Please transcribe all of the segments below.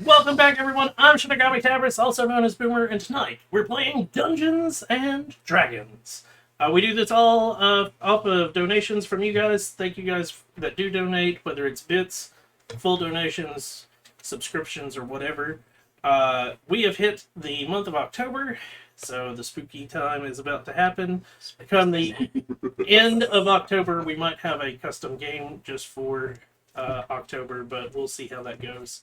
Welcome back, everyone. I'm Shinigami Tabris, also known as Boomer, and tonight we're playing Dungeons and Dragons. We do this all off of donations from you guys. Thank you guys that do donate, whether it's bits, full donations, subscriptions, or whatever. We have hit the month of October, so the spooky time is about to happen. Come the end of October, we might have a custom game just for October, but we'll see how that goes.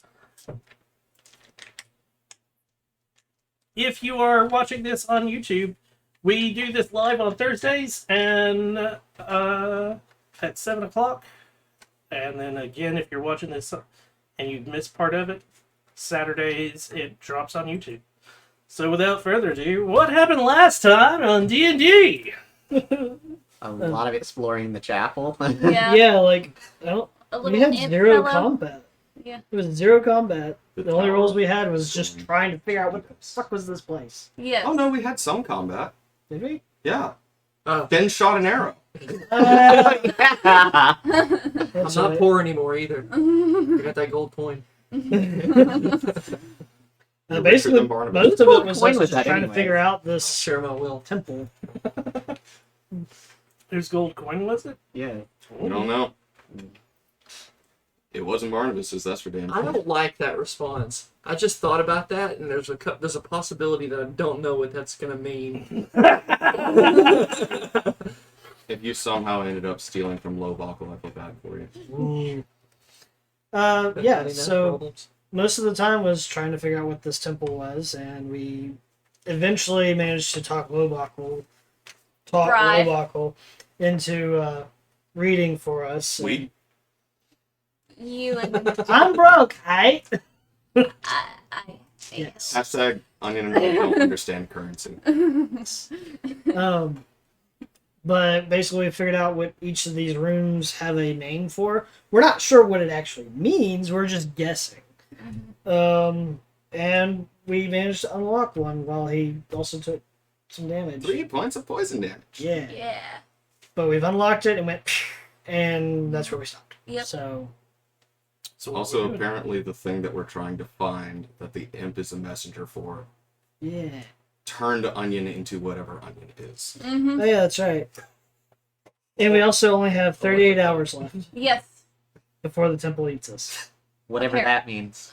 If you are watching this on YouTube, we do this live on Thursdays and at 7 o'clock. And then again, if you're watching this and you missed part of it, Saturdays it drops on YouTube. So without further ado, what happened last time on D&D? A lot of exploring the chapel. Yeah. Yeah, like, well, A we little had ant zero fellow. combat. Yeah. It was zero combat. The The only tower. rules we had was just trying to figure out what the fuck was this place. Yes. Oh no, we had some combat. Did we? Yeah. Oh. Finn shot an arrow. Yeah. I'm That's not right. poor anymore either. I got that gold coin. Basically, Than Barnabas. most of it was Coin us was just that trying to anyway? figure out I'll this share my will. temple. Whose gold coin was it? Yeah. I don't know. It wasn't Barnabas's, that's for damn I sure. don't like that response. I just thought about that, and there's a possibility that I don't know what that's gonna mean. If you somehow ended up stealing from Lowbuckle, I feel bad for you. Yeah, Any so problems? most of the time was trying to figure out what this temple was, and we eventually managed to talk Right. Lowbuckle into reading for us. We You and I'm broke, I. I Yes. hashtag onion and I don't understand currency. But basically, we figured out what each of these rooms have a name for. We're not sure what it actually means. We're just guessing. And we managed to unlock one while he also took some damage. 3 points of poison damage. Yeah. Yeah. But we've unlocked it and went, and that's where we stopped. Yep. So, So what Also, we doing? apparently, the thing that we're trying to find that the imp is a messenger for yeah. turned onion into whatever onion is. Mm-hmm. Oh, yeah, that's right. And we also only have 38 hours left Yes. before the temple eats us. Whatever Okay. that means.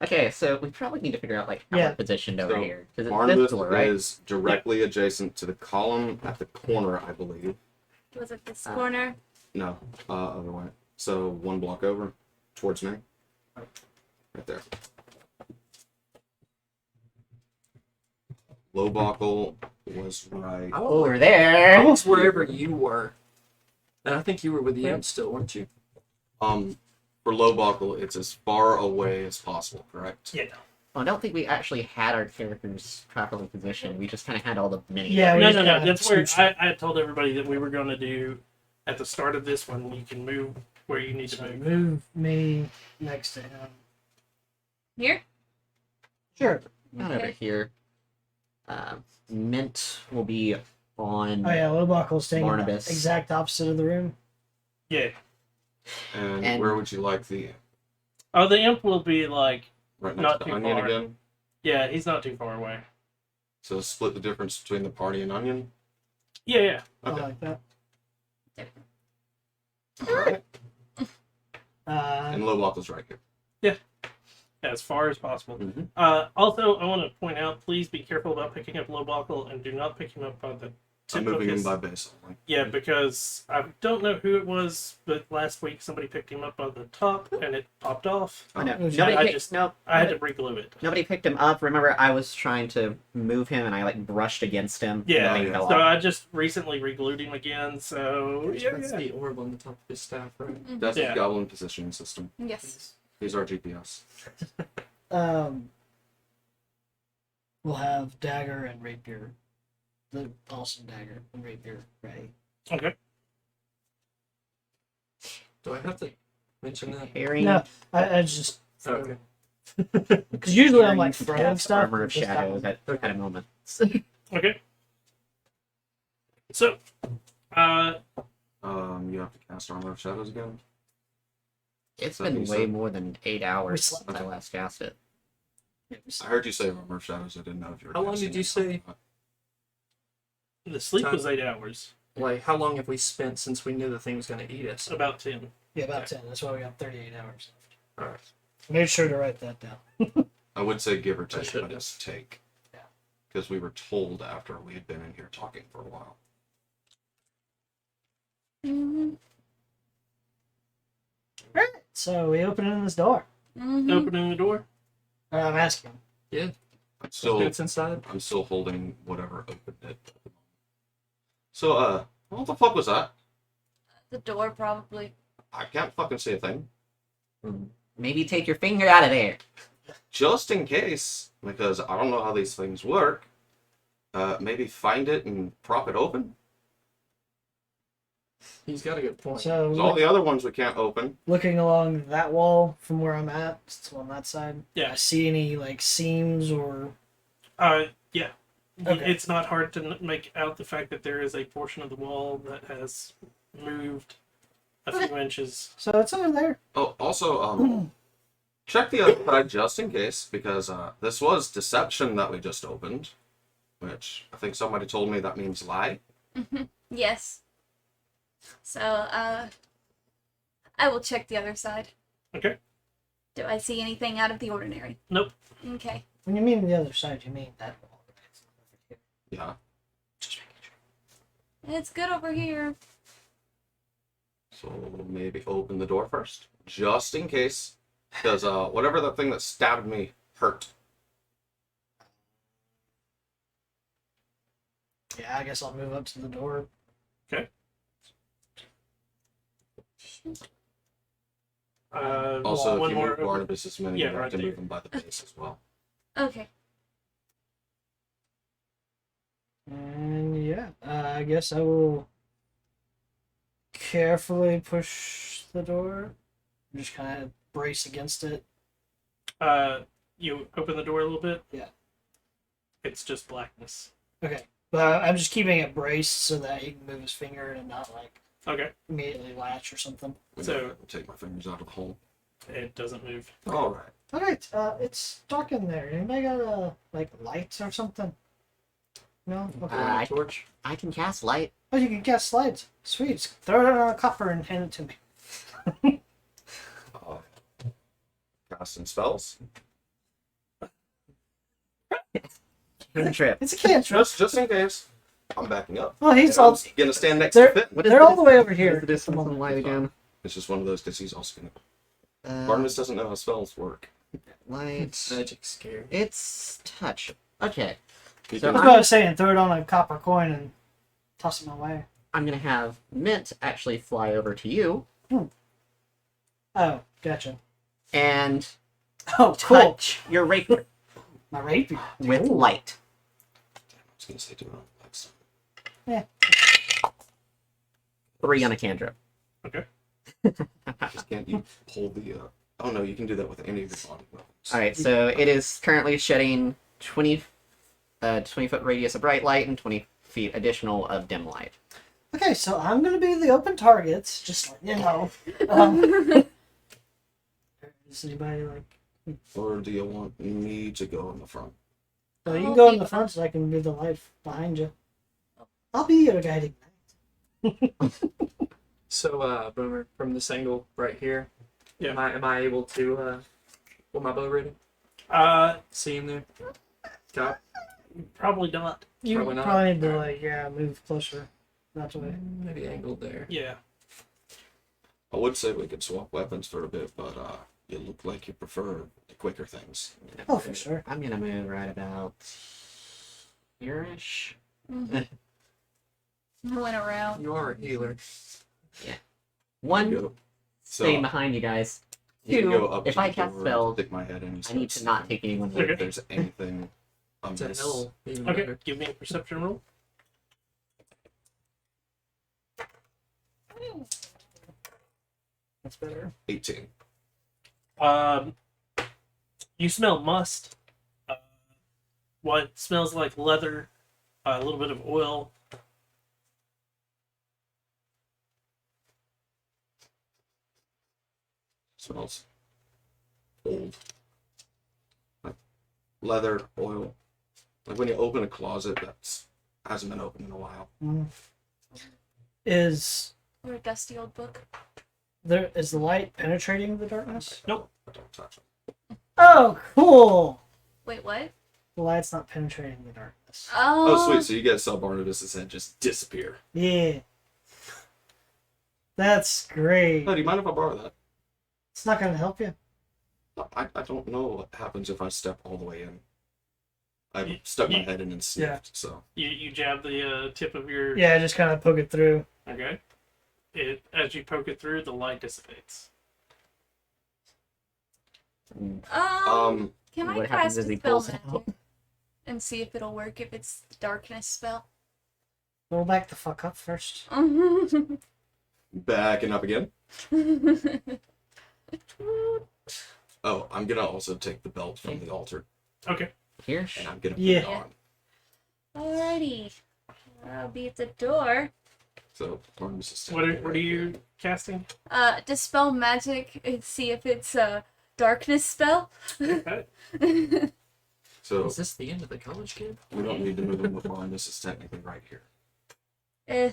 Okay, so we probably need to figure out like how Yeah. we're positioned over So, here. Because it's Barnabas this door, right? is directly adjacent to the column at the corner, I believe. Was it this corner? No, other way. So 1 block over, towards me. Right there. Lowbuckle was right. I Over I there. was wherever you were, and I think you were with the imp still, weren't you? For Lowbuckle, it's as far away as possible, correct? Yeah. Well, I don't think we actually had our characters properly positioned. We just kind of had all the mini. Yeah, we No, just no, kinda no. That's had where scooched I told everybody that we were going to do at the start of this one. You can move where you need to So move. move me next to him. Here? Sure. Not Okay. over here. Mint will be on. Oh yeah, Lowbuckle's staying in the Barnabas. exact opposite of the room. Yeah. And where would you like the Oh, the imp will be like, right next Not to too onion far. again? yeah, he's not too far away. So split the difference between the party and onion. Yeah, yeah. I Okay. like that. Alright. Uh, And Lowbuckle's right here. As far as possible. Mhm. Also, I want to point out, please be careful about picking up Lowbuckle and do not pick him up by the I'm tip of moving his... him by base only. Yeah, because I don't know who it was, but last week somebody picked him up by the top and it popped off. Oh, no. Oh, Nobody I picked, just- no, I had to reglue it. nobody picked him up. Remember, I was trying to move him and I like brushed against him. Yeah, and then he fell so off. I just recently reglued him again, so yeah, That's yeah. the orb on the top of his staff, right? That's Yeah. the goblin positioning system. Yes. He's our GPS. we'll have dagger and rapier. The awesome dagger and rapier ready. Okay. Do I have to mention that? Harry. No, I just Okay. because usually I'm like Harry throwing cast stuff. Armor of just that Shadows one. at a moment. Okay. So, You have to cast Armor of Shadows again. It's Is that been what you way said? more than 8 hours slept since I that. last cast it. I heard you say Reverse Shadows. I didn't know if you were. How long casting did you it say? or not. The sleep was 8 hours. Like, how long have we spent since we knew the thing was going to eat us? About 10. Yeah, about 10. That's why we got 38 hours left. Alright. Made sure to write that down. I would say give or I take, should but have. it's take. Yeah. Because we were told after we had been in here talking for a while. Mm-hmm. Right. So we open in this door. Mm-hmm. Opening the door. I'm asking. I'm still, It's inside. I'm still holding whatever opened it. So, what the fuck was that? The door, probably. I can't fucking see a thing. Maybe take your finger out of there. Just in case, because I don't know how these things work. Maybe find it and prop it open. He's got a good point. So 'Cause all the other ones we can't open. looking along that wall from where I'm at, it's on that side. Yeah. I see any like seams or Yeah. Okay. It's not hard to make out the fact that there is a portion of the wall that has moved a few inches. so it's over there. Oh, also, check the other side just in case, because this was deception that we just opened, which I think somebody told me that means lie. Yes. So, I will check the other side. Okay. Do I see anything out of the ordinary? Nope. Okay. When you mean the other side, you mean that wall. Right? Yeah. Just making sure. It's good over here. So maybe open the door first, just in case, because whatever the thing that stabbed me hurt. Yeah, I guess I'll move up to the door. Also, one if you more move over. Barnabas's mini, Yeah, you have right to there. move him by the base as well. Okay. And yeah, I guess I will carefully push the door. Just kind of brace against it. You open the door a little bit. Yeah. It's just blackness. Okay. But I'm just keeping it braced so that he can move his finger and not like Okay. immediately latch or something. So- Take my fingers out of the hole. It doesn't move. All right. Alright, it's dark in there. Anybody got a like light or something? No? Okay. I- Torch. I can cast light. Oh, you can cast lights. Sweet. Throw it on a copper and hand it to me. Casting spells. Cantrip. It's a cantrip. Just in case. I'm backing up. Oh, he's And I'm all. gonna stand next They're- to Finn. What is They're the all the way over What is here. the distance from light again? It's just one of those because he's also gonna. Uh, Barnabas doesn't know how spells work. light. Magic scare. It's touch. Okay. He So I can- was about to say, and throw it on a copper coin and toss him away. I'm gonna have Mint actually fly over to you Oh, gotcha. and Oh, cool. touch your rapier My rapier. with Ooh. light. I was gonna say do it on Lex. 3 on a cantrip. Just can't you hold the? Oh no, you can do that with any of your body weapons. Alright, so it is currently shedding 20 foot radius of bright light and 20 feet additional of dim light. Okay, so I'm gonna be the open targets, just like you know. Does anybody like? Or do you want me to go in the front? So you can I'll go be in the the front so I can be the light behind you. I'll be your guiding light. So, Boomer, from this angle right here, Yeah. am I able to, with my bow ready? See him there? Got Probably not. You Probably not. probably need to like move closer that way. maybe angled there. Yeah. I would say we could swap weapons for a bit, but you look like you prefer the quicker things. Oh, for sure. I'm gonna move right about here-ish. I went around. You are a healer. One, Go. So staying behind you guys. you can Two, go up if to I the cast door, spells, stick my head in. and I need start to not seeing take anyone if with me. there's anything It's a amiss. hell. Even Okay. better. Give me a perception roll. That's better. 18. You smell must. What smells like leather, a little bit of oil. smells old. Like leather, oil. Like when you open a closet that's hasn't been opened in a while. Is Or a dusty old book. the light penetrating the darkness? Nope. Don't touch it. Oh, cool. Wait, what? The light's not penetrating the darkness. Oh, sweet. So you get Sub Barnabas' head just disappear. Yeah. That's great. Oh, do you mind if I borrow that? It's not gonna help you. I don't know what happens if I step all the way in. I stuck my head in and sniffed, so. You jab the tip of your. Yeah, just kind of poke it through. Okay. As you poke it through, the light dissipates. Can I what happens cast is a he spell pulls it magic out. and see if it'll work if it's darkness spell? Roll back the fuck up first. Backing up again. Oh, I'm gonna also take the belt from the altar, Okay. Here. and I'm gonna put Yeah. it on. Alrighty. I'll be at the door. So, Barnabas is What are standing you casting? Dispel magic and see if it's a darkness spell. Okay. So, Is this the end of the college kid? we don't need to move him, but Barnabas is technically right here. Eh,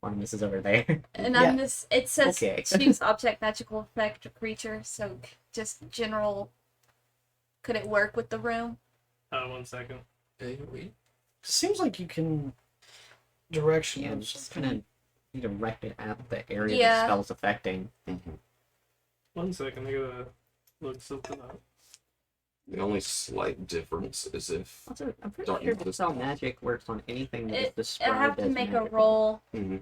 Barnabas is over there. and Yeah. I'm just, it says Okay. choose object, magical effect, or creature, so just general. Could it work with the room? 1 second. Hey, wait. Seems like you can direction Yeah, of just something. kind of direct it at the area Yeah. the spell's affecting. 1 second. I gotta look something up. The only slight difference is if. Also, I'm pretty Dark sure Knight. Dispel Magic works on anything that is I described have to as make a magical. roll, Mhm.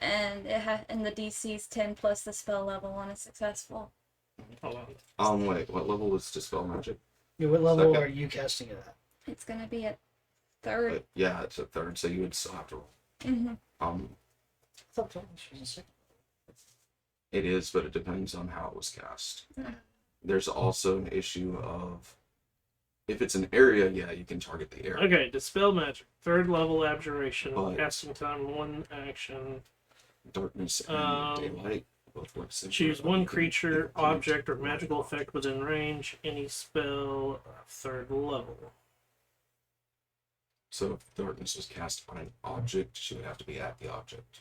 and and the DC's 10 plus the spell level on a successful. Hold on. Wait, what level is Dispel Magic? Yeah, what level Second. are you casting it at? It's gonna be at third. Yeah, it's a third, so you would still have to roll. Mm-hmm. It's up to you. It is, but it depends on how it was cast. Mhm. There's also an issue of if it's an area, yeah, you can target the area. Okay, dispel magic, 3rd level abjuration, But- casting time 1 action. Darkness and Um, daylight both work similar. Choose but one you can creature, pick one object, or to magical mark it off. effect within range. Any spell, 3rd level. So if darkness was cast on an object, she would have to be at the object.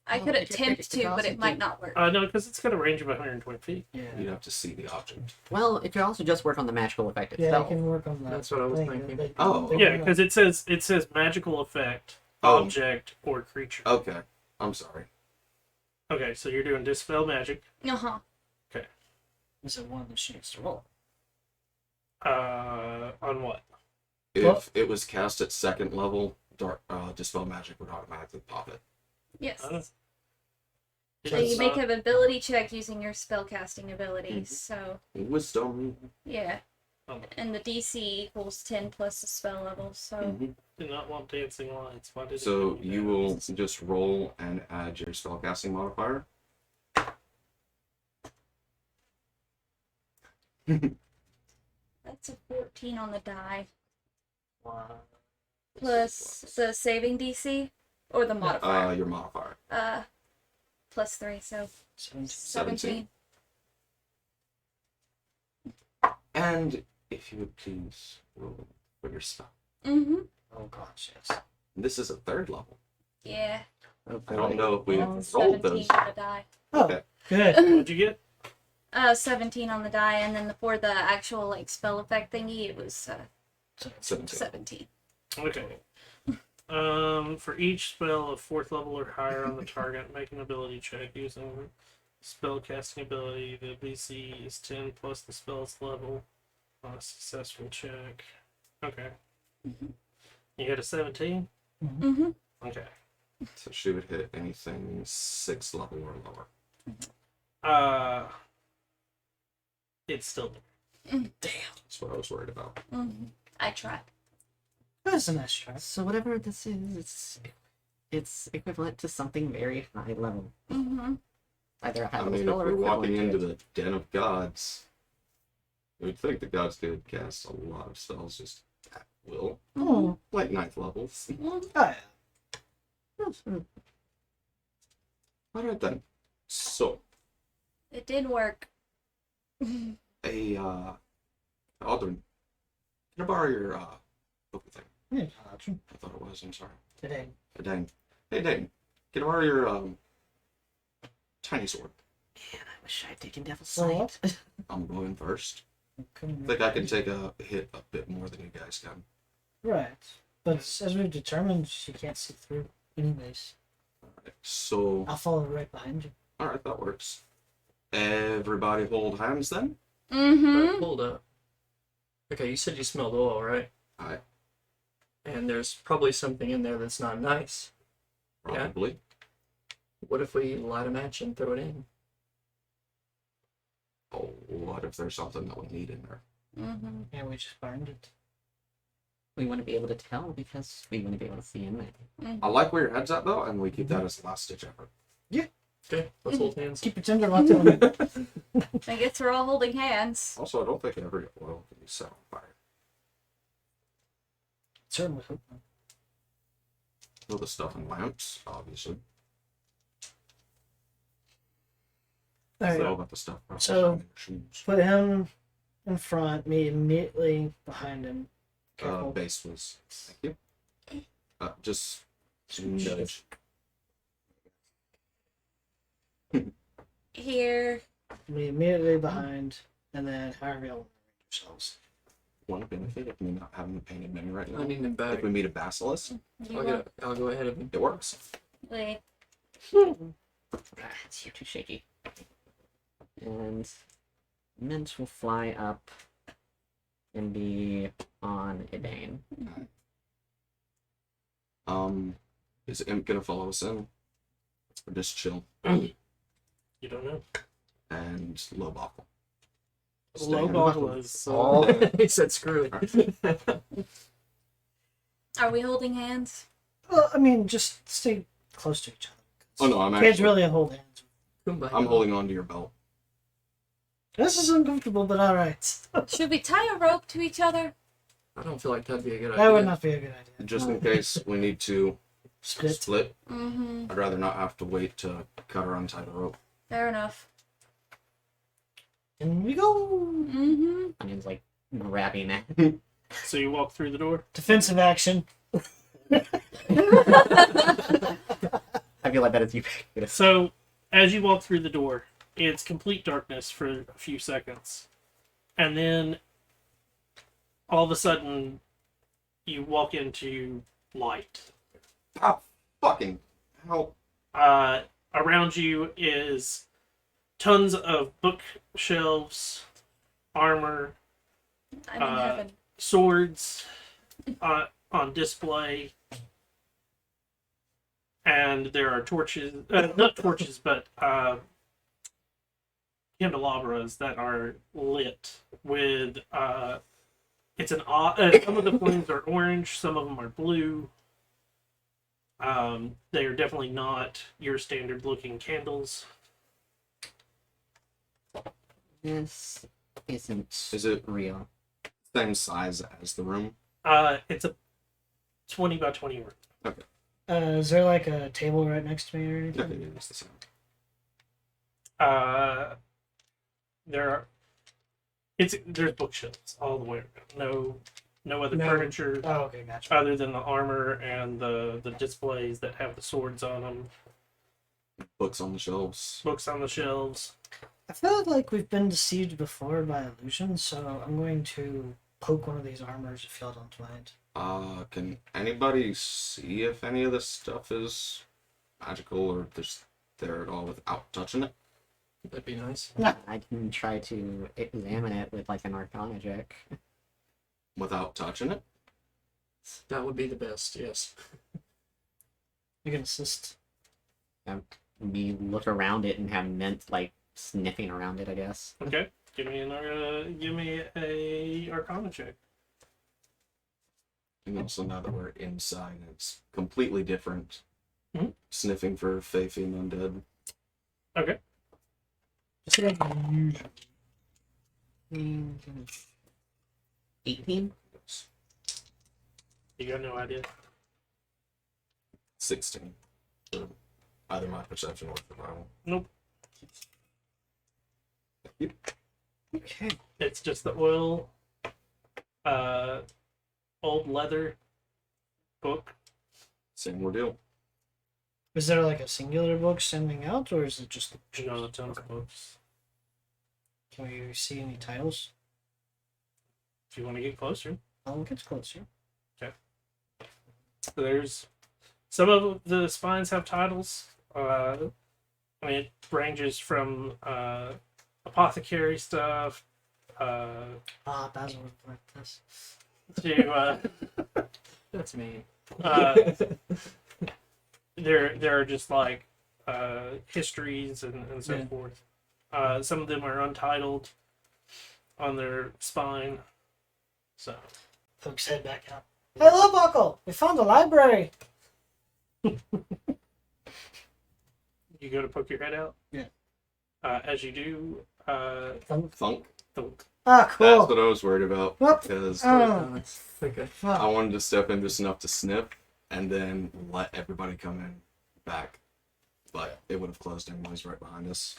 I Oh, could if you're attempt picking to, but it across might it, not work. No, because it's got a range of 120 feet. Yeah. You'd have to see the object. Well, it could also just work on the magical effect Yeah, you itself. can work on that. That's what I was thing. thinking. Oh. Yeah, because it says magical effect, Oh. object, or creature. Okay, I'm sorry. Okay, so you're doing dispel magic. Uh-huh. Is it one that she needs to roll? On what? If Well- it was cast at 2nd level, Dispel Magic would automatically pop it. Yes. Uh, So you make an ability check using your spellcasting abilities. So Wisdom. yeah, Oh. and the DC equals 10 plus the spell level. So Mhm. Did not want dancing lights. Why did it So do you that? will just roll and add your spellcasting modifier. that's a 14 on the die Wow. plus the saving DC or the modifier. Your modifier. Plus 3, so 17. And if you would please roll for your spell. Mm-hmm. Oh gosh, yes. This is a 3rd level. Yeah. Oh, I don't know if we That's a rolled 17 those. on the die. Oh, Okay. good. What'd you get? 17 on the die, and then for the actual like spell effect thingy, it was 17. 17. Okay. For each spell of 4th level or higher on the target, make an ability check using spell casting ability. The DC is 10 plus the spell's level on a successful check. Okay. You had a 17? Mm-hmm. Okay. So she would hit anything 6th level or lower. It's still That's what I was worried about. Mm-hmm. I tried. That's a nice try. So whatever this is, it's equivalent to something very high level. Mm-hmm. Either a high I level mean, if spell or we're equivalent walking to into it. the den of gods, we'd think the gods could cast a lot of spells just at will. Oh, Like 9th levels. yeah. Alright then. So, It did work. Hey, Aldrin, can I borrow your book thing? Yeah, option. I thought it was. I'm sorry. Today. Hey, Dane. Hey, Dane. Can I borrow your tiny sword? Man, I wish I'd taken Devil's Well, Sight. I'm going first. I Couldn't think I can take a hit a bit more than you guys can. Right. But as we've determined, she can't see through. Anyways, Alright, so, I'll follow right behind you. alright, that works. Everybody hold hands then? Mm-hmm. Hold up. Okay, you said you smelled oil, right? Aye, And there's probably something in there that's not nice. Yeah. probably. What if we light a match and throw it in? Oh, what if there's something that we need in there? Mm-hmm. And we just burned it. We wouldn't be able to tell because we wouldn't be able to see in there. I like where your head's at though, and we keep that as the last ditch effort. Okay, let's hold hands. Keep your tinder locked in. I guess we're all holding hands. Also, I don't think every oil can be set on fire. Certainly hope not. Know the stuff in lamps, obviously. All right. Know about the stuff in So- your shoes. Put him in front, me immediately behind him. Careful. Base was. Thank you. Just nudge. Here. Me immediately behind, and then however y'all want to arrange yourselves. One benefit of me not having a painted menu right now. I need him If back. we meet a basilisk, You I'll go ahead of him. it works. wait. It's you're too shaky. And Mint will fly up and be on Idane. Is Imp gonna follow us in? Or just chill You don't know. and low buckle? Low ball is. He said screw it. Are we holding hands? Well, I mean, just stay close to each other. Oh no, I'm Can't actually. really hold hands. Kumbaya. I'm holding on to your belt. This is uncomfortable, but all right. Should we tie a rope to each other? I don't feel like that'd be a good idea. That would not be a good idea. Just No. in case we need to Split. split, Mm-hmm. I'd rather not have to wait to cut or untie the rope. Fair enough. And we go. Mm-hmm. Onion's like grabbing it. So you walk through the door. Defensive action. I feel like that is you. So as you walk through the door, it's complete darkness for a few seconds, and then all of a sudden you walk into light. Ah, fucking hell. Around you is tons of bookshelves, armor, I'm in heaven. swords on display, and there are torches, not torches, but candelabras that are lit with it's an some of the flames are orange, some of them are blue. They are definitely not your standard looking candles. This isn't Is it real. same size as the room? It's a 20 by 20 room. Is there like a table right next to me or Okay, anything? it's the same. There's bookshelves all the way around. No other No. furniture Oh, okay, gotcha. other than the armor and the displays that have the swords on them. Books on the shelves. Books on the shelves. I feel like we've been deceived before by illusions, so I'm going to poke one of these armors if y'all don't mind. Can anybody see if any of this stuff is magical or just there at all without touching it? That'd be nice. I can try to examine it with like an Arcana check. Without touching it? That would be the best, yes. You can assist. We look around it and have Mint like sniffing around it, I guess. Okay. Give me a Arcana check. And also now that we're inside, it's completely different. Mhm. Sniffing for Faith and undead. Okay. Just like usual. 18? You got no idea. 16. For either my perception or survival. Nope. Okay. It's just the oil, old leather book. Same ordeal. Is there like a singular book standing out, or is it just? Tons of books. Can we see any titles? If you want to get closer. I'll get closer. There's some of the spines have titles. I mean, it ranges from apothecary stuff Basil would like this. to That's me. there are just like histories and so Yeah. forth. Some of them are untitled on their spine. So Folks head back out. Hello, Buckle. We found a library. you go to poke your head out. Yeah. As you do, Thunk. thunk. Ah, That's cool. what I was worried about. Whoop. Because Oh, Okay. fuck. I wanted to step in just enough to sniff and then let everybody come in back. But it would have closed anyways right behind us.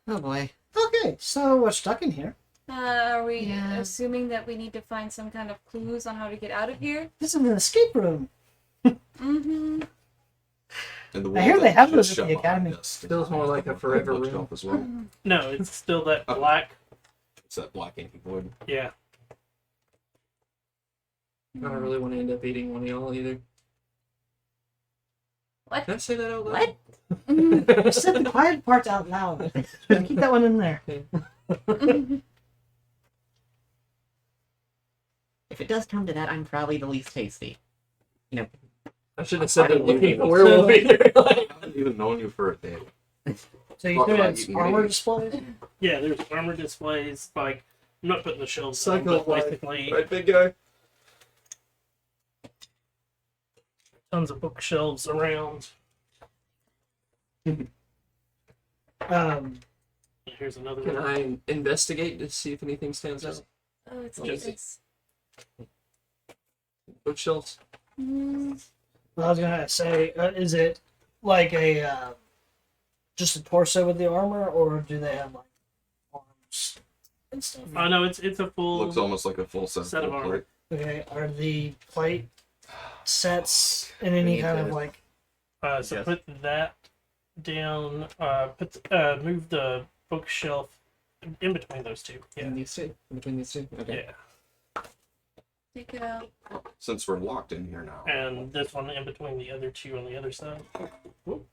Oh boy. Okay, so we're stuck in here. Are we Yeah. assuming that we need to find some kind of clues on how to get out of here? This is an escape room. Mm-hmm. And the I hear wall they that have just those at shut the behind academy. us Feels more like a forever room. bookshelf as well. No, it's still that Oh. black. It's that black inky void. Yeah. I don't really want to end up eating one of y'all either. What? Can I say that out loud? What? I said the quiet part out loud. Keep that one in there. If it does come to that, I'm probably the least tasty. I shouldn't have said that looking at the werewolf either. I haven't even known you for a day. So you Talk said about it's eating armor meat. displays? Yeah, there's armor displays. Like, I'm not putting the shelves on, Cycle but of life. basically Right, big guy? tons of bookshelves around. Here's another Can one. I investigate to see if anything stands out? Oh, it's Just- it's Bookshelves? mm, Well, I was gonna say, is it like a just a torso with the armor, or do they have like arms and stuff? I know it's a full. Looks almost like a full set of full armor. plate. Okay, are the plate sets in We any need kind to- of like? So Yes. put that down. Move the bookshelf in between those two. Yeah. In these two? Between these two? Okay. Yeah. take it out. Since we're locked in here now. And this one in between the other two on the other side. You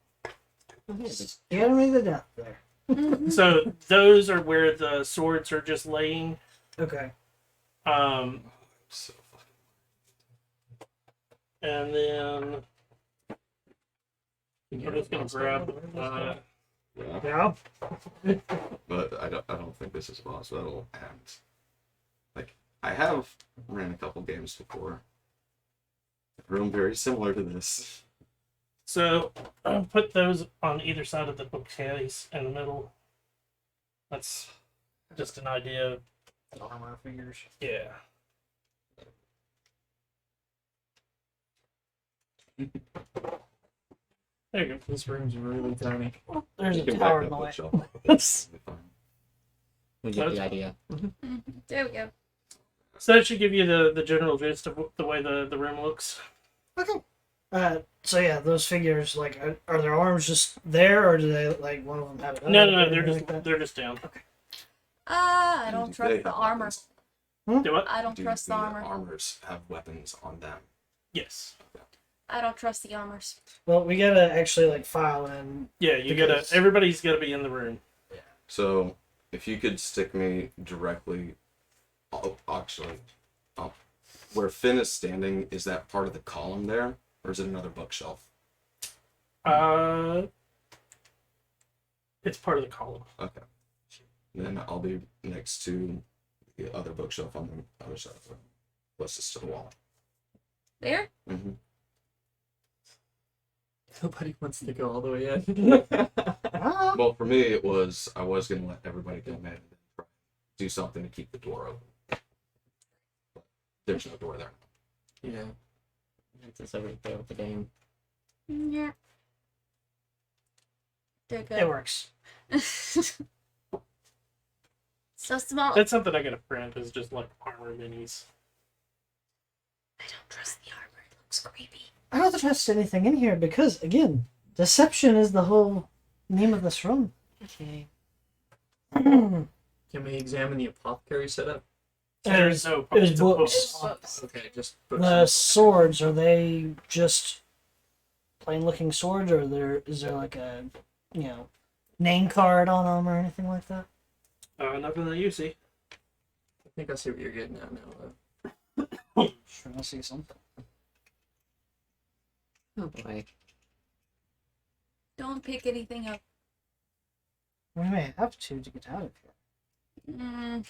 gotta make that down there. Mhm. So those are where the swords are just laying. Okay. So fucking. And then Can you I'm just gonna grab. Yeah. Yeah. But I don't think this is boss battle, and like I have ran a couple games before. A room very similar to this. So put those on either side of the bookcase in the middle. That's just an idea. Armor figures. Yeah. There you go. This room's really tiny. There's You a can tower back in the up way. bookshelf. We get the idea. There we go. So that should give you the general gist of the way the room looks. Okay. So yeah, those figures, like, are their arms just there, or do they like one of them have it? No, up no, or no. They're anything just like that? they're just down. I don't Do trust they the have armor. weapons? Do what? I don't Do trust the armor. armors have weapons on them? Yes. I don't trust the armors. Well, we gotta actually like file in. Yeah. You Because- gotta. Everybody's gotta be in the room. So if you could stick me directly, actually, where Finn is standing, is that part of the column there, or is it another bookshelf? It's part of the column. Okay. Then I'll be next to the other bookshelf on the other side of the room, closest to the wall. There? Mm-hmm. Nobody wants to go all the way in. Ah, Well, for me, it was I was gonna let everybody come in and try to do something to keep the door open. But there's no door there. Yeah. It's just over there with the game. Yeah. They're it good. works. So small. That's something I gotta print. Is just like armor minis. I don't trust the armor. It looks creepy. I don't trust anything in here because, again, deception is the whole name of this room. Okay. Can we examine the apothecary setup? There's no there's it's a books. Books. Okay, just books. The swords, are they just plain looking swords, or is there like a, name card on them or anything like that? Nothing that you see. I think I see what you're getting at now. Sure, I see something. Oh boy. Don't pick anything up. We may have to get out of here.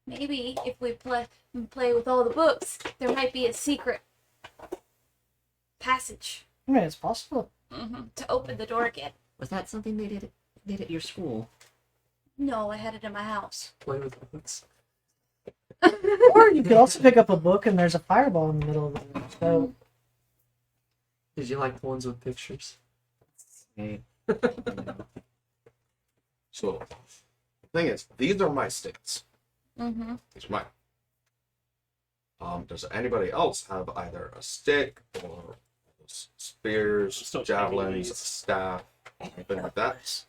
Maybe if we play with all the books, there might be a secret passage I mean, it's possible. to open the door again. Was that something they did at your school? No, I had it in my house. Play with books. Or you could also pick up a book and there's a fireball in the middle of it. So, Did you like the ones with pictures? Okay. So, the thing is, these are my sticks. Mm-hmm. These are mine. Does anybody else have either a stick or spears, Still javelins, these. staff, anything like that?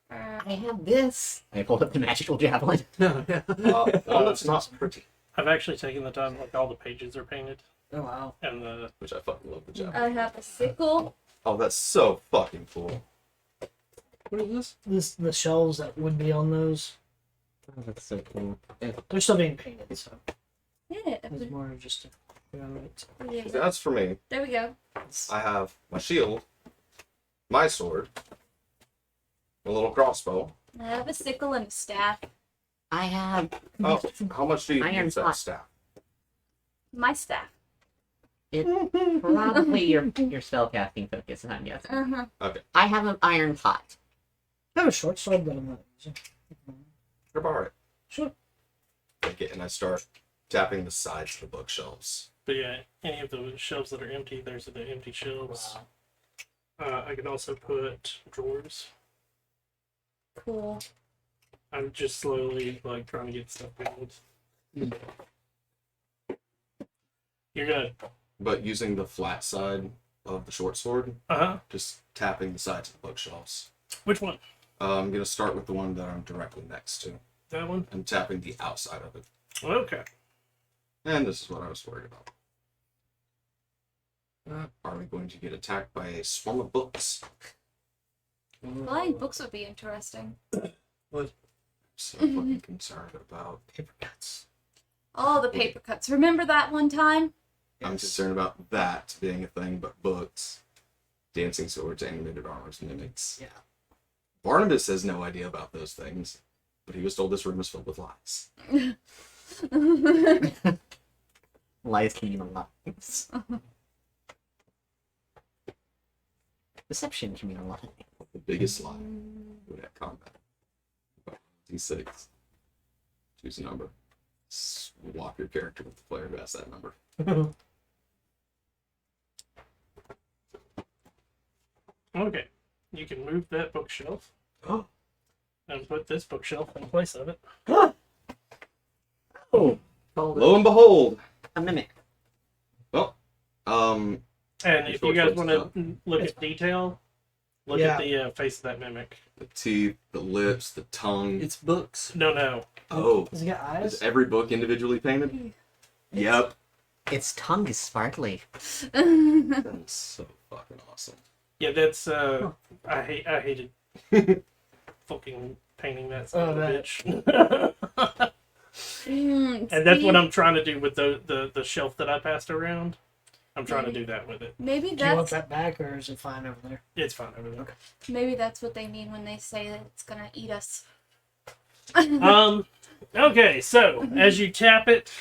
I have this. I pulled up the magical javelin. No, yeah. One that's not pretty, I've actually taken the time, like all the pages are painted, oh wow. and the which I fucking love the javelin. I have a sickle. Oh, that's so fucking cool. What is this? The shelves that would be on those, Oh, that's so cool. they're still being painted, so Yeah. it's more of just a Yeah. That's for me. There we go. I have my shield, my sword, a little crossbow. I have a sickle and a staff. I have Oh, how much do you Iron use that pot. staff? My staff. probably your spell casting focus, I'm guessing. Uh-huh. I have an iron pot. I have a short sword that I'm not using. Sure, borrow it. Sure. Take it, and I start tapping the sides of the bookshelves. but yeah, any of the shelves that are empty, there's the empty shelves. I can also put drawers. Cool. I'm just slowly like trying to get stuff built. You're gonna But using the flat side of the short sword, just tapping the sides of the bookshelves. Which one? I'm gonna start with the one that I'm directly next to, That one? and tapping the outside of it. Okay. And this is what I was worried about. Are we going to get attacked by a swarm of books? Flying books would be interesting. So fucking concerned about. Paper cuts. Oh, the paper cuts. Remember that one time? I'm concerned about that being a thing, but books, dancing swords, animated armors, mimics. Yeah. Barnabas has no idea about those things, but he was told this room is filled with lies. Lies can mean a lot. Deception can mean a lot. The biggest lie would have combat. D6. Choose a number. Swap your character with the player who has that number. Okay. You can move that bookshelf. And put this bookshelf in place of it. Oh, Called it. Lo and behold! a mimic. Well, And if you guys want to look at detail, look at the face of that mimic. the teeth, the lips, the tongue. It's books. No. Oh, Does it get eyes? is every book individually painted? Yep. Its tongue is sparkly. That's so fucking awesome. Yeah, that's I hated fucking painting that son of a that. bitch. And that's what see, I'm trying to do with the shelf that I passed around. I'm trying to do that with it. maybe Do you want that's that back, or is it fine over there? It's fine over there. maybe that's what they mean when they say that it's gonna eat us. Okay, so as you tap it,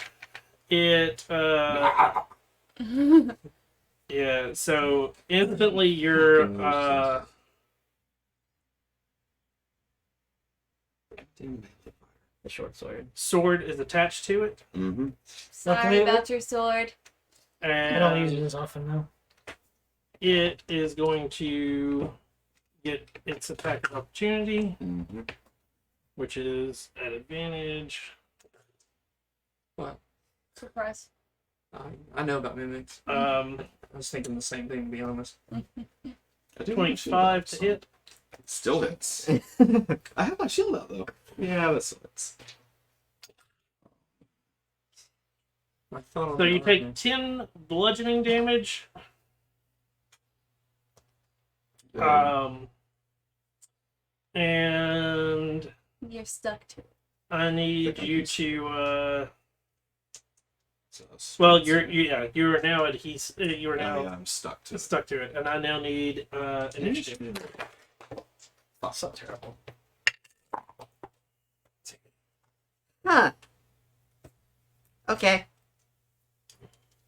yeah, so instantly your The short sword. sword is attached to it, Mm-hmm. Sorry Luckily, about your sword. I don't use it and as often now. it is going to get its attack of opportunity. Mm-hmm. which is at advantage. Surprise. I know about mimics. I was thinking the same thing, to be honest. I do have a shield 25 up, to so- hit. Still hits. I have my shield out though. Yeah, that sucks. I thought on So you the take armor. 10 bludgeoning damage. And You're stuck to it. I need you to So well, you are now you are yeah, now I'm stuck to it. stuck to it, and I now need initiative. That's not terrible. Huh. Okay.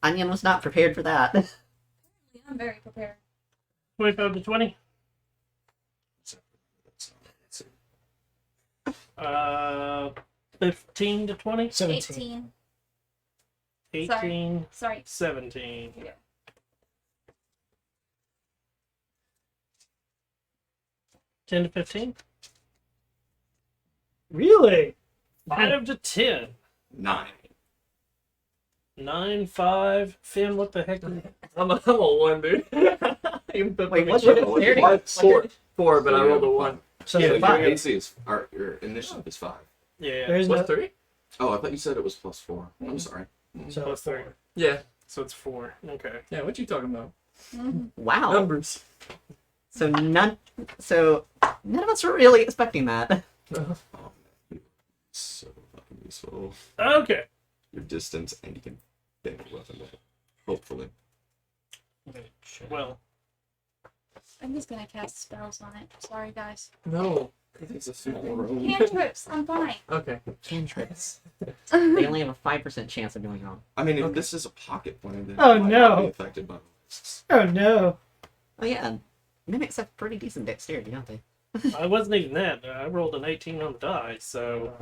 Onion was not prepared for that. I'm very prepared. 25 to 20. So, 15 to 20. 17. 18. 18. Sorry. 17. Yeah. 10 to 15. Really? 5 to 10. 9. 9, 5. Finn, what the heck? I'm a 1, dude. Even though Wait, the what's mixture- your dexterity? Four. 4, but I rolled a 1. So Yeah, Your 5. AC is your initiative is 5. Yeah, There's What's no. 3? Oh, I thought you said it was plus 4. I'm sorry. So plus 3. Yeah. So it's 4. Okay. Yeah, what you talking about? Mhm. Wow. Numbers. So none of us were really expecting that. Oh, man. So fucking useful. Okay. Your distance and you can bend your weapon with it. Hopefully. Well, I'm just gonna cast spells on it. Sorry, guys. No. It's a small room. Cantrips. I'm fine. Okay. Cantrips. They only have a 5% chance of doing wrong. I mean, if this is a pocket point, then Oh, it might not no. be affected by this. Oh no. Oh yeah, mimics have pretty decent dexterity, don't they? I wasn't even that. I rolled an 18 on the die, so.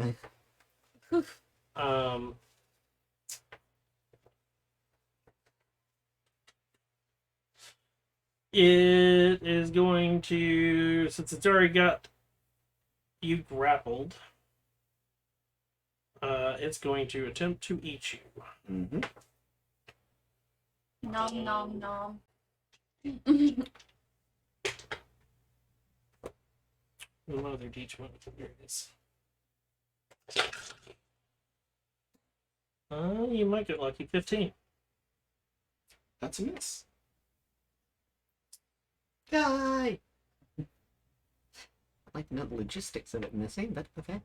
It is going to, since it's already got you grappled, it's going to attempt to eat you. Mm-hmm. Nom nom nom. Mother D20. Here it is. You might get lucky. 15. That's a miss. Guy. I'd like to know the logistics of it missing, but okay.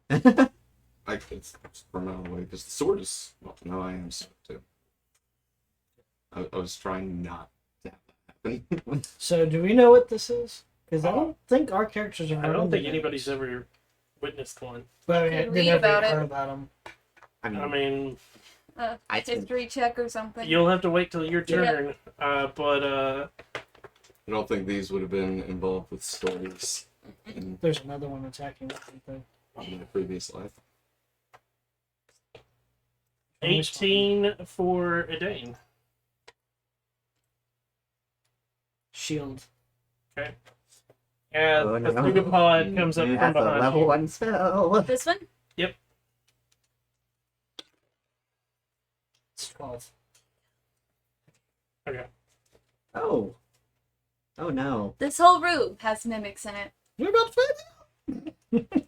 It's from out of the way because the sword is. Well, no, I am stuck too. I was trying not to have that happen. So do we know what this is? Because I don't think our characters are. I don't think anybody's ever witnessed one. But I mean, Read they never about heard it. about them. I mean, I mean, I'd say History check or something. you'll have to wait till your Yeah. turn. But I don't think these would have been involved with stories in There's another one attacking. Something. my previous life. 18 for Edane. Shield. And Oh, the no. Thugapod comes up from that's a behind level you. 1 spell. This one? It's 12. Okay. Oh. Oh no. This whole room has mimics in it. We're about to find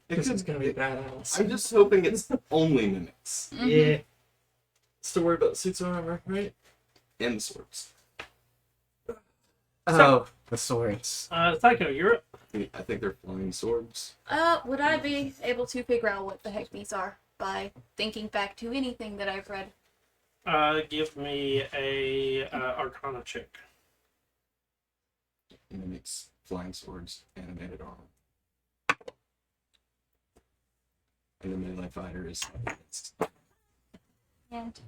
This is gonna be badass. I'm just hoping it's only mimics out. Yeah. Still worried about suits of armor, right? and swords. Oh, the swords. Psycho, you're up. I think they're flying swords. Would I be able to figure out what the heck these are by thinking back to anything that I've read? Give me a Arcana check. Mimics, flying swords, animated armor. And the melee fighter is. And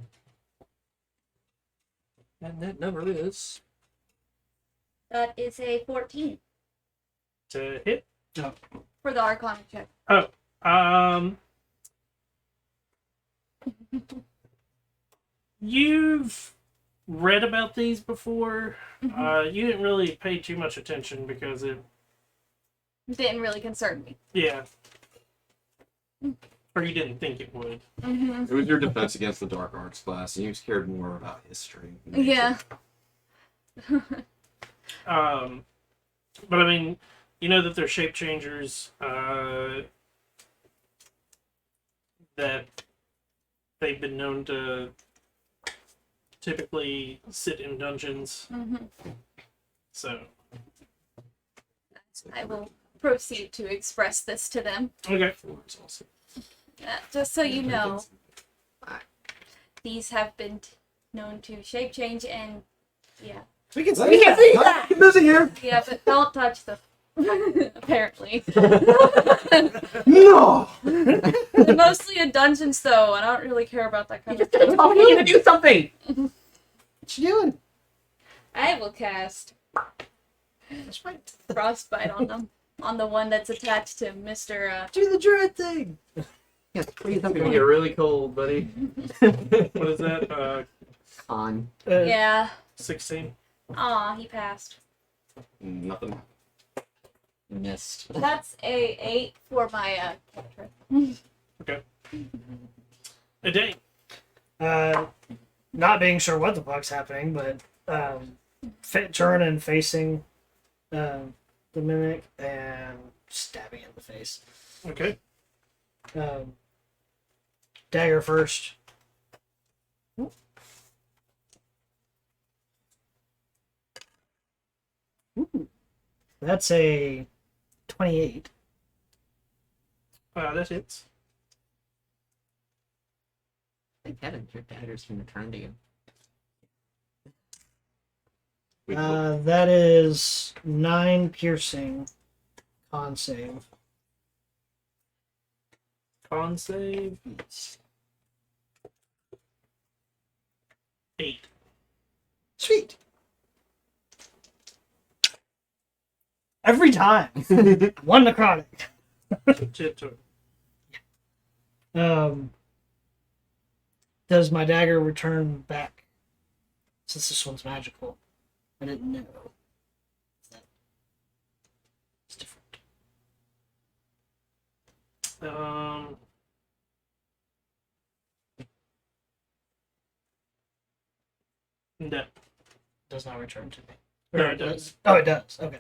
And that number is. that is a 14 To hit. for the Arcana check. You've read about these before. You didn't really pay too much attention because it, Didn't really concern me. yeah. Or you didn't think it would. Mm-hmm. It was your defense against the dark arts class, and you cared more about history. Yeah. But I mean, you know that they're shape changers. That they've been known to typically sit in dungeons. Mm-hmm. So I will proceed to express this to them. okay. Just so you know, these have been known to shape change and yeah. We can We can see that. Keep busy here. Yeah, but don't touch them. Apparently. No. They're mostly in dungeons though, and I don't really care about that kind of stuff. Oh, you need to do something. What you doing? I will cast That's right. Frostbite on them. On the one that's attached to Mr. Do the druid thing. Yes, please. It's gonna get really cold, buddy. What is that? On. Yeah. 16. Aw, he passed. Nothing. Missed. That's a 8 for my cantrip. Okay. A day. Not being sure what the fuck's happening, but turn and facing the mimic and stabbing it in the face. Okay. Dagger first. Ooh. That's a 28. That hits. I think that your dagger's been returned to you. We That is 9 piercing. Con save. Con save. 8. Sweet. Every time. One necrotic. Chip to it. Does my dagger return back? Since this one's magical. I didn't know. It's different. No. Does not return to me. No, it does. Oh, it does. Okay.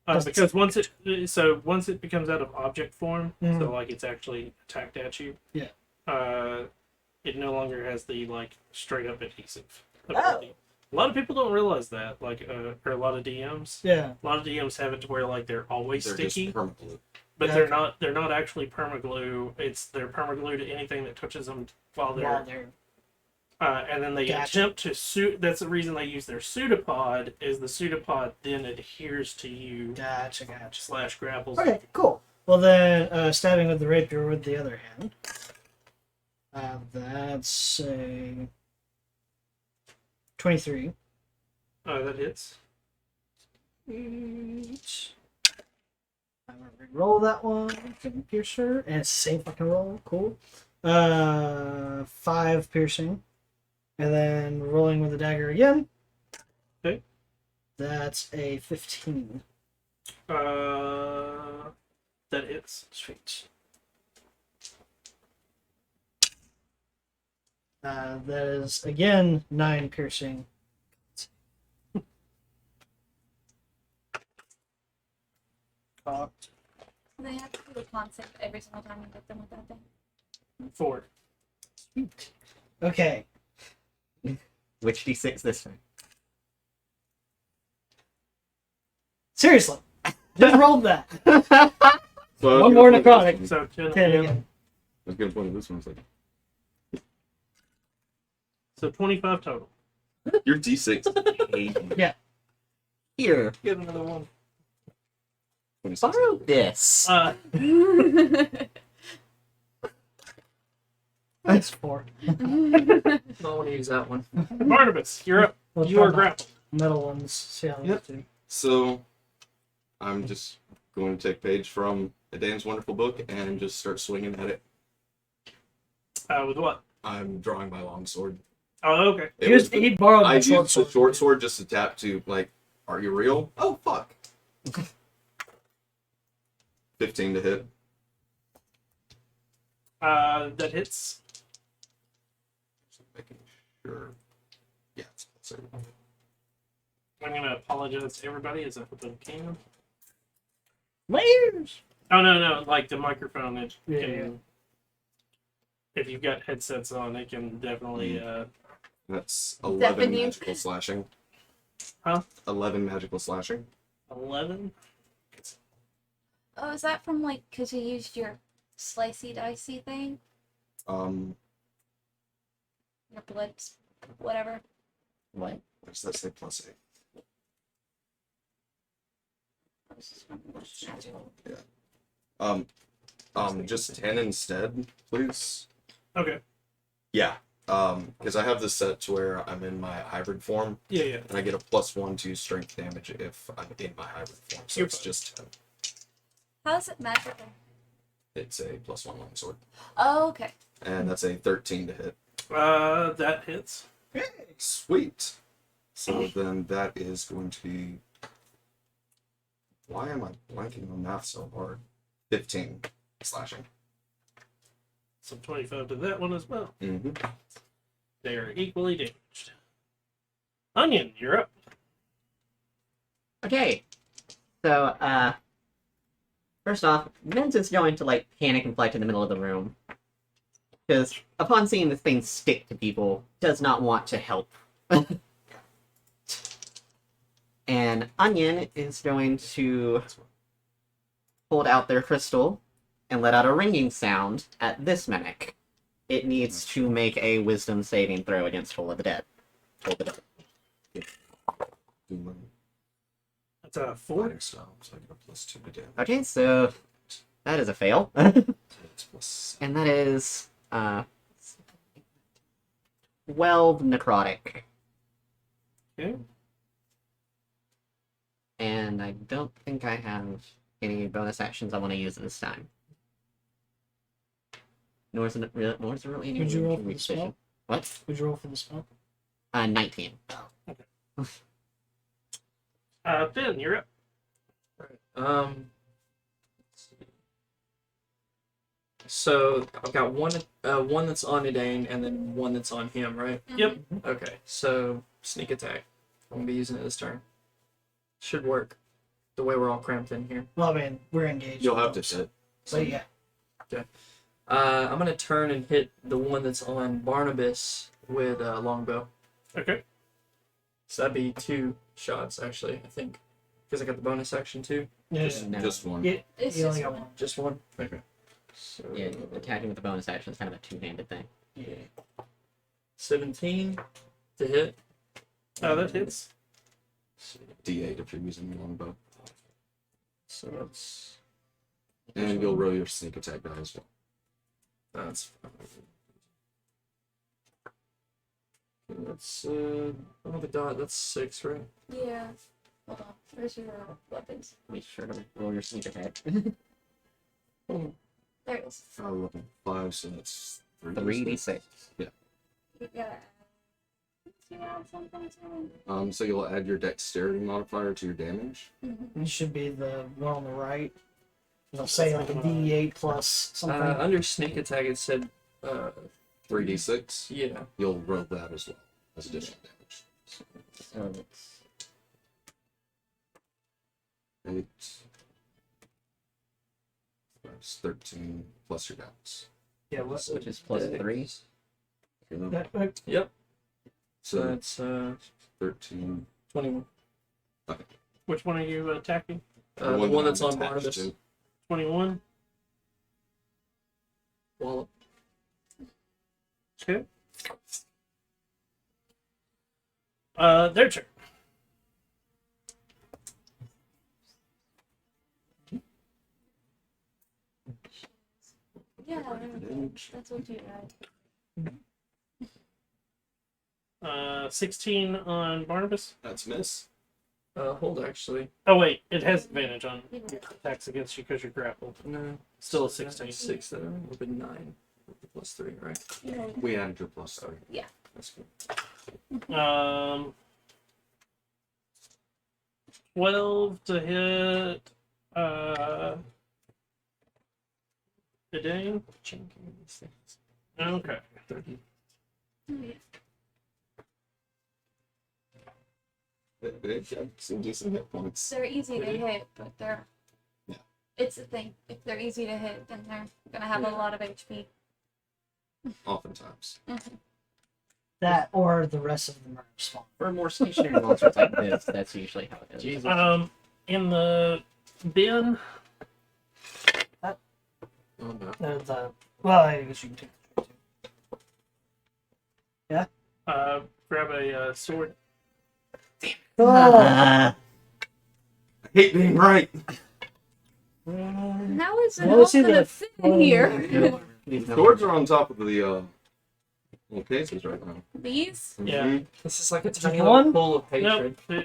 Because once it becomes out of object form, so like it's actually attacked at you. Yeah. It no longer has the like straight up adhesive Oh. ability. A lot of people don't realize that, like, or a lot of DMs. Yeah. A lot of DMs have it to where like they're always They're sticky, just permaglue. but Yeah, they're not actually permaglue. They're permaglue to anything that touches them while While they're. they're And then they Gotcha. attempt to suit. That's the reason they use their pseudopod. Is the pseudopod then adheres to you gotcha. / grapples. Okay, cool. Well then, stabbing with the rapier with the other hand. That's a 23. That hits. I'm gonna re-roll that one for the piercer, and it's the same fucking roll. Cool. 5 piercing, and then rolling with the dagger again. Okay. That's a 15. That hits. Sweet. That is again 9 piercing. Cocked. They have to do a concept every single time you hit them with that thing. 4. Sweet. Okay. Which d6 this time? Seriously. Just rolled that. So One more necrotic. So 10 10 again. again. I was gonna point at this one. It's like So 25 total. your D6. Here, Get another one. 26. borrow this. That's 4. I want to use that one. Barnabas, you're up. We'll You try are the grappled. metal ones. See how Yep. they do. So, I'm just going to take a page from Dan's wonderful book and just start swinging at it. With what? I'm drawing my long sword. Oh, okay. It was He borrowed I the short used the sword. short sword just to tap to, like, are you real? Oh, fuck. 15 to hit. That hits. Just making sure. Yeah, it's plus 8. I'm gonna apologize to everybody as I put the can. Layers. Oh no, like the microphone. It Yeah. can. If you've got headsets on, it can definitely. That's Deafen 11 you. magical slashing. Huh? 11 magical slashing. 11. Oh, is that from like because you used your slicey dicey thing? Um, Your blood, whatever. What? what does that say? Plus 8. Just 10 instead, please. Okay. Yeah. Because I have this set to where I'm in my hybrid form, Yeah. and I get a +1 to strength damage if I'm in my hybrid form. So You're it's fine. just 10. How is it magical? It's a +1 longsword, Oh, okay. and that's a 13 to hit. That hits. Sweet. So then that is going to be. Why am I blanking on math so hard? 15 slashing. Some 25 to that one as well. Mm-hmm. They are equally damaged. Onion, you're up. Okay. So, first off, Mint is going to, like, panic and fly to the middle of the room. Because upon seeing this thing stick to people, does not want to help. And Onion is going to hold out their crystal and let out a ringing sound at this mimic. It needs to make a wisdom saving throw against Toll of the Dead. Toll of the Dead. That's a 4. Fighting style, so I get a +2 to damage. Okay, so that is a fail. So it's +7. And that is 12 necrotic. Okay. And I don't think I have any bonus actions I want to use this time. Nor is it really any Would you roll to for the reach spell? vision. What? Would you roll for the spell? 19. Finn, you're up. Let's see. So I've got one that's on Edane and then one that's on him, right? Yep. Okay, so sneak attack. I'm gonna be using it this turn. Should work. The way we're all cramped in here. Well, I mean, we're engaged. You'll with have to them, hit. So yeah. I'm gonna turn and hit the one that's on Barnabas with longbow. Okay. So that'd be 2 shots actually, I think, because I got the bonus action too. Yeah. Just, No. just one. Yeah, It's you only just got one. one. Just one. Okay. So Yeah, attacking with the bonus action is kind of a two-handed thing. yeah. 17 to hit. That hits. D8 if you're using the longbow. So that's And you'll roll your sneak attack die as well. that's that's oh the dot, that's 6, right? Yeah. Hold on. Where's your weapons? Be sure to roll your sneak attack. There it is. 5, so that's 3d6. You gotta. You add something to it? So you'll add your dexterity modifier to your damage. It should be the one on the right. It'll say like a D8 plus something. Under sneak attack it said 3d6. yeah. You'll roll that as well as additional damage. So it's 8. That's 13 plus your dex. yeah, what? which is plus 3. Yep. So So that's 13. 21. Which one are you attacking? The one that's I'm on attached Barnabas. to. 21. Wallop. Okay. Their turn. Yeah, that's what you had. 16 on Barnabas. That's miss. Hold actually. Oh wait, it has advantage on attacks against you because you're grappled. No. Still a 16. 6 that would have been 9. Plus 3, right? Yeah. We added your +3. That's good. 12 to hit. Dane. Okay. They have some decent hit points. They're easy to hit, but they're. Yeah. It's the thing. If they're easy to hit, then they're gonna have a lot of HP. Oftentimes. That or the rest of them are small. For more stationary monsters like this, that's usually how it is. Jesus. In the bin, Oh, no. Well, I guess you can take it. grab a sword. Oh, I hate being right. How is it Well, all see gonna the- fit in here? Swords are on top of the little cases right now. These? Yeah. Mhm. This is like a Just tiny one? little pool of hatred. Nope.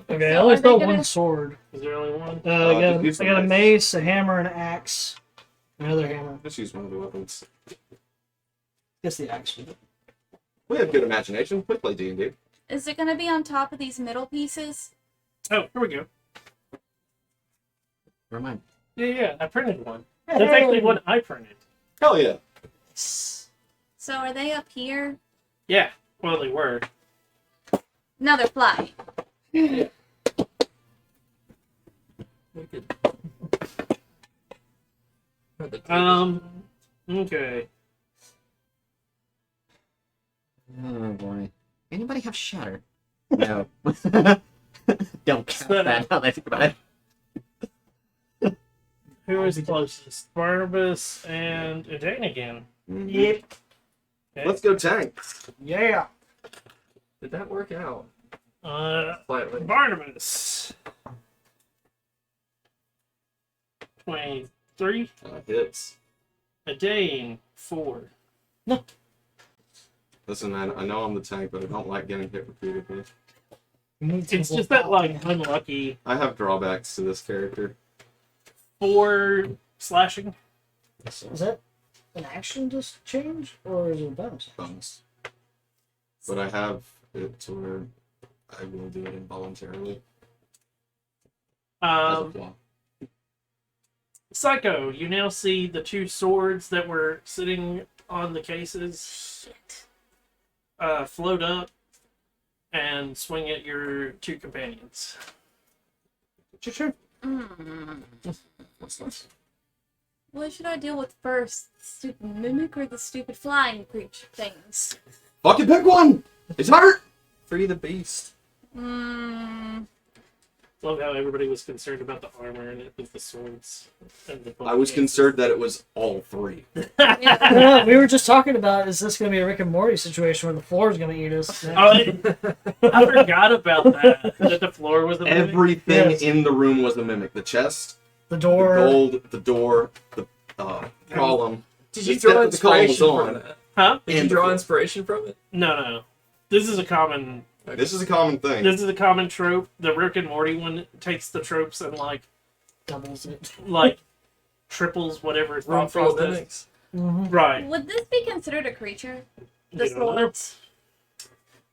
okay, So I only are they saw gonna- one sword. Is there only one? just use I got a the mace, a hammer, and an axe. Another hammer. Just use one of the weapons. Guess the axe. We have good imagination. We play D&D. Is it gonna be on top of these middle pieces? Oh, here we go. Never mind. Yeah, I printed one. That's actually one I printed. Hell yeah. So are they up here? Yeah, well, they were. No, they're flying. We could. Okay. Oh boy. Anybody have shatter? No. Don't count that. Now that I think about it. Who is closest? Barnabas and Dane again. Yep. Okay. Let's go tank. Yeah. Did that work out? Barnabas. Slightly. 23. Hits. Dane, 4. Listen, man, I know I'm the tank, but I don't like getting hit repeatedly. It's just that, like, unlucky I have drawbacks to this character. 4 slashing. Is that an action just change, or is it a bonus? Bonus. But I have it to where I will do it involuntarily. As a flaw. Psycho, you now see the 2 swords that were sitting on the cases float up and swing at your 2 companions. Sure. What should I deal with first? The stupid mimic or the stupid flying creature things? Fucking pick one! It's hurt! Free the beast. Love how everybody was concerned about the armor and it was the swords. And the I was concerned that it was all 3. Yeah. We were just talking about, is this going to be a Rick and Morty situation where the floor is going to eat us? I forgot about that. That the floor was a mimic. Everything Yes. in the room was a mimic. The chest, The the door. gold, the door, the column. Did you Except draw that the column was inspiration on. from that? Huh? Did you And draw before. inspiration from it? No. This is a common. This is a common thing. This is a common trope. The Rick and Morty one takes the tropes and Doubles it. triples whatever Room thought full of process. mimics. Mm-hmm. Right. Would this be considered a creature? The You don't know. swords?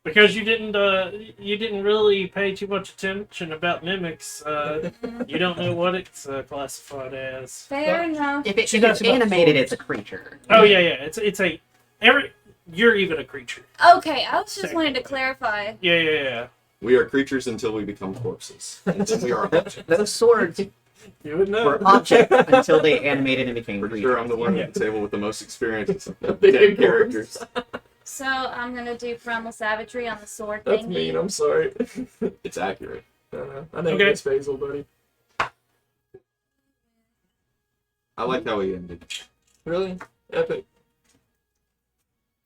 Because you didn't really pay too much attention about mimics. You don't know what it's classified as. Fair enough. If She it's does about animated, swords. it's a creature. Oh yeah. It's a you're even a creature. Okay, I was just wanting to clarify. Yeah. We are creatures until we become corpses. Until we are objects. Those swords You would know. were objects until they animated and became Pretty sure I'm creatures. the one at the table with the most experience of Big dead characters. characters. So I'm gonna do primal savagery on the sword That's thingy. mean. I'm sorry. It's accurate. I know Okay. it's Basil, buddy. I like how he ended. Really? Epic.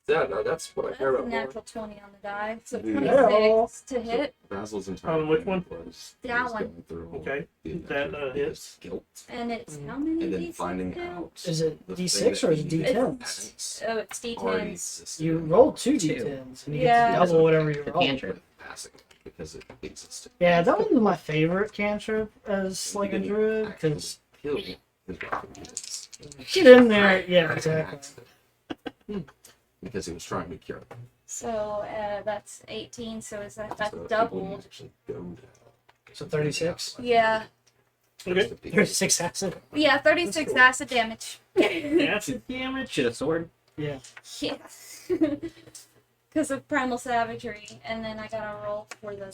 Yeah, no, that's what I That's care a about more. natural 20 on the die. So Yeah. 26 to hit, Basil's entire On which one? plan was That was one. going through all Okay. the That, adventure hits. with guilt, and it's Mhm. how many and then D6 finding now? out Is it the D6 thing or is that it he D10s? Oh, it's already D10s. existed. You roll 2 D10s, and you Yeah. get to double whatever you The roll. cantrip. Passing because it existed. Yeah, that one's my favorite cantrip as like a He didn't druid, actually because kill his replicants. get in there. Yeah, exactly. Because he was trying to cure them. So that's 18. So is that's So he wouldn't doubled? actually go down. So 36. Yeah, Okay. 36 acid. yeah, 36 cool. acid damage. Acid damage. Should a sword. Yeah. Yeah. Because of primal savagery, and then I got a roll for the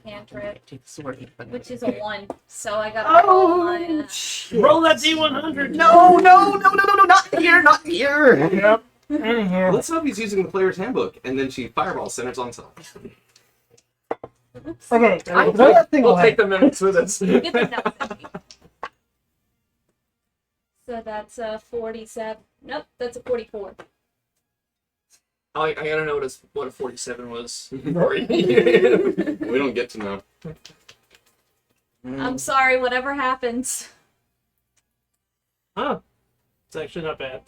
cantrip, Take the sword. which is a 1. So I got to roll my. Roll that D100. No, not here, not here. Yep. In here. Let's hope he's using the player's handbook, and then she fireballs centers on self. Okay. We'll Throw that thing we'll away. take the mimics with us. Get the notes at me. So that's a 47. Nope, that's a 44. I gotta know what a 47 was. We don't get to know. I'm sorry, whatever happens. Oh, it's actually not bad.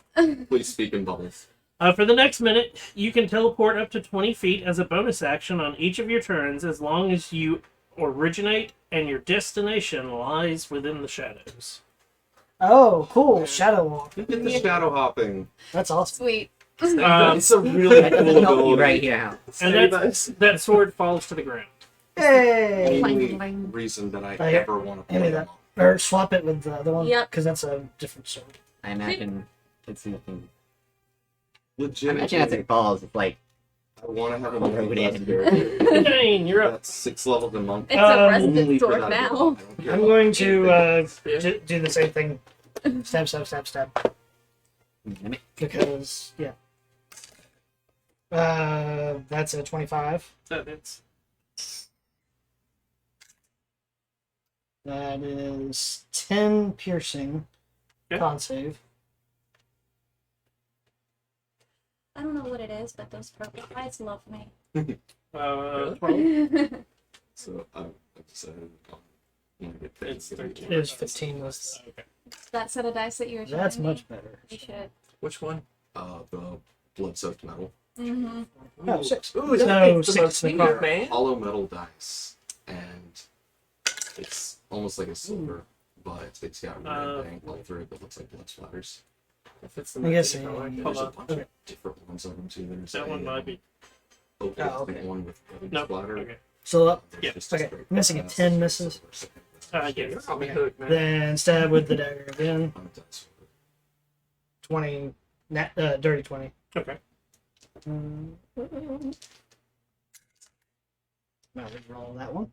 Please speak in bubbles. For the next minute, you can teleport up to 20 feet as a bonus action on each of your turns as long as you originate and your destination lies within the shadows. Oh, cool. Shadow walk. Get the shadow hopping. That's awesome. Sweet. It's a really That doesn't cool help you ability. right here. And that sword falls to the ground. Hey. Only reason that I Here, ever want to hand me play that. them. Or swap it with the other one. Yep. Because that's a different sword. I imagine it's looking. I Legit. imagine as it falls, it's like I want to have a Loaded. multi-class Jane, you're up. That's 6 levels a month. It's a Um, Only rusted for sword that now. ability. I don't care I'm about going to anything. do the same thing. Stab, stab, stab, stab. mimic. Because, yeah. That's a 25. It's That is 10 piercing. Okay. Con save. I don't know what it is, but those purple eyes love me. 12. So I decided I'm gonna get It's 13. It was 15 was Okay. That set of dice that you were showing That's me, much better. you should. Which one? the blood-soaked metal. Mm-hmm. Oh, 6. Ooh, So, that makes the 6 most in the neater, car. man. Hollow metal dice, and it's almost like a silver, but it's got red dang all through it that looks like blood splatters. If it's the I guess most neater, I like it. There's a on. bunch of different ones of them too. There's That one might be. okay, Oh, okay. one with red No. splatter. Okay. So, There's Yeah, just a okay. straight Missing a glass, 10 silver, misses. silver. Yes. You're on me Okay. hook, man. then stab with the dagger again. I'm a dice roller. 20. Dirty 20. Okay. Now roll that one.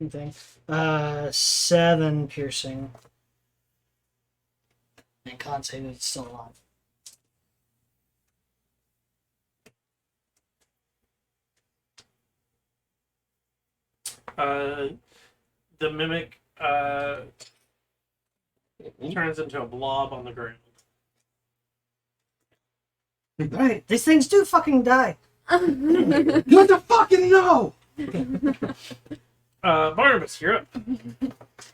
Thing. 7 piercing. And con save is still alive. The mimic turns into a blob on the ground. Alright, these things do fucking die. You have to fucking know! Barnabas, you're up.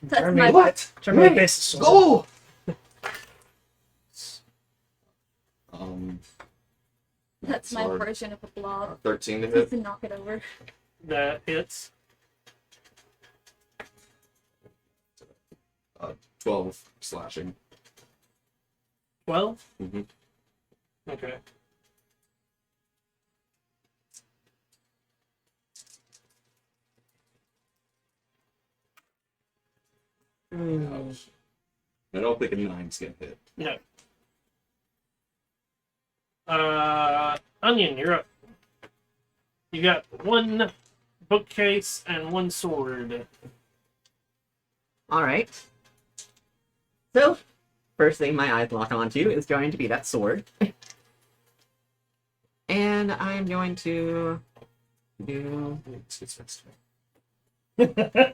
That's Turn my me, What? turn me basis sword. Go! that's my sword. version of a blob. 13 to Just hit. to knock it over. That hits. 12 slashing. 12? Mm-hmm. Okay. Ouch. I don't think a 9's gonna hit. No. Onion, you're up. You got one bookcase and one sword. Alright. So, first thing my eyes lock onto is going to be that sword. And I'm going to do.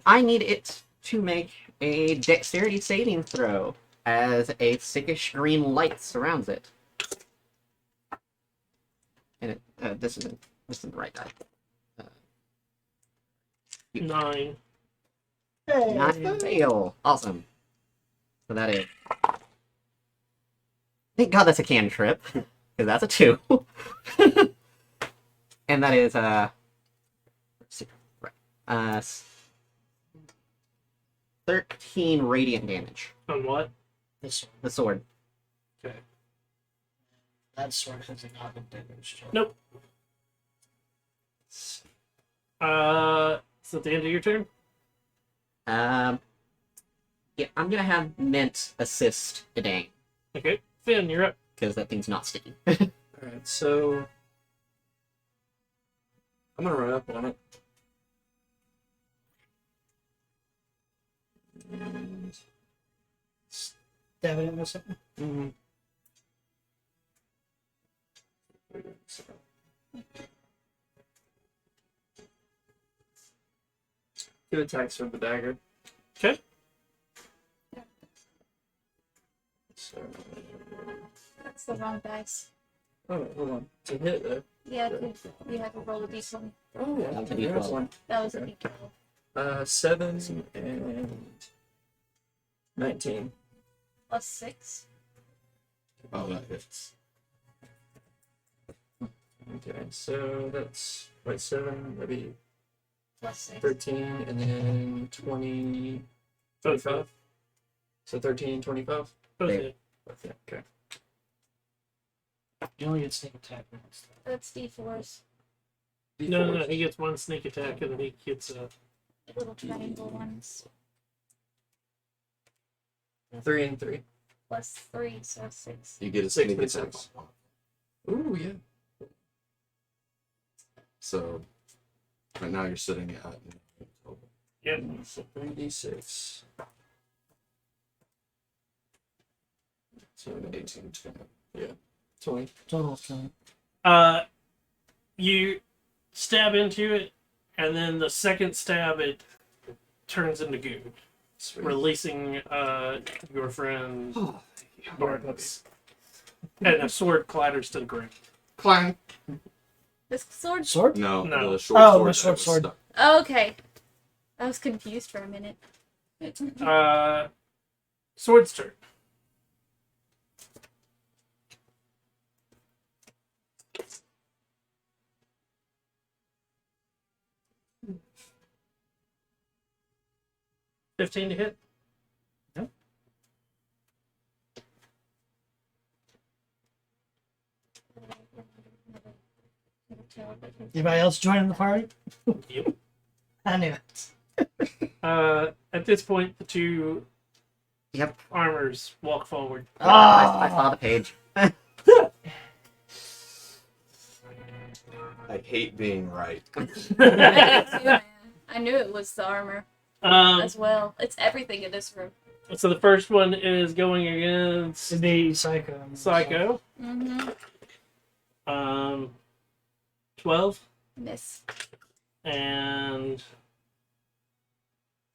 I need it to make a dexterity saving throw as a sickish green light surrounds it. And it, this isn't the right die. 9. Not fail. Awesome. So that is. Thank God that's a cantrip, because that's a 2. And that is right. 13 radiant damage. On what? This one. The sword. Okay. That sword has not been damaged. Nope. Is that the end of your turn? Yeah, I'm gonna have Mint assist Edang, Okay, Finn, you're up. because that thing's not sticky. Alright, so I'm gonna run up on it. And David or something. mhm. Two attacks with the dagger. Okay. So, That's the wrong dice. oh, hold on. To hit though. Yeah, you have to roll a d20. Oh yeah, That's a there's D12. one. That was a Okay. d12. 7 and 19. Plus 6. Oh, that hits. Okay, so that's wait 7, maybe Plus 6. 13, and then 20, 25. So 13 and 25. Both There. hit. Okay. You only get sneak attack once. That's d4s. No, he gets one sneak attack and then he gets a. Little triangle ones. 3 and 3. Plus 3, so 6. You get a 6 sneak and attack. 6. Ooh, yeah. So right now you're sitting at Yep. So 3d6. So 18, 20. 20. Total of 20. You stab into it, and then the second stab it turns into goo, Sweet. releasing your friend Barnabas. And a sword clatters to the ground. Clang. This sword. Sword? No, No. the short Oh, sword. the that short was sword. stuck. Oh, okay. I was confused for a minute. Sword's turn. $15 to hit. Anybody else joining the party? Yep. I knew it. At this point, the two Yep. armors walk forward. I saw the page. I hate being right. I did too, man. I knew it was the armor as well. It's everything in this room. So the first one is going against It'd be Psycho. Psycho. Mm-hmm. 12 Miss. and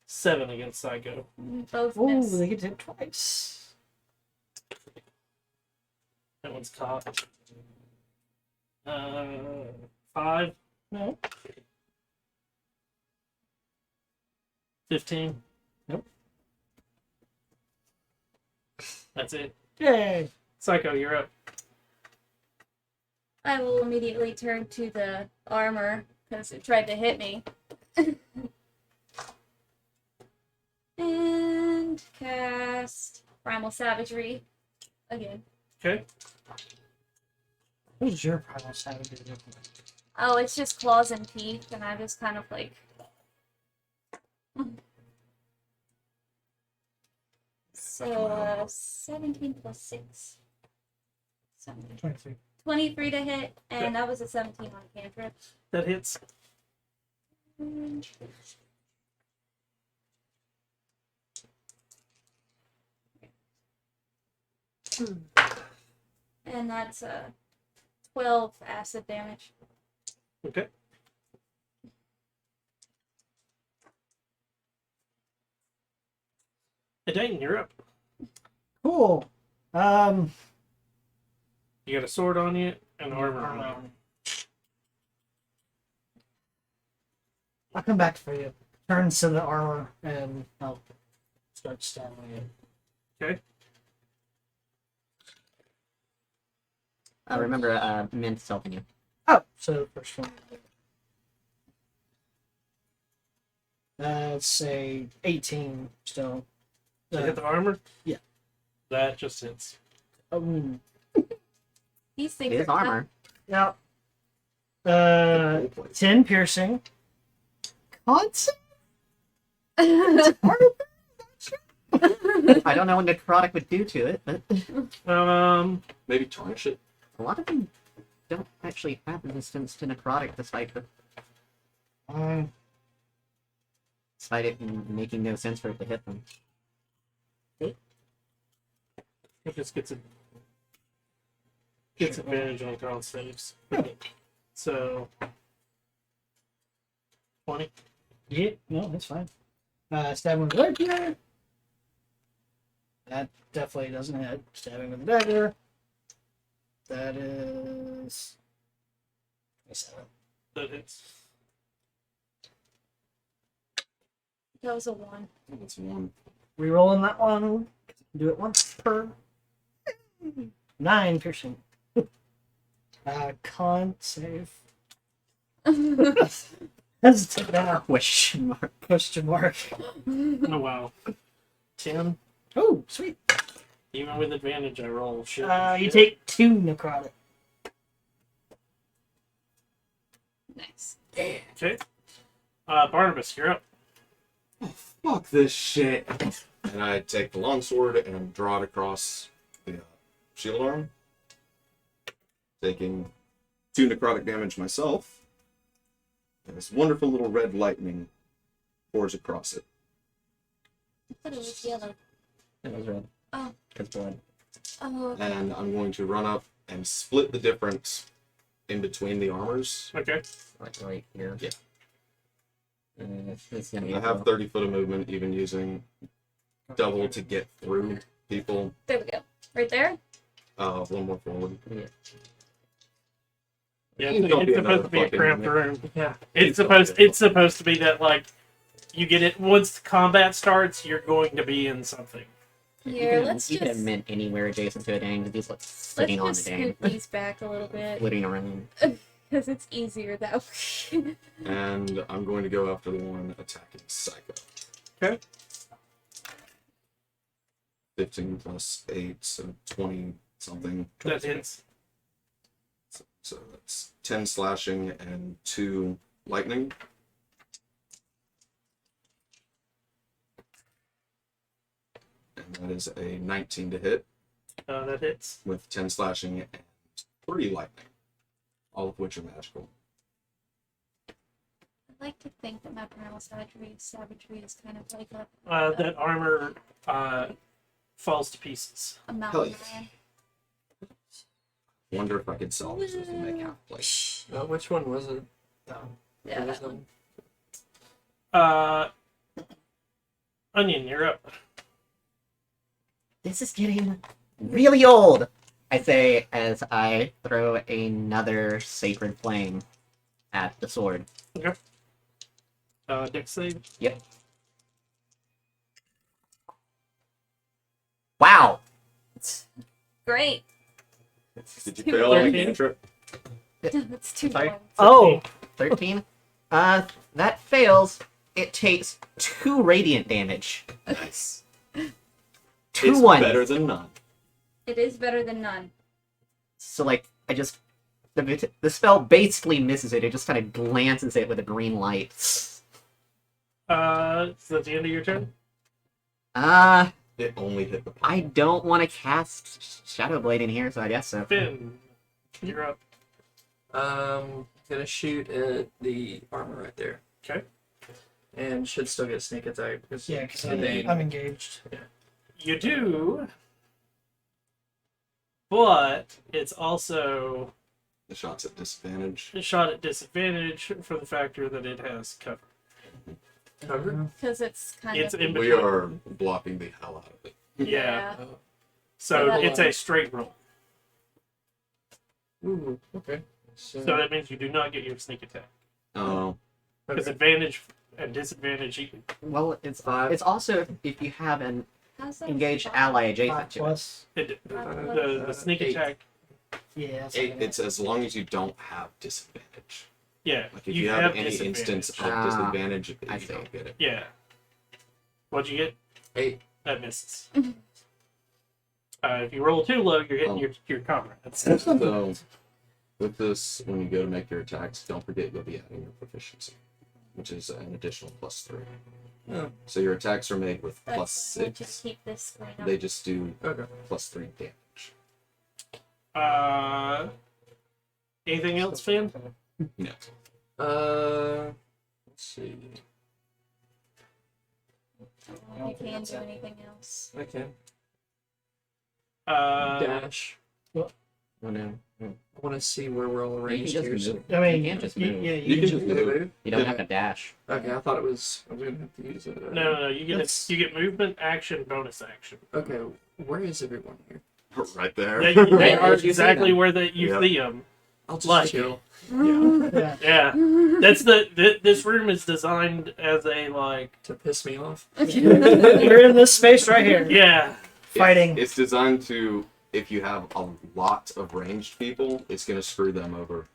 7 against Psycho. Both Ooh, miss. they get to hit twice. That one's caught. 5. No. 15. Nope. That's it. Yay! Psycho, you're up. I will immediately turn to the armor because it tried to hit me. And cast Primal Savagery again. Okay. What is your primal savage do? Oh, it's just claws and teeth, and I just kind of like. So, 17 plus 6. 23. 23 to hit, and that was a 17 on cantrip. That hits. And that's 12 acid damage. Okay. Dane, you're up. Cool. You got a sword on you and armor on you. I'll come back for you. Turns to the armor and I'll start stabbing it. Okay. Remember, Mint's helping you. Oh, so the first one. Let's say 18 still. To hit the armor? Yeah. That just hits. These things It is are armor. Yeah. 10 piercing. Constant? tough. I don't know what necrotic would do to it, but Maybe tarnish it. a lot of them don't actually have resistance to necrotic, despite it making no sense for it to hit them. It just gets advantage on con saves. So 20. Yeah, no, that's fine. Stabbing with the rapier. That definitely doesn't hit. Stabbing with the dagger. That is 27. That hits. That was a 1. That's one. Rerolling that one. Do it once per. 9 piercing. Con save. Hesitate now. Question mark. Question mark. Oh wow. 10. Oh, sweet. Even with advantage, I roll shit. You take 2 necrotic. Nice. Okay. Barnabas, you're up. Fuck this shit. And I take the longsword and draw it across the shield arm, taking 2 necrotic damage myself. And this wonderful little red lightning pours across it. I thought it was yellow. It was red. Oh. Because blood. Oh, okay. And I'm going to run up and split the difference in between the armors. Okay. Like right here. Yeah. It's gonna be I have 30 foot of movement, even using double to get through people. There we go. Right there? One more forward. Yeah, Don't it's be supposed another to be a fucking cramped minute. room. Yeah. It's supposed to be that like you get it once combat starts, you're going to be in something. Here, let's you can just admit anywhere adjacent to a dang, just like sitting on let's the just dang, scoot these back a little bit flitting around. because it's easier that way. And I'm going to go after the one attacking Psycho. Okay. 15 plus 8, so 20 something. That hits. So that's 10 slashing and 2 lightning. And that is a 19 to hit That hits. with 10 slashing and 3 lightning. All of which are magical. I like to think that my primal savagery is kind of like That armor falls to pieces. a Hell mountain yes. lion. Wonder if I could salvage this and make half plate. Which one was it? Yeah, What was that one. Onion, you're up. This is getting really old, I say as I throw another sacred flame at the sword. Dex save. Yep. Wow! Great. Did you fail on the 13? cantrip? That's 2 Sorry? points. Oh! 13. That fails. It takes 2 radiant damage. Nice. 2 It's ones. better than none. It is better than none. So, like, the spell basically misses it. It just kind of glances it with a green light. So that's the end of your turn. It only hit the I don't want to cast Shadow Blade in here, so I guess so. Finn, you're up. Gonna shoot at the armor right there. Okay. And should still get sneak attack because Yeah, because they- I'm engaged. You do, but it's also The shot's at disadvantage. a shot at disadvantage for the factor that it has cover. covered. Because it's kind It's of. in We between. are blocking the hell out of it. Yeah. Oh. So Yeah. it's a straight roll. Ooh, okay. So, So that means you do not get your sneak attack. Oh, Because okay. advantage and disadvantage equal. Well, it's 5. it's also if you have an How's that engaged five? ally 5 adjacent to it. plus. The sneak 8. attack. Yeah, that's 8, what I it's as long as you don't have disadvantage. Yeah. Like if you have any disadvantage. instance of Ah, disadvantage, you I see. don't get it. Yeah. What'd you get? 8. That misses. If you roll too low, you're hitting your comrades. So, with this, when you go to make your attacks, don't forget you'll be adding your proficiency. which is an additional +3. Oh, So your attacks are made with That's why I want you to +6. keep this screen up. They just do okay. +3 damage. Anything else, Finn? No. Let's see. You can't do anything else. Okay. Uh, Dash. Oh no. I want to see where we're all You can arranged just here. So. move. I mean, You can't just y- move. yeah, You can just move. You don't Yeah. have to dash. Okay, I thought it was. I was gonna have to use it. no. You get That's- you get movement, action, bonus action. Okay, where is everyone here? Right there. They Right, are as you see exactly them. where you Yep. see them. I'll just Like- chill. yeah. Yeah, that's this room is designed as a like. To piss me off. You're in this space right here, Yeah, fighting. It's designed to, if you have a lot of ranged people, it's going to screw them over.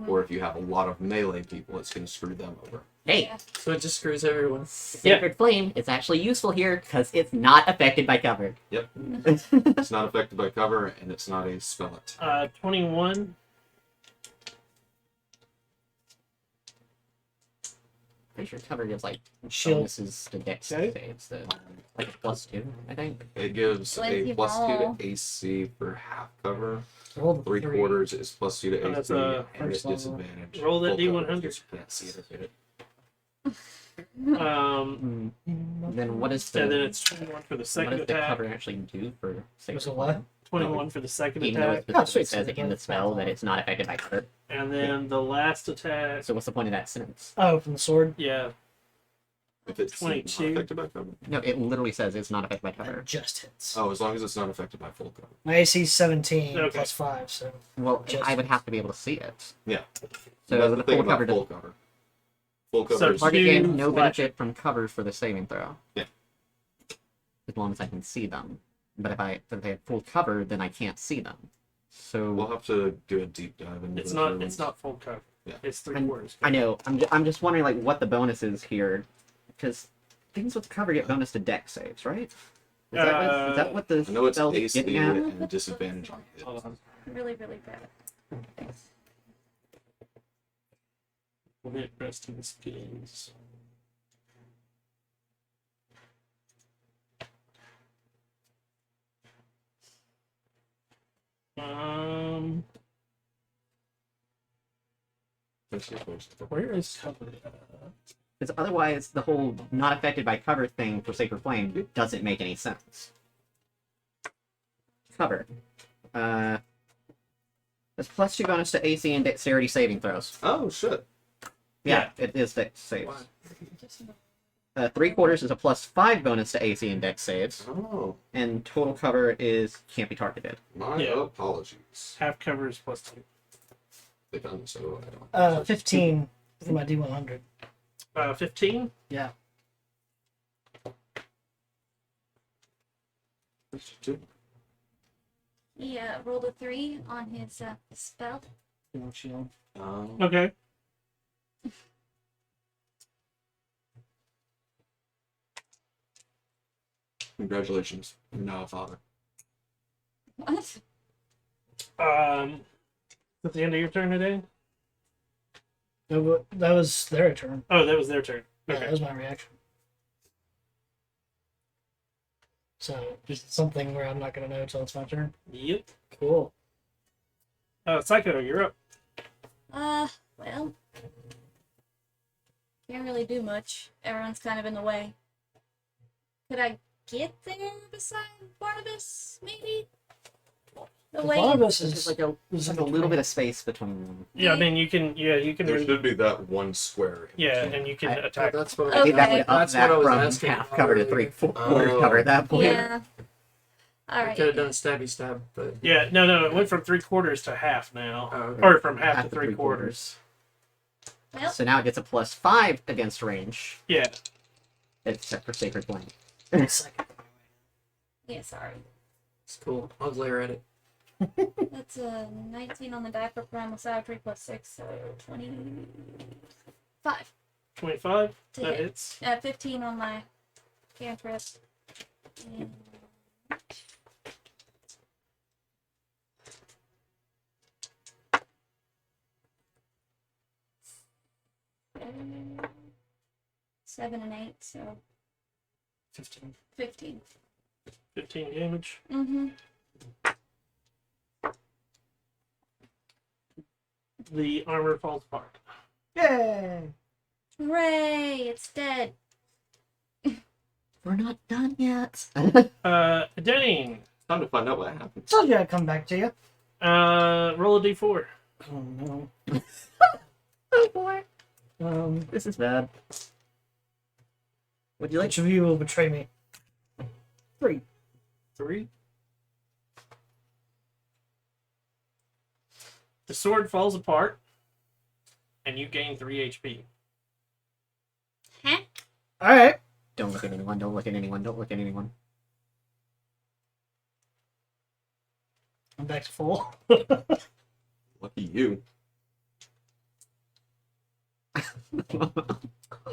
Or if you have a lot of melee people, it's going to screw them over. Hey, So it just screws everyone. Sacred Flame is actually useful here because it's not affected by cover. It's not affected by cover, and it's not a spell attack. 21. Pretty sure cover gives like Shield. bonuses to dex Okay. saves, so like a +2, I think. It gives What a if you +2 roll? to AC for half cover. Roll the 3/4 is +2 to Oh, AC, that's, and at first level. disadvantage. Roll that Full cover, D100. you can't see it or hit it. Then what is the And then it's 21 for the what second does the attack. cover actually do for Sacred Was it what? Flame? 21 for the second Even though it attack. specifically says in the spell that it's not affected by cover. And then the last attack. So what's the point of that sentence? Oh, from the sword. Yeah, If it's 22. not affected by cover. No, it literally says it's not affected by cover. That just hits. Oh, as long as it's not affected by full cover. My AC is 17 Okay. plus 5, so Well, Just- I would have to be able to see it. Yeah. So That's the the thing full about cover full does cover. Full cover So is target two gains no slash- benefit from cover for the saving throw. Yeah. As long as I can see them. But if they have full cover, then I can't see them. So We'll have to do a deep dive into it's those not. rules. It's not full cover. Yeah. It's I'm- 3/4. I know. I'm just wondering like what the bonus is here, because things with cover get bonus to dex saves, right? Is that what the I know it's spell is AC getting at? and disadvantage on hit. Hold on. Really, really bad. We'll get resting skills. Where is cover? Because otherwise, the whole not affected by cover thing for Sacred Flame doesn't make any sense. Cover. It's +2 bonus to AC and dexterity saving throws. Oh shit! Yeah, it is dex saves. Why? 3/4 is a +5 bonus to AC and dex saves, Oh, and total cover is can't be targeted. my Yeah. apologies. Half cover is +2. They found so I don't. 15 for my D100. 15. Yeah. He rolled a 3 on his spell. Shield. Okay. Congratulations, you're now a father. What? At the end of your turn today. That was their turn. Oh, that was their turn. Yeah, Okay. that was my reaction. So, just something where I'm not going to know until it's my turn. Yep. Cool. Psycho, you're up. Well. Can't really do much. Everyone's kind of in the way. Could I get there beside Barnabas, maybe? The way. Barnabas There's is like a little bit of space between them. Yeah, I mean you can. Yeah, you can. There should be that one square. in Yeah, between. and you can I- attack. That's what I think that would Okay. up That's that what I was from asking half about cover to earlier. 3/4 Oh. cover at that point. Yeah. I Alright. could have done a stabby stab, but Yeah, no, it went from 3/4 to half now, oh, okay. or from half Half to to 3/4. Well, So now it gets a +5 against range, Yeah, except for Sacred Flame. second. yeah, sorry. It's cool. I'll glare at it. That's a 19 on the die for primal savagery plus 6, so 25. 25. To That hit. hits. 15 on my cantrip. And 7 and 8, so 15. 15. 15 damage. Mm-hmm. The armor falls apart. Yay! Hooray! It's dead. We're not done yet. Dane, Time to find out what happened. Told you I'd come back to you. roll a d4. Oh Oh boy. no. This is bad. Would you like Which of you will betray me? 3. 3. The sword falls apart, and you gain 3 HP. Huh? Alright. Don't look at anyone, don't look at anyone, don't look at anyone. I'm back to full. Lucky you.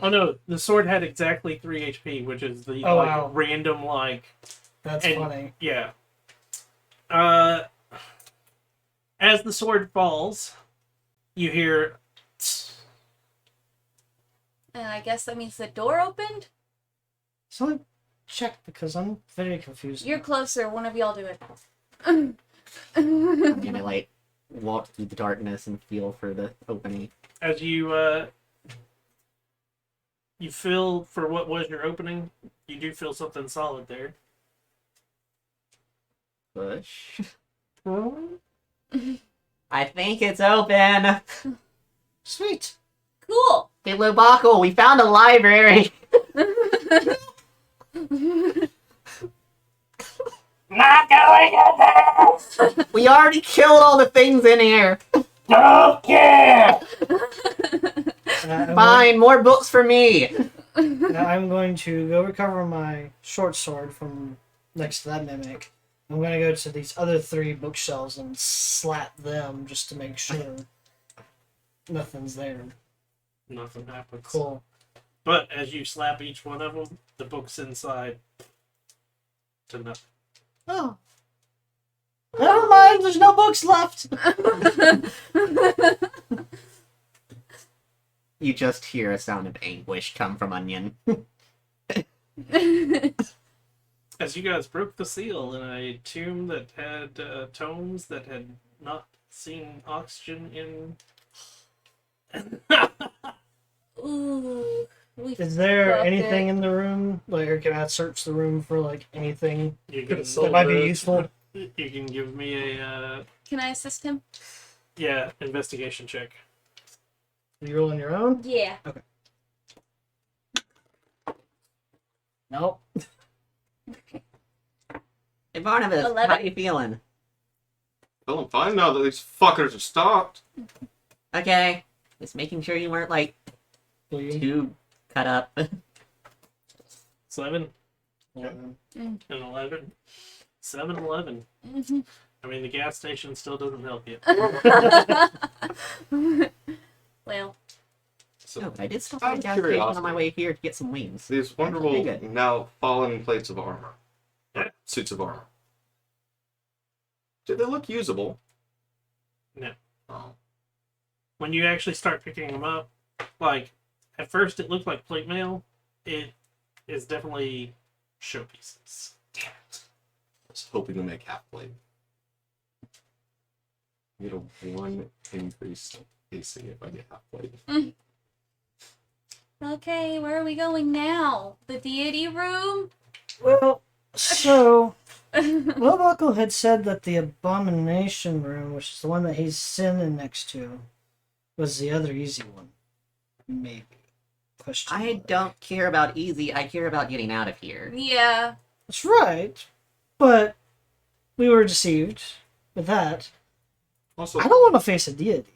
Oh no, the sword had exactly 3 HP, which is the Oh, like, wow. random, like, That's And- funny. yeah. As the sword falls, you hear. And I guess that means the door opened? So let me check because I'm very confused. You're closer. One of y'all do it. I'm gonna like walk through the darkness and feel for the opening. As you you feel for what was your opening, you do feel something solid there. Push. I think it's open. Sweet. Cool. Hey, Lubakle, we found a library. Not going in there! We already killed all the things in here. Don't care! Fine, more books for me. Now I'm going to go recover my short sword from next to that mimic. I'm going to go to these other 3 bookshelves and slap them just to make sure nothing's there. Nothing happens. Cool. But as you slap each one of them, the book's inside to nothing. Oh. Never mind, there's no books left. You just hear a sound of anguish come from Onion. As you guys broke the seal in a tomb that had tomes that had not seen oxygen in. Ooh. We Is there fucked anything it. in the room? Like, or can I search the room for, like, anything You Could've can, sold that might be this. useful? you can give me a Can I assist him? investigation check. Are you rolling your own? Yeah. Nope. Hey, Barnabas, how 11? you feeling? Feeling fine now that these fuckers have stopped. Okay. Just making sure you weren't, like, Bleeding. too cut up. 7 Yeah. and 11. 7 and 11. Mhm. I mean, the gas station still doesn't help you. Well, So No, but I did stop Out at a of gas station on my curiosity. way here to get some wings. these Pretty wonderful good. now fallen plates of armor. Suits of armor. Do they look usable? No. Oh. When you actually start picking them up, like, at first it looked like plate mail. It is definitely showpieces. Damn it. I was hoping to make half plate. Get a 1 increase AC if I get half plate. okay, where are we going now? The deity room? Well, so Lobbuckle had said that the abomination room, which is the one that he's sitting next to, was the other easy one. Maybe. Question I mark. don't care about easy, I care about getting out of here. Yeah. That's right, but we were deceived with that. Also, I don't want to face a deity.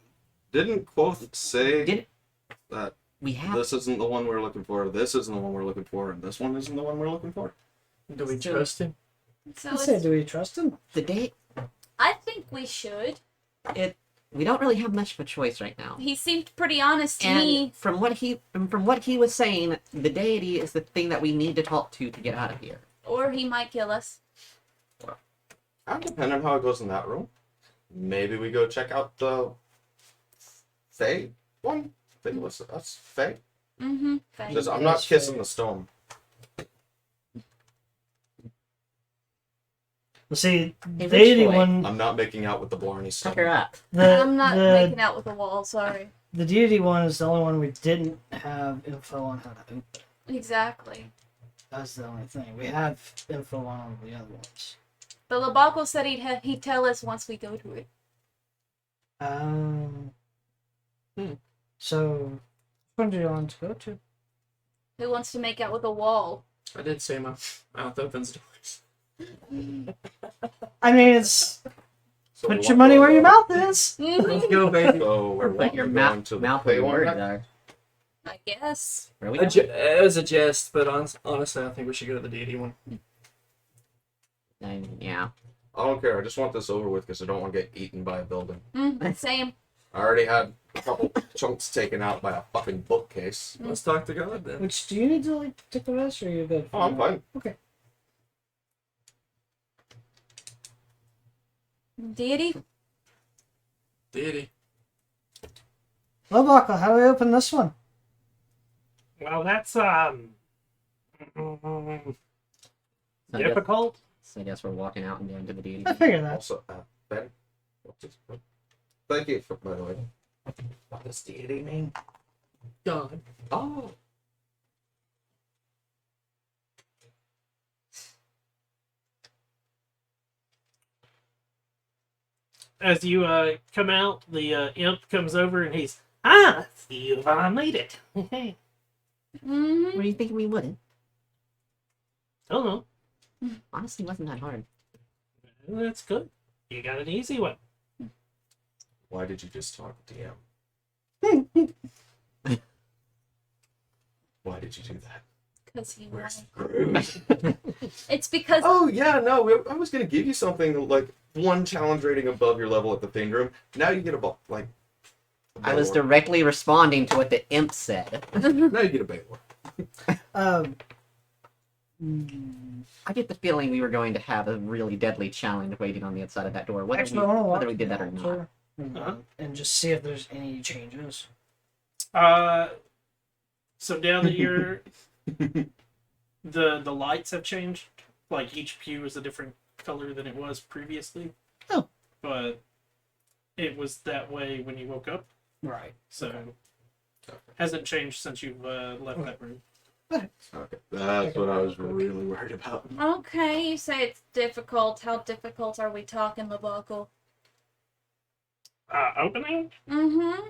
didn't Quoth say Did that we have this isn't the one we're looking for, this isn't the one we're looking for, and this one isn't the one we're looking for? Do we trust him? So I say, it's, do we trust him? the date? I think we should. We don't really have much of a choice right now. He seemed pretty honest to And me. from what he was saying, the deity is the thing that we need to talk to get out of here. Or he might kill us. I'm depending on how it goes in that room. Maybe we go check out the Fae one? I think it was that's Fae. Mm-hmm. Says, I'm not That's kissing fair. the stone. Well, see, Hey, deity Rich Boy. one, I'm not making out with the Blarney Tuck her stone. up. I'm not the making out with the wall. Sorry. the deity one is the only one we didn't have info on how to open. Exactly. That's the only thing. We have info on all the other ones. The Labaco said he'd tell us once we go to it. So, which one do you want to go to? Who wants to make out with a wall? I did say my mouth opens doors. I mean, it's So put we your want money to where your go- mouth is. Let's go, baby. So we're Put your going to the mouth where your Paywall words Rack? are. I guess. Where are we A going? it was a jest, but honestly, I think we should go to the deity one. Yeah. I don't care. I just want this over with because I don't want to get eaten by a building. Same. I already had a couple chunks taken out by a fucking bookcase. Let's talk to God then. Which, do you need to, like, take the rest, or are you good? Oh, I'm fine. Okay. Deity? Deity. Lobaka, how do we open this one? Well, that's So I guess- difficult. So I guess we're walking out and going to the deity. I figured that. Also, Ben, thank you for, by the way. What does deity mean? God. Oh. As you come out, the imp comes over and he's you've made it. Mm-hmm. Were you thinking we wouldn't? Oh no, Honestly, wasn't that hard. that's good. You got an easy one. Why did you just talk DM? Why did you do that? Because he Where's wanted. the group? It's because Oh yeah, no, I was gonna give you something like one challenge rating above your level at the thing room. Now you get a like. I was directly responding to what the imp said. Now you get a Baylor. I get the feeling we were going to have a really deadly challenge waiting on the outside of that door, whether, Actually, I want to walk whether we did that or down not. to- Uh-huh. and just see if there's any changes. So now that you're the lights have changed. Like each pew is a different color than it was previously. Oh. But it was that way when you woke up. Right. So hasn't changed since you've left that room. Okay, that's what I was really worried about. Okay, you say it's difficult. How difficult are we talking, Labaco? Opening. Mm-hmm.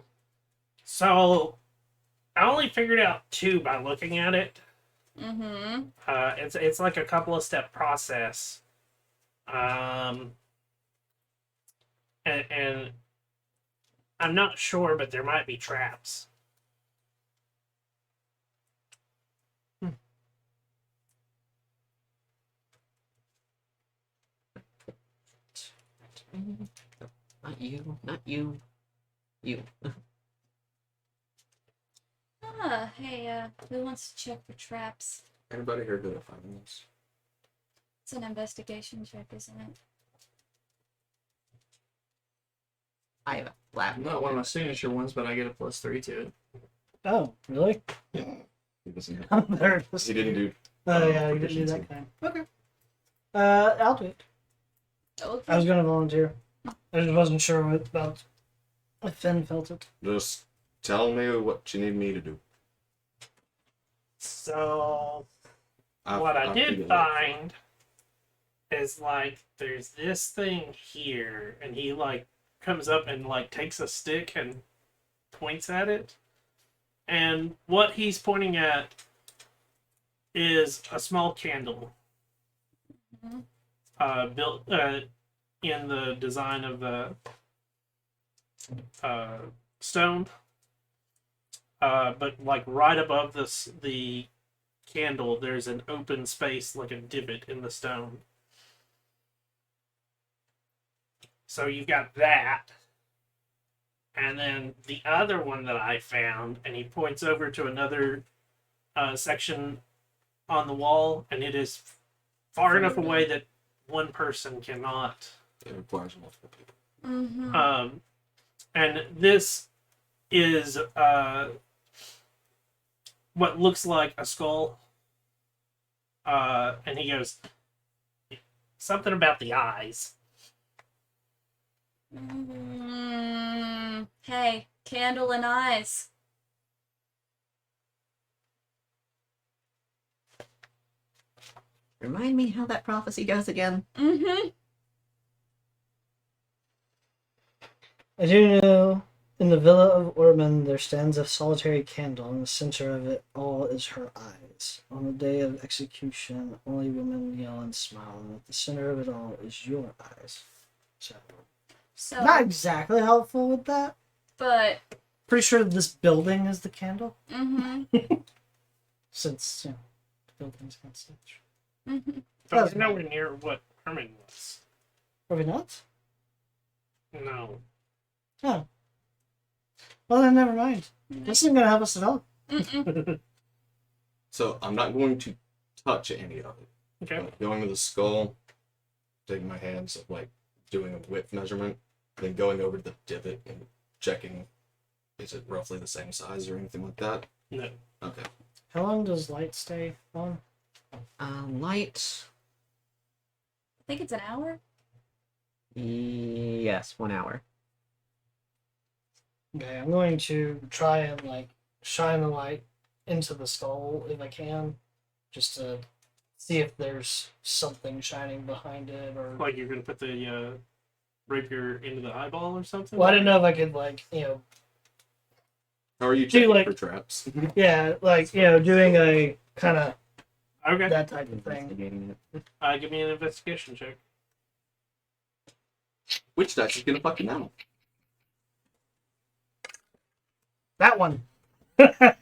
So I only figured out 2 by looking at it. Mm-hmm. It's like a couple of step process. And I'm not sure, but there might be traps. Not you, not you, you. Hey, who wants to check for traps? Anybody here good at finding this? It's an investigation check, isn't it? I have a flat. Not one of my signature ones, but I get a +3 to it. Oh, really? He doesn't have. I'm better. He didn't do. Oh yeah, you didn't do that kind. Okay. I'll do it. Okay. I was gonna volunteer. I just wasn't sure about if Finn felt it. Just tell me what you need me to do. So I'll what I figure did it out. find is like there's this thing here, and he like comes up and like takes a stick and points at it, and what he's pointing at is a small candle Mhm. built in the design of the stone, but like right above the candle there's an open space, like a divot in the stone. So you've got that, and then the other one that I found, and he points over to another section on the wall, and it is far enough away that one person cannot. It requires multiple people. Mm-hmm. And this is what looks like a skull. And he goes, something about the eyes. Hey, candle and eyes. Remind me how that prophecy goes again. Mm-hmm. I do know in the villa of Ormond there stands a solitary candle. In the center of it all is her eyes. On the day of execution, only women yell and smile, and at the center of it all is your eyes. So, So, not exactly helpful with that. but, Pretty sure this building is the candle, mm-hmm, since, you know, the building's got such. mm-hmm. But Doesn't we're nowhere near what Herming was. Are we not? No. Oh. Well, then never mind. This isn't going to help us at all. Mm-mm. So I'm not going to touch any of it. Okay. But going to the skull, taking my hands, like doing a width measurement, then going over to the divot and checking, is it roughly the same size or anything like that? No. Okay. How long does light stay on? Light. I think it's an hour. Yes, 1 hour. Okay, I'm going to try and like shine the light into the skull if I can, just to see if there's something shining behind it, or. Like you're gonna put the rapier into the eyeball or something? Well, I didn't know if I could like How are you Do you, checking like- for traps? yeah, like doing a kind of Okay. that type of thing. Investigating it. Give me an investigation check. Which dice is gonna fucking know? That one. That's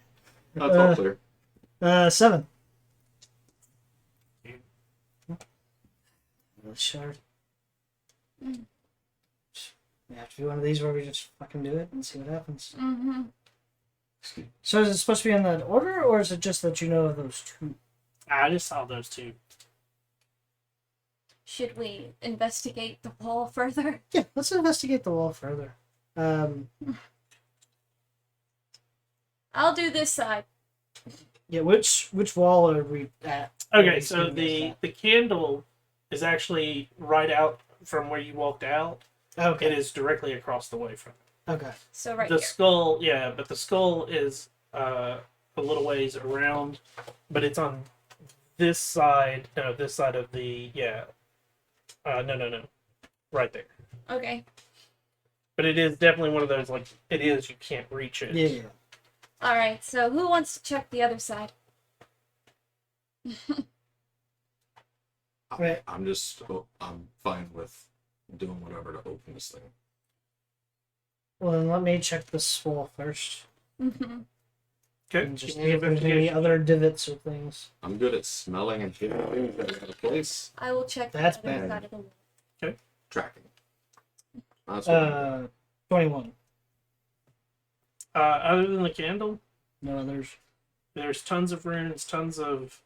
all clear. 7. Sure. Mm. We have to do one of these where we just fucking do it and see what happens. Mm-hmm. So is it supposed to be in that order, or is it just that you know of those two? I just saw those two. Should we investigate the wall further? Yeah, let's investigate the wall further. I'll do this side. Yeah, which wall are we at? Okay, so the candle is actually right out from where you walked out. It Okay. is directly across the way from it. Okay. So right The here. skull, yeah, but the skull is a little ways around, but it's on this side. No, this side of the no, right there. Okay. But it is definitely one of those like it is you can't reach it. Yeah. All right. So who wants to check the other side? Right. I'm fine with doing whatever to open this thing. Well, then let me check this wall first. Mm-hmm. Okay, And just give see me if there's any investigation. other divots or things. I'm good at smelling and hitting things that are out of place. I will check That's the other bad. side of the wall. Tracking. That's what I'm doing. 21. Other than the candle, No others. there's tons of runes, tons of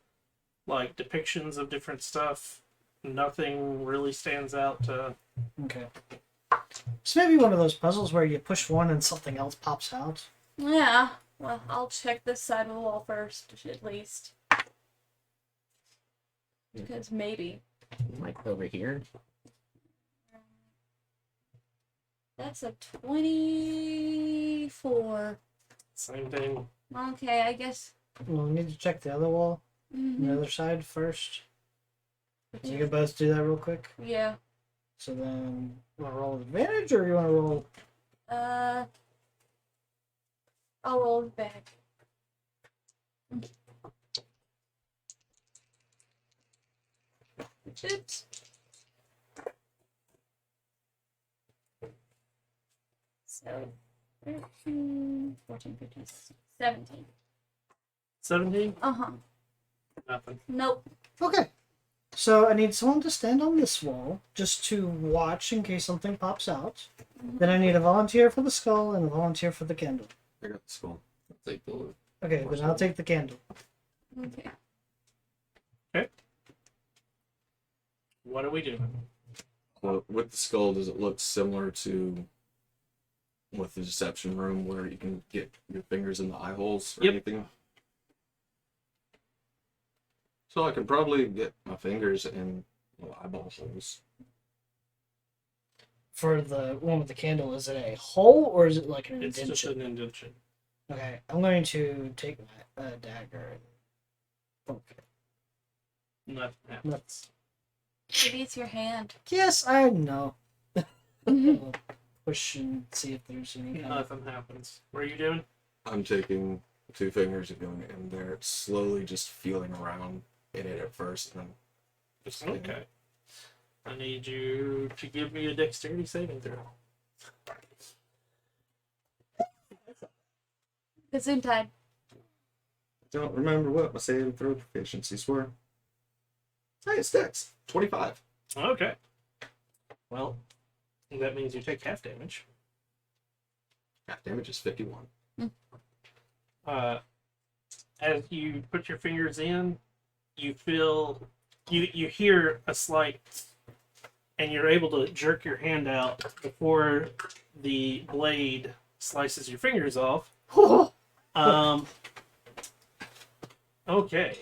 like depictions of different stuff. Nothing really stands out to. Okay. It's maybe one of those puzzles where you push one and something else pops out. Yeah. Well, I'll check this side of the wall first, at least. Because maybe. Like over here. That's a 24. Same thing. Okay, I guess. Well, we need to check the other wall, Mhm. the other side first. So you can both do that real quick. Yeah. So then, you want to roll with advantage, or you want to roll? I'll roll it back. Oops. So, 13, 14, 15, 17. 17? Uh-huh. Nothing. Nope. Okay. So I need someone to stand on this wall just to watch in case something pops out. Then I need a volunteer for the skull and a volunteer for the candle. I got the skull. Take the loot. Okay, then I'll take the candle. Okay. What are we doing? Well, with the skull, does it look similar to with the deception room where you can get your fingers in the eye holes or Yep. anything? So I can probably get my fingers in little eyeball holes. For the one with the candle, is it a hole or is it like an It's just indentation? an indentation. Okay, I'm going to take my dagger and poke it. Nothing happens. Maybe it's your hand. Yes, I know. I'll push and see if there's any. Nothing happens. What are you doing? I'm taking 2 fingers and going in there, slowly just feeling around in it at first, and then just Okay. I need you to give me a dexterity saving throw. Gesundheit. Don't remember what my saving throw proficiencies were. Hey, it's Dex. 25. Okay. Well, that means you take half damage. Half damage is 51. As you put your fingers in, you feel you hear a slight, and you're able to jerk your hand out before the blade slices your fingers off. Okay.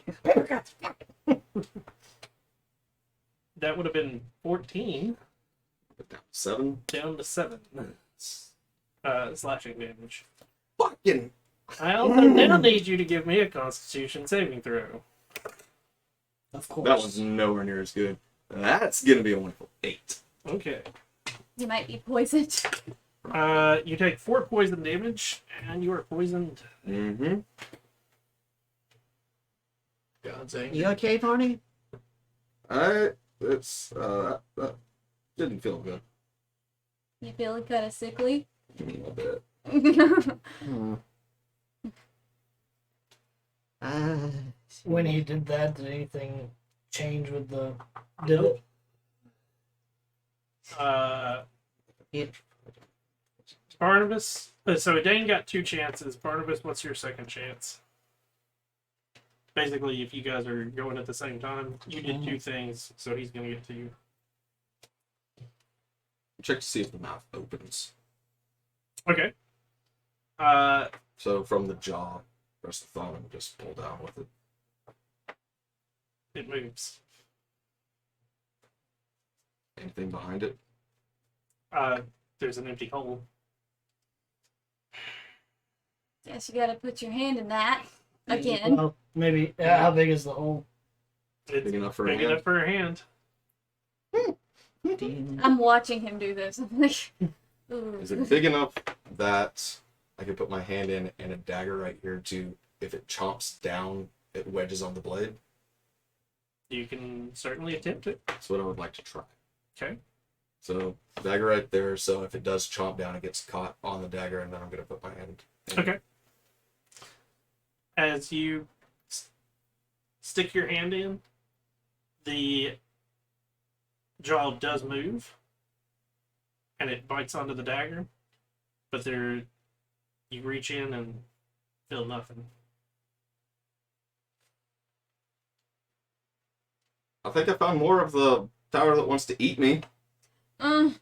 That would have been 14 Put down 7. down to 7 slashing damage. Fucking. I also now need you to give me a Constitution saving throw. Of course. That one's nowhere near as good. That's gonna be a wonderful 8. Okay. You might be poisoned. You take 4 poison damage, and you are poisoned. Mm-hmm. God's anger. You okay, Barney? That didn't feel good. You feeling kind of sickly? A little bit. Hmm. When he did that, did anything change with the? Did it? It, Barnabas. So Dane got 2 chances. Barnabas, what's your second chance? Basically, if you guys are going at the same time, you did 2 things, so he's going to get to you. Check to see if the mouth opens. Okay. So from the jaw, press the thumb and just pull down with it. It moves. Anything behind it? There's an empty hole. Guess you gotta put your hand in that again. Well, maybe. How big is the hole? It's Big enough for a big hand? enough for a hand. I'm watching him do this. I'm like, ooh. Is it big enough that I can put my hand in and a dagger right here to, if it chomps down, it wedges on the blade? You can certainly attempt it. That's what I would like to try. Okay. So dagger right there, so if it does chomp down, it gets caught on the dagger, and then I'm going to put my hand in. Okay. As you stick your hand in, the jaw does move, and it bites onto the dagger, but you reach in and feel nothing. I think I found more of the tower that wants to eat me. Mm,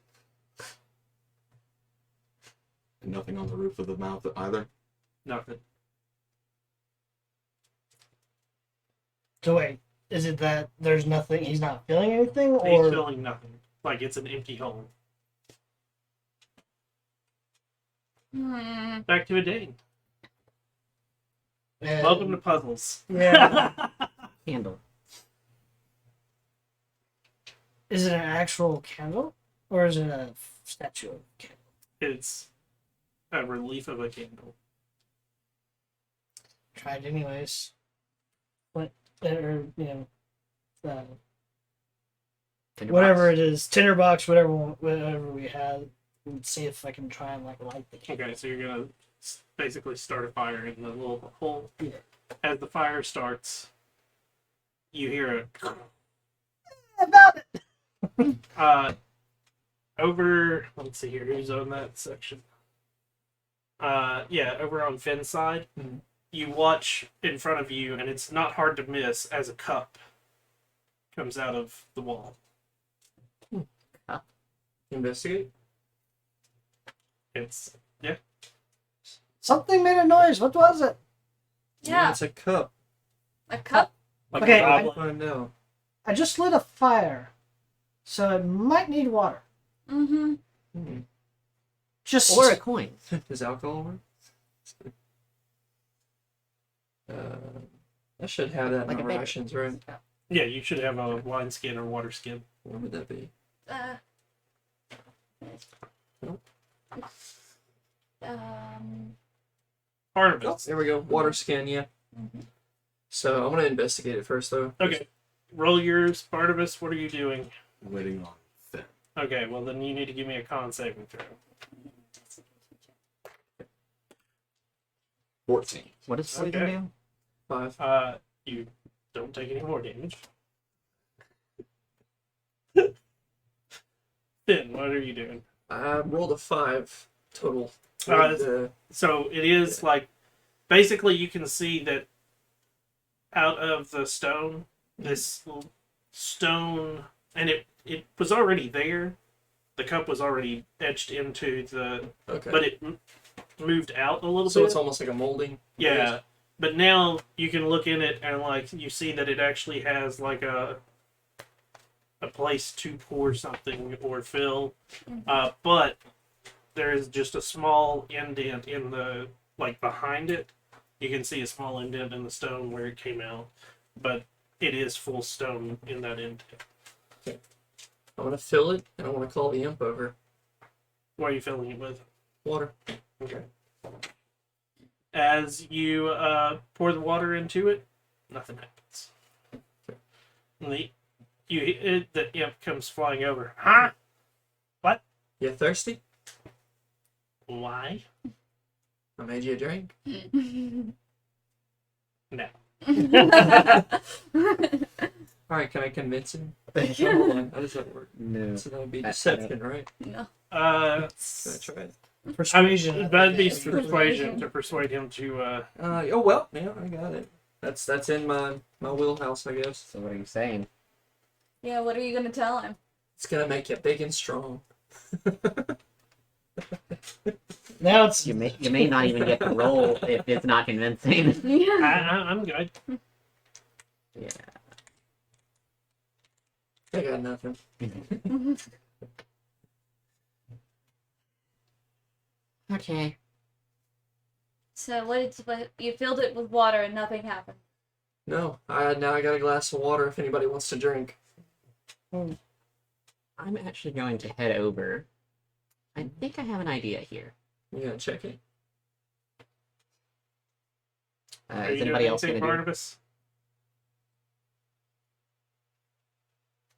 And nothing on the roof of the mouth either. Nothing. So wait, is it that there's nothing? He's not feeling anything, He's or feeling nothing. Like it's an empty hole. hmm. Back to a Dane. Yeah. Welcome to puzzles. Yeah. handle. Is it an actual candle, or is it a statue of a candle? It's a relief of a candle. Try it anyways. What? Or whatever it is, tinderbox, whatever we have, and see if I can try and light the candle. Okay, so you're gonna basically start a fire in the little hole. Yeah. As the fire starts, you hear About it. over. Let's see here, who's on that section? Yeah, over on Finn's side, you watch in front of you, and it's not hard to miss as a cup comes out of the wall. Investigate. It's Something made a noise. What was it? Yeah, It's a cup. a cup. Like Okay, a I- goblin. I know. I just lit a fire, so it might need water. Mm-hmm. Just Or a coin. Does alcohol work? I should have that in Like my a big- rations, right? Yeah, you should have a wine skin or water skin. What would that be? Part of Oh, it. there we go. Water skin, yeah. So I'm gonna investigate it first, though. Okay. Roll yours, Barnabas. What are you doing? Waiting on Finn. Okay, well then you need to give me a con saving throw. 14. What does poison Okay. do? 5. You don't take any more damage. Finn, what are you doing? I rolled a 5 total. Uh, With, So it is like basically you can see that out of the stone, this stone, and it was already there. The cup was already etched into the, okay. but it moved out a little So bit. it's almost like a molding. Yeah, but now you can look in it and like you see that it actually has like a place to pour something or fill, but there is just a small indent in the like behind it. You can see a small indent in the stone where it came out, but it is full stone in that indent. I'm gonna fill it, and I want to call the imp over. What are you filling it with? Water. Okay. As you pour the water into it, nothing happens. And the imp comes flying over. Huh? You thirsty? Why? I made you a drink. No. All right, can I convince him? Hold on, how does that work? No. So that would be I- I deception, right? No. Can I try it? persuasion. That'd be Persuasion. persuasion to persuade him to. Oh well, yeah, I got it. That's in my wheelhouse, I guess. So what are you saying? Yeah, what are you gonna tell him? It's gonna make you big and strong. Now it's You may not even get to roll if it's not convincing. Yeah. I'm good. Yeah. I got nothing. Okay. So what you filled it with water and nothing happened. No, now I got a glass of water if anybody wants to drink. I'm actually going to head over. I think I have an idea here. You gonna check it? Are Is you anybody doing else going anything, to do? Barnabas?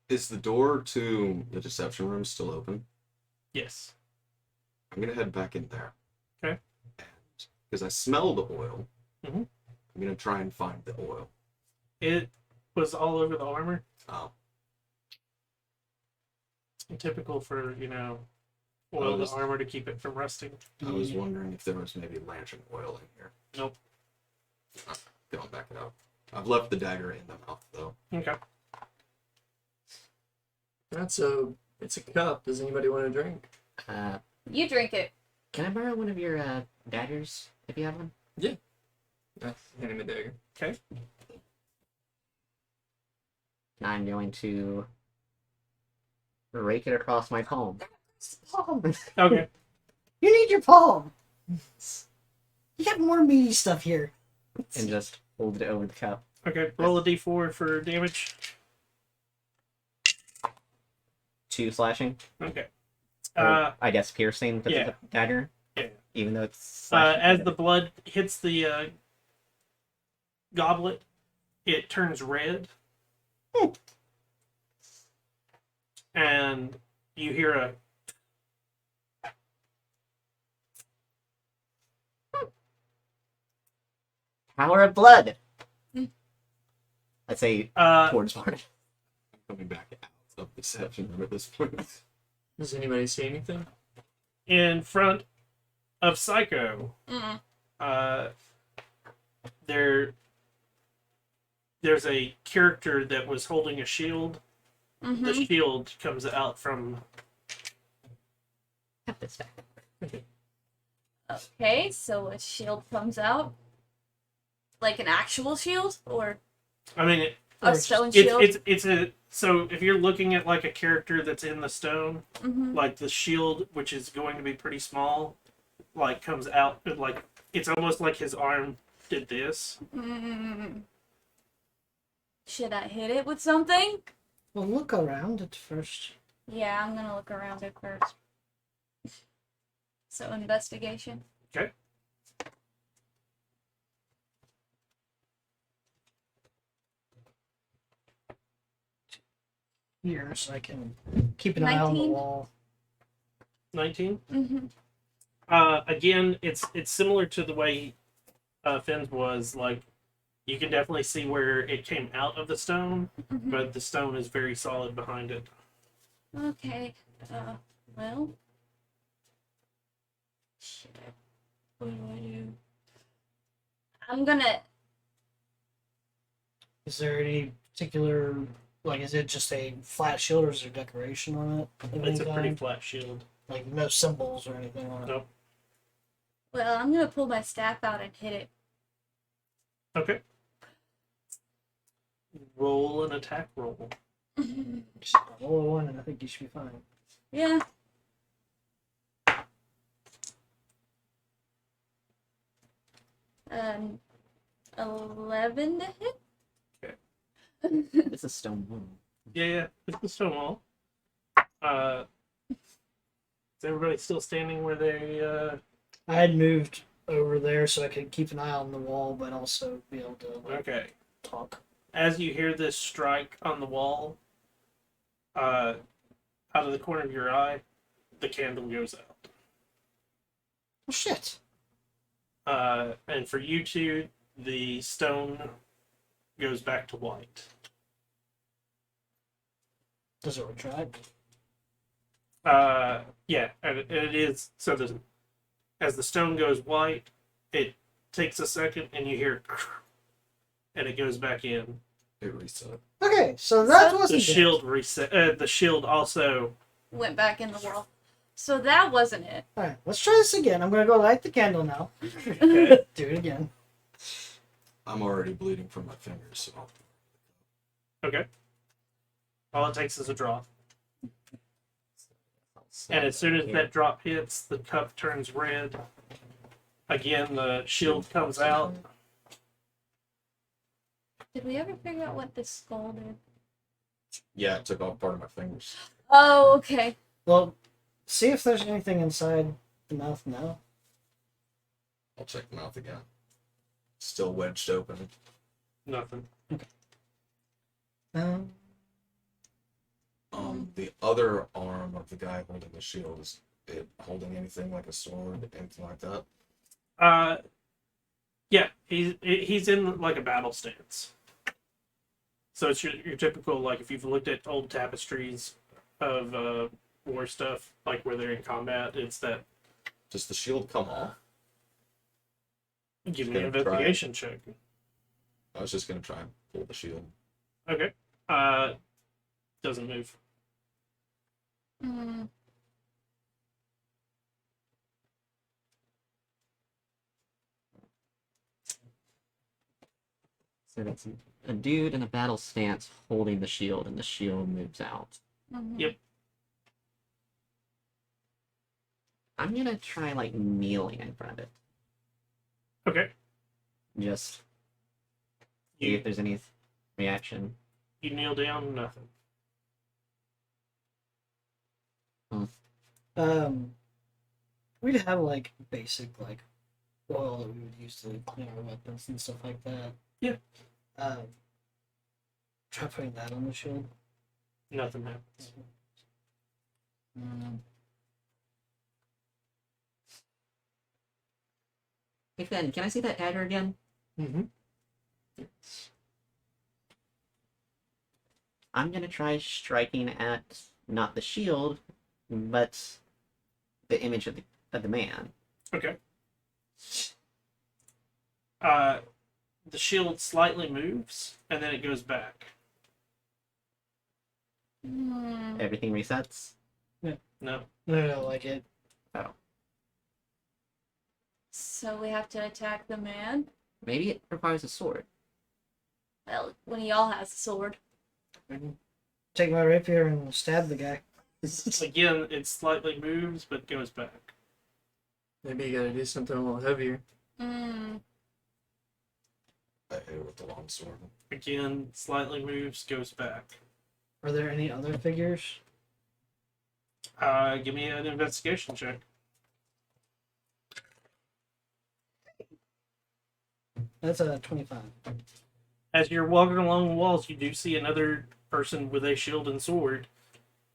Is the door to the deception room still open? Yes. I'm gonna head back in there. Okay. Because I smell the oil. Mhm. I'm gonna try and find the oil. It was all over the armor. Oh, Typical for oil Oh, the this- armor to keep it from rusting. I was wondering if there was maybe lantern oil in here. Nope. Going back it up. I've left the dagger in the mouth though. Okay. It's a cup. Does anybody want to drink? You drink it. Can I borrow one of your daggers if you have one? Hand him a dagger. Okay. I'm going to rake it across my palm. palm. Okay. You need your palm. You got more meaty stuff here. And just hold it over the cup. Okay. Roll a d4 for damage. 2 slashing. Okay. Or, I guess piercing with yeah. the dagger. Yeah. Even though it's slashing. As the blood hits the goblet, it turns red. And you hear a Power of blood. Hmm. I'd say uh, towards Varn. I'm coming back out of the deception room at this point. Does anybody see anything? in front of Psycho. Mm. There's a character that was holding a shield. Mm-hmm. The shield comes out from. Have this back. Okay, so a shield comes out. Like an actual shield? Or. I mean, A stone shield. it's a so if you're looking at like a character that's in the stone, Mm-hmm. like the shield, which is going to be pretty small, like comes out like it's almost like his arm did this. Mm. Should I hit it with something? Well, look around at first. Yeah, I'm gonna look around it first. So investigation. Okay. Here, so I can keep an eye on the 19? wall. 19. Mm-hmm. Again, it's similar to the way Finn's was. Like you can definitely see where it came out of the stone, Mm-hmm. but the stone is very solid behind it. Okay. Well. Shit. What do? I'm gonna. Is there any particular, like, is it just a flat shield or is there decoration on it? of It's any a pretty kind? flat shield. Like, no symbols or anything on it? Nope. Well, I'm gonna pull my staff out and hit it. Okay. Roll an attack roll. Just roll a 1 and I think you should be fine. Yeah. Um, 11 to hit. It's a stone wall. Yeah, it's the stone wall. Is everybody still standing where they? I had moved over there so I could keep an eye on the wall, but also be able to like, Okay. talk. As you hear this strike on the wall, out of the corner of your eye, the candle goes out. Oh shit! And for you two, the stone goes back to white. Does it retract? Yeah, and it is. So as the stone goes white, it takes a second, and you hear, and it goes back in. It reset. Okay, so that So- wasn't The it. shield reset. The shield also. Went back in the wall. So that wasn't it. Alright, let's try this again. I'm gonna go light the candle now. Okay. Do it again. I'm already bleeding from my fingers, so Okay. All it takes is a drop. And as soon as that drop hits, the cup turns red. Again, the shield comes out. Did we ever figure out what this skull did? yeah, it took off part of my fingers. Oh, okay. Well, see if there's anything inside the mouth now. I'll check the mouth again. Still wedged open. Nothing. The other arm of the guy holding the shield, is it holding anything like a sword, anything like that? Yeah, he's in like a battle stance. So it's your typical, like, if you've looked at old tapestries of war stuff, like where they're in combat, it's that. Does the shield come off? Give me an Gonna try it. investigation check. I was just gonna try and pull the shield. Okay. Doesn't move. Mm. So that's a dude in a battle stance holding the shield, and the shield moves out. Mhm. Yep. I'm gonna try like kneeling in front of it. Okay. Just see if You there's any reaction. you kneel down, nothing. We'd have like basic like oil that we would use to clean our weapons and stuff like that. Yeah. Try putting that on the shield. Nothing happens. Hey Finn, can I see that dagger again? Mm-hmm. I'm gonna try striking at not the shield, but the image of the man. Okay. The shield slightly moves, and then it goes back. Mm. Everything resets. No. No, like it. So we have to attack the man. Maybe it requires a sword. Well, when he all has a sword. Take my rapier and stab the guy. Again, it slightly moves but goes back. Maybe you gotta do something a little heavier. Mm. I hit it with the long sword. Again, slightly moves, goes back. Are there any other figures? Give me an investigation check. That's a 25. As you're walking along the walls, you do see another person with a shield and sword.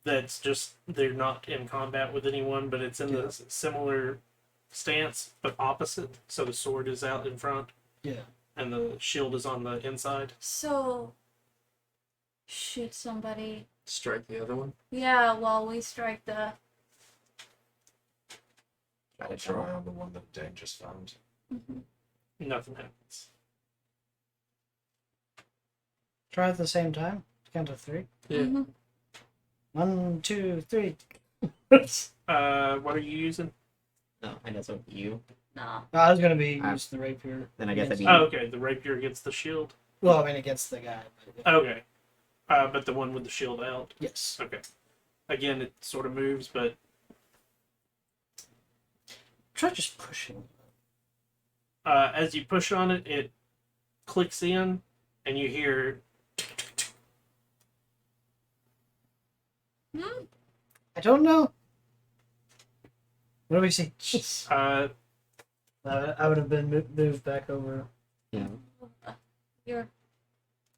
That's just, they're not in combat with anyone, but it's in the similar stance, but opposite. So the sword is out in front, Yeah. and the shield is on the inside. So, shoot somebody. Strike the other one. Yeah, while we strike the. I'll try on the one that Dane just found. Nothing happens. Try at the same time. Count to 3. Yeah. Mhm. 1, 2, 3. What are you using? No, I guess it would be you. No. I was gonna be use the rapier. Then I guess it'd be Oh, okay. The rapier against the shield. Well, I mean against the guy. But yeah. Okay. But the one with the shield out. Yes. Okay. Again, it sort of moves, but Try just pushing. as you push on it, it clicks in, and you hear. I don't know. What do we see? Uh, I would have been moved back over. Yeah. You're.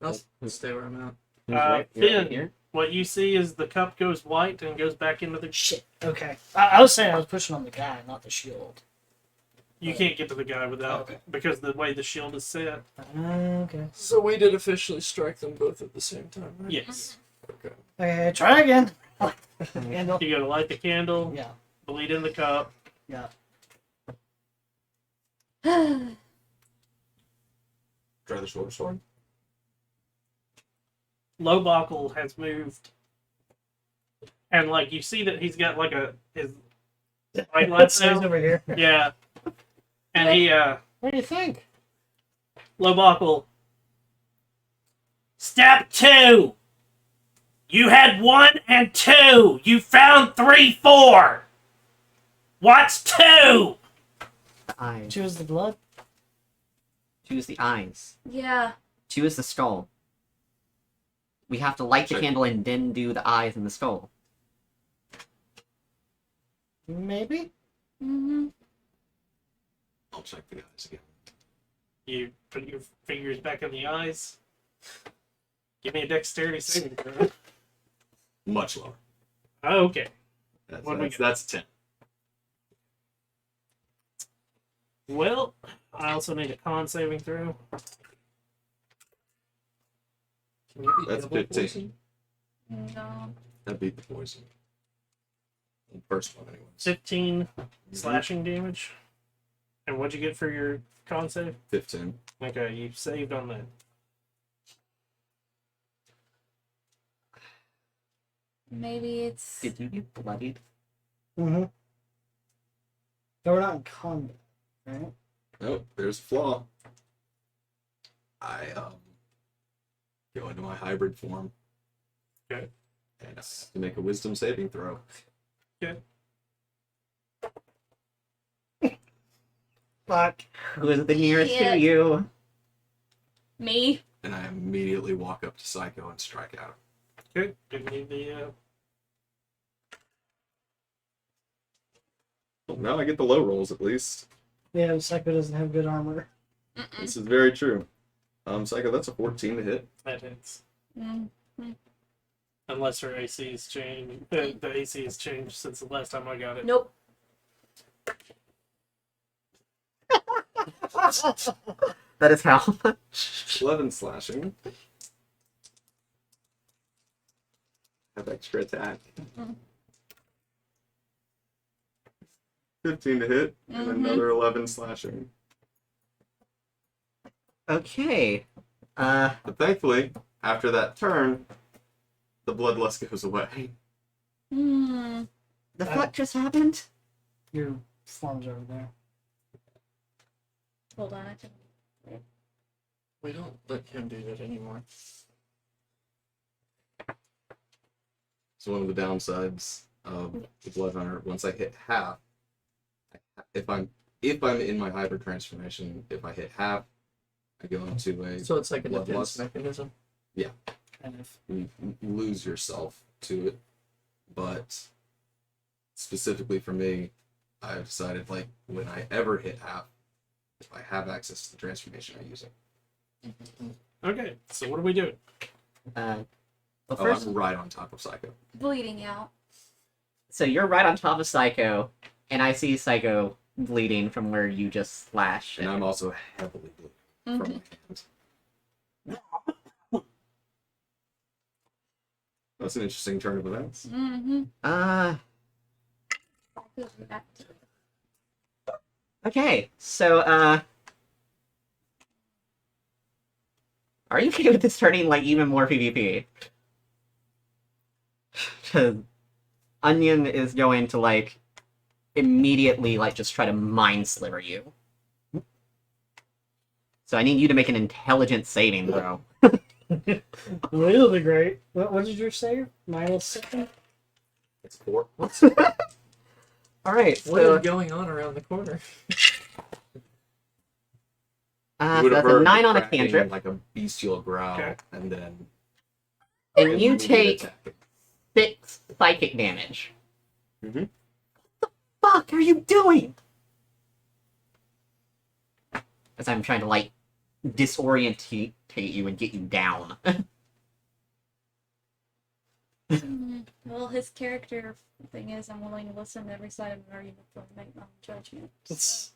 I'll stay where I'm at. Who's right? You're Finn. right here. what you see is the cup goes white and goes back into the. Shit. Okay. I was saying I was pushing on the guy, not the shield. You can't get to the guy without Okay. because the way the shield is set. Okay. So we did officially strike them both at the same time, right? Yes. Okay. Okay. Try again. Handle. You gotta light the candle, Yeah. bleed in the cup. Yeah. Try the short sword. Lowbuckle has moved, and like you see that he's got like his right leg So he's out. over here. Yeah, and he What do you think? Lowbuckle. Step 2. You had 1 and 2. You found 3, 4. What's 2? The eyes. Choose the blood. Choose the eyes. Yeah. Choose the skull. We have to light the Check. candle and then do the eyes and the skull. Maybe. Mm-hmm. I'll check the eyes again. You put your fingers back in the eyes. Give me a dexterity saving throw. Much lower. Oh, okay. That's, What do we that's 10. Well, I also need a con saving throw. Can you be That's double 15. poison? No. That beat the poison. The first one, anyways. 15 slashing damage. And what'd you get for your con save? 15. Okay, you saved on that. Maybe it's. Did you get bloodied? Mm-hmm. No, we're not in combat, right? Nope, there's a flaw. I go into my hybrid form. Okay. And I have to make a wisdom saving throw. Fuck. Who is the nearest Yeah. to you? Me. And I immediately walk up to Psycho and strike at him. Okay, give me the. Well, now I get the low rolls at least. Yeah, Psycho doesn't have good armor. Mm-mm. This is very true. Psycho, that's a 14 to hit. That hits. Mm. Unless her AC has changed. The AC has changed since the last time I got it. Nope. That is how. 11 slashing. Have extra attack. Mhm. 15 to hit, and Mhm. another 11 slashing. Okay. But thankfully, after that turn, the bloodlust goes away. Hmm. The fuck just happened? Your form's over there. Hold on. I can... We don't let him do that anymore. So one of the downsides of the Blood Hunter, once I hit half, if I'm in my hyper transformation, if I hit half, I go into a So it's like a Bloodlust. defense mechanism. Kind of. you lose yourself to it. But specifically for me, I decided like when I ever hit half, if I have access to the transformation, I use it. Okay, so what are we doing? Well, Oh, first, I'm right on top of Psycho. Bleeding out. so you're right on top of Psycho, and I see Psycho bleeding from where you just slashed. And I'm also heavily bleeding from Mhm. my hands. That's an interesting turn of events. Mm-hmm. Okay, so, are you okay with this turning, like, even more PvP? Because Onion is going to, like, immediately, like, just try to mind sliver you. So I need you to make an intelligence saving throw. Well, it'll be great. What did you say? -7? It's 4. Alright, What so, is going on around the corner? You would have that's a heard 9 the on a cracking, cantrip, like a bestial growl, Okay. and then and you immediate take attack. 6 psychic damage. Mhm. What the fuck are you doing? As I'm trying to, like, disorientate you and get you down. Well, his character thing is, I'm willing to listen to every side of an argument before I make my own judgment. So,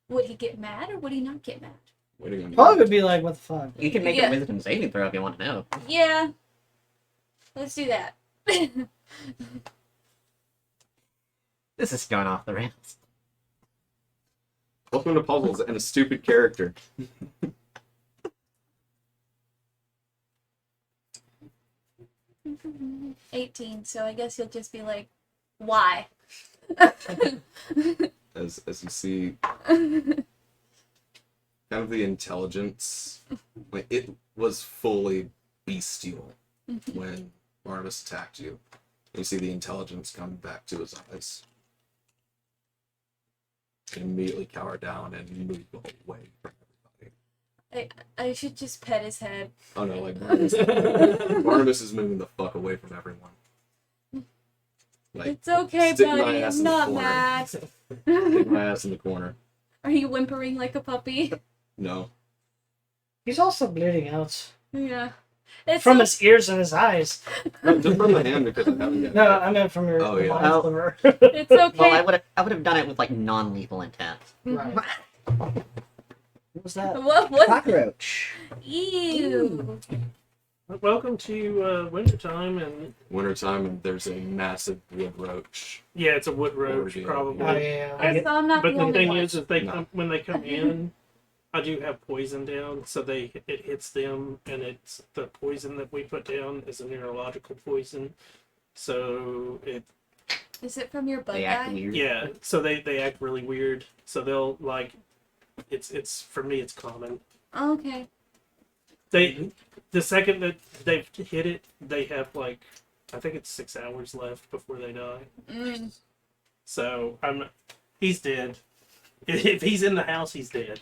would he get mad or would he not get mad? Waiting on you. Probably would be like, what the fuck? You can make Yeah. a wisdom saving throw if you want to know. Yeah. Let's do that. This is going off the rails. Welcome to puzzles and a stupid character. 18, so I guess you'll just be like, why? As you see, kind of the intelligence, like it was fully bestial when Barnabas attacked you. You see the intelligence come back to his eyes. He immediately cower down and move away from everybody. I should just pet his head. Oh no, like Barnabas is moving the fuck away from everyone. Like, It's okay, stick my buddy. ass I'm in the not corner. mad. Stick my ass in the corner. Are you whimpering like a puppy? No. He's also bleeding out. Yeah. It's From so- his ears and his eyes. No, just from the hand because I haven't got No, I meant from your Oh, yeah. mind sliver. It's okay. Well, I would have done it with like non-lethal intent. Right. What was that? What? Cockroach. Ew. Welcome to wintertime, and wintertime and there's a massive wood roach. yeah, it's a wood roach, yeah. probably. Oh, yeah. And- So I'm not But the the only thing one. is, if they No. come, when they come in, I do have poison down, so it hits them, and it's the poison that we put down is a neurological poison. So Is it from your bug They act guy? weird. yeah, so they act really weird. So they'll like, it's for me it's common. Oh, okay. The second that they've hit it, they have like, I think it's 6 hours left before they die. Mm. So he's dead. If he's in the house, he's dead.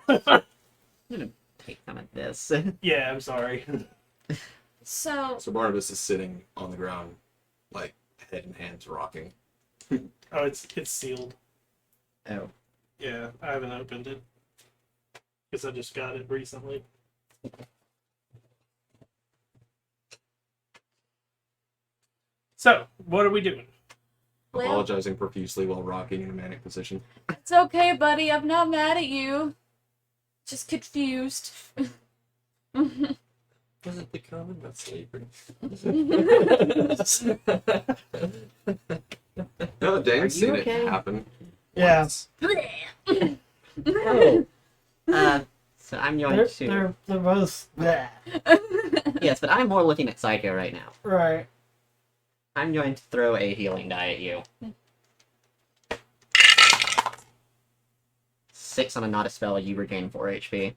Take some of this. Yeah, I'm sorry. So So Barnabas is sitting on the ground, like head and hands rocking. Oh, it's sealed. Oh. Yeah, I haven't opened it because I just got it recently. So, what are we doing? Well- Apologizing profusely while rocking in a manic position. it's okay, buddy. I'm not mad at you. Just confused. Wasn't the common about slavery? No, Dane's Are seen you it okay? happen. Yeah. once. Oh. So I'm going to. They're both bleh. Yes, but I'm more looking at Psycho right now. Right. I'm going to throw a healing die at you. 6 on a not a spell, you regain 4 HP.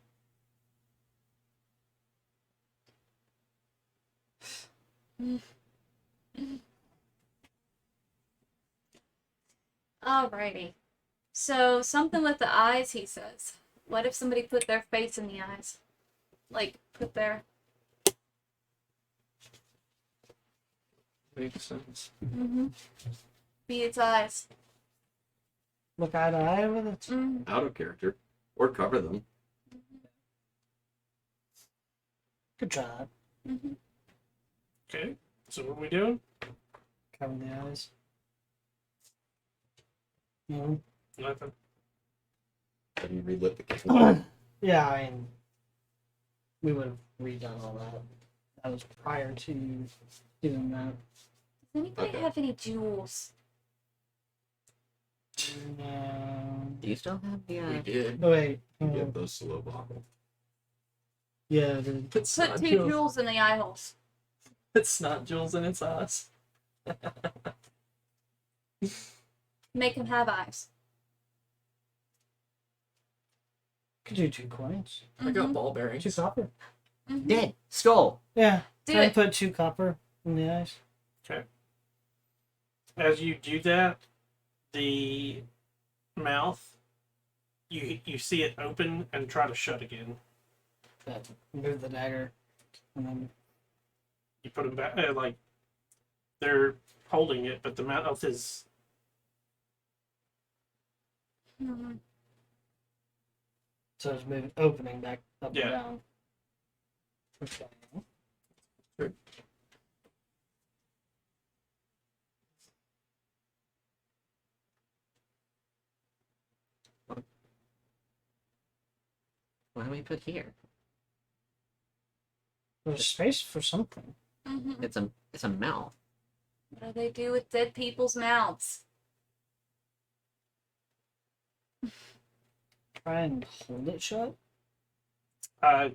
Alrighty. So something with the eyes, he says. What if somebody put their face in the eyes? Like put their Makes sense. be its eyes. Look eye to eye with it. Mm-hmm. Out of character. Or cover them. Good job. Mm-hmm. Okay. So what are we doing? Cover the eyes. No. Nothing. Have you relit the candle? Yeah, I mean, we would have redone all that. That was prior to doing that. Does anybody Okay. have any jewels? No. Do you still have the? We did. Oh, wait. Give those to Lobottle. Yeah, dude. It's Put not two jewels. jewels in the eye holes. It's not jewels in its eyes. Make him have eyes. Could do 2 coins. I got ball bearings. 2 copper. Mhm. Dead. Skull. Yeah. Do Try it. and put 2 copper in the eyes. As you do that, the mouth, you see it open and try to shut again. That move the dagger. And then You put them back, like they're holding it, but the mouth is Mhm. so it's moving, opening back up Yeah. and down. Okay. What do we put here? There's space for something. Mhm. It's a mouth. What do they do with dead people's mouths? Try and hold it shut.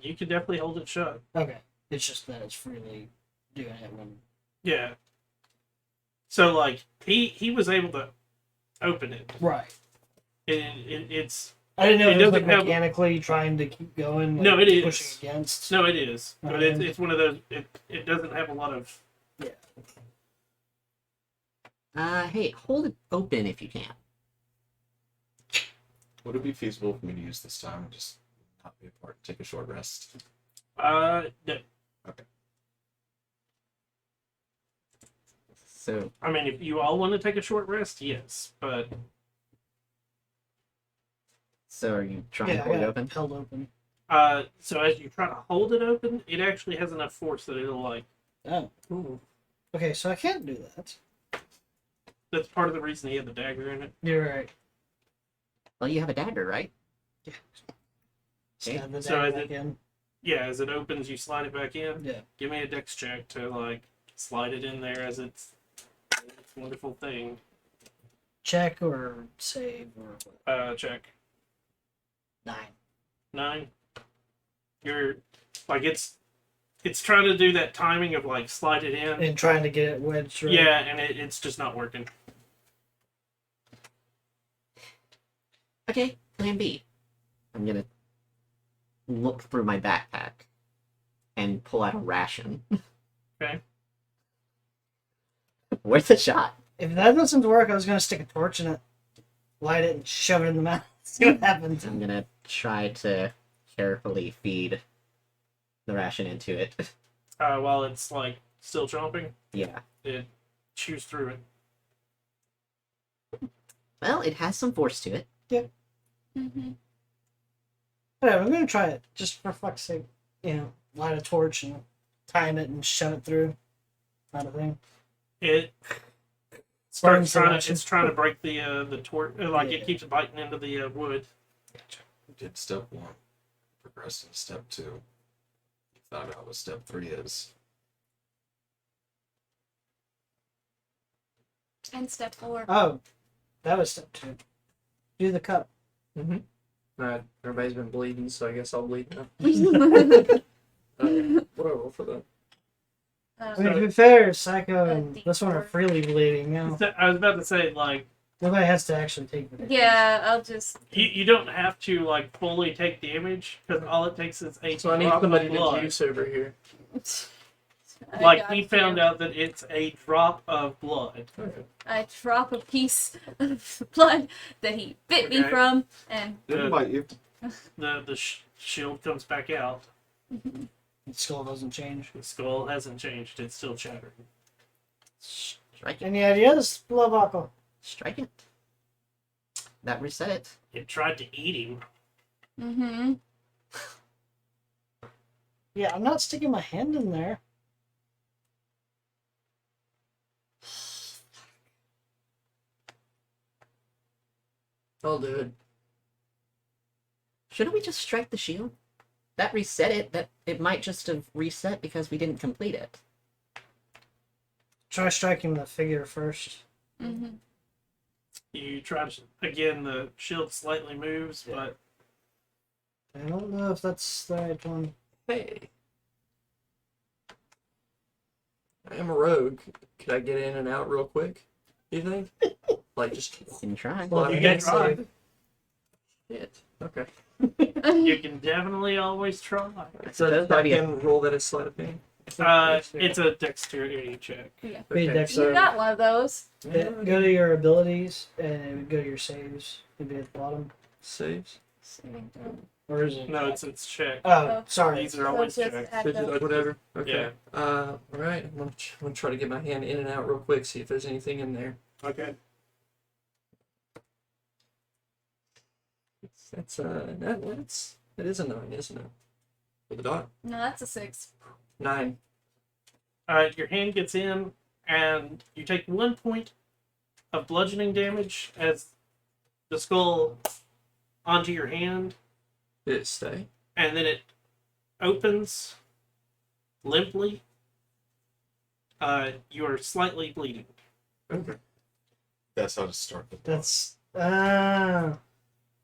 you can definitely hold it shut. Okay. It's just that it's freely doing it when. Yeah. So like he was able to open it. Right. It's I didn't know It it was like doesn't have- mechanically trying to keep going. Like, No, it is. pushing against. no, it is, but Okay. it's one of those. It doesn't have a lot of. Hey, hold it open if you can. Would it be feasible for me to use this time and just not be a part, take a short rest? No. So, I mean, if you all want to take a short rest, yes, but so are you trying Yeah, to I hold it got open? it held open. so as you try to hold it open, it actually has enough force that it'll like. Oh. Ooh. Okay, so I can't do that. That's part of the reason he had the dagger in it. You're right. Well, you have a dagger, right? Yeah. Okay. Stab the So dagger is back it- in. Yeah, as it opens, you slide it back in. Yeah. Give me a dex check to like slide it in there as it's a wonderful thing. Check or save or what? Check 9. 9. You're like it's trying to do that timing of like slide it in. And trying to get it wedged right. Yeah, and it's just not working. Okay, plan B. I'm gonna look through my backpack and pull out a ration. Okay. Worth a shot. If that doesn't work, I was gonna stick a torch in it, light it, and shove it in the mouth. See what happens. I'm gonna try to carefully feed the ration into it. While it's like still chomping, Yeah. it chews through it. Well, it has some force to it. Mm-hmm. Whatever, I'm gonna try it just for fuck's sake. You know, light a torch and time it and shove it through. Not a thing. It Burns starts the trying to ration. it's trying to break the torch. Like Yeah. it keeps biting into the wood. We did step 1. Progressed to step 2. You found out what step 3 is. And step 4. Oh, that was step 2. Do the cup. Alright, everybody's been bleeding, so I guess I'll bleed now. What do I roll for that? I mean, to be fair, Psycho and deep this one are work. freely bleeding now. I was about to say like Nobody has to actually take the damage. Yeah, I'll just. you don't have to like fully take damage because all it takes is 8 So I need drops of somebody to blood. juice over here. I Like got he you. found out that it's a drop of blood. I drop a piece of blood that he bit me Okay. from, and Didn't bite you. The shield comes back out. The skull doesn't change. The skull hasn't changed. It's still chattering. Strike it. Any ideas, Lovako? Strike it. That reset it. It tried to eat him. mm-hmm. Yeah, I'm not sticking my hand in there. I'll do it. Shouldn't we just strike the shield? That reset it. That it might just have reset because we didn't complete it. Try striking the figure first. Mm-hmm. You try to again. The shield slightly moves, Yeah. but I don't know if that's the right one. Hey. I am a rogue. Could I get in and out real quick? You think? Like just You can try. Well, you you can get try. saved. shit. Okay. You can definitely always try. So That'd I be a- can roll that as sleight of hand. It's a dexterity check. Yeah. Be Okay, dex- You so got one of those. Yeah, go to your abilities and it would go to your saves. It'd be at the bottom. saves. Or is it? No, it's check. Oh, sorry. These are always So just checks. add Digit, those. whatever. Okay. Yeah. All right. I'm gonna try to get my hand in and out real quick. See if there's anything in there. Okay. That's that is a 9, isn't it? With a dot. No, that's a 6. 9. Your hand gets in, and you take 1 point of bludgeoning damage as the skull onto your hand, Did it stay? and then it opens limply. You are slightly bleeding. Okay. That's how to start the book. That's All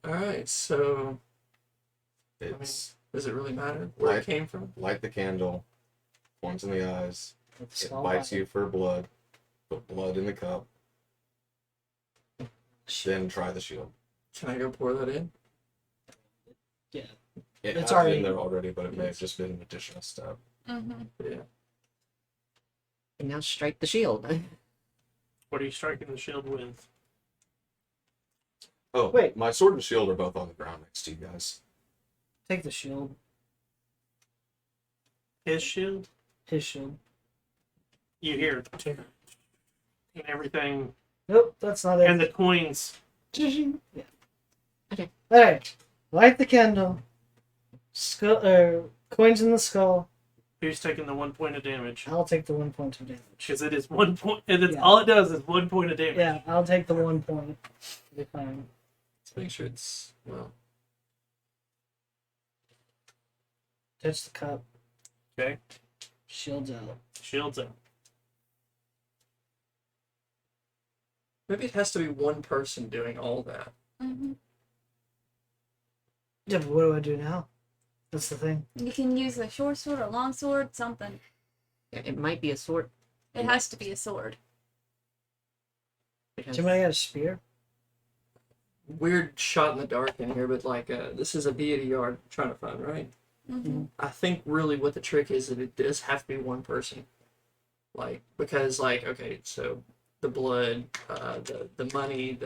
right. So It's does it really matter where Right. it came from? light the candle, points in the eyes, that's it all bites right. you for blood, put blood in the cup, then try the shield. Can I go pour that in? It It's has already- been there already, but it may have just been an additional step. Mm-hmm. Yeah. And now strike the shield. What are you striking the shield with? Oh, Wait. my sword and shield are both on the ground next to you guys. Take the shield. His shield? His shield. You hear and everything, Nope, that's not it. and the coins. Yeah. Okay. Alright. Light the candle. Coins in the skull. Who's taking the 1 point of damage? I'll take the 1 point of damage. Because it is 1 point. And it's Yeah. all it does is 1 point of damage. Yeah, I'll take the 1 point. Be fine. Let's make sure it's well. Touch the cup. Okay. Shield's out. Shield's up. Maybe it has to be one person doing all that. Mm-hmm. Yeah, but what do I do now? That's the thing. You can use a short sword or long sword, something. It might be a sword. It has to be a sword. Because Somebody got a spear? Weird shot in the dark in here, but like this is a deity yard I'm trying to find, right? Mm-hmm. I think really what the trick is that it does have to be one person. Like because like okay, so the blood, the money,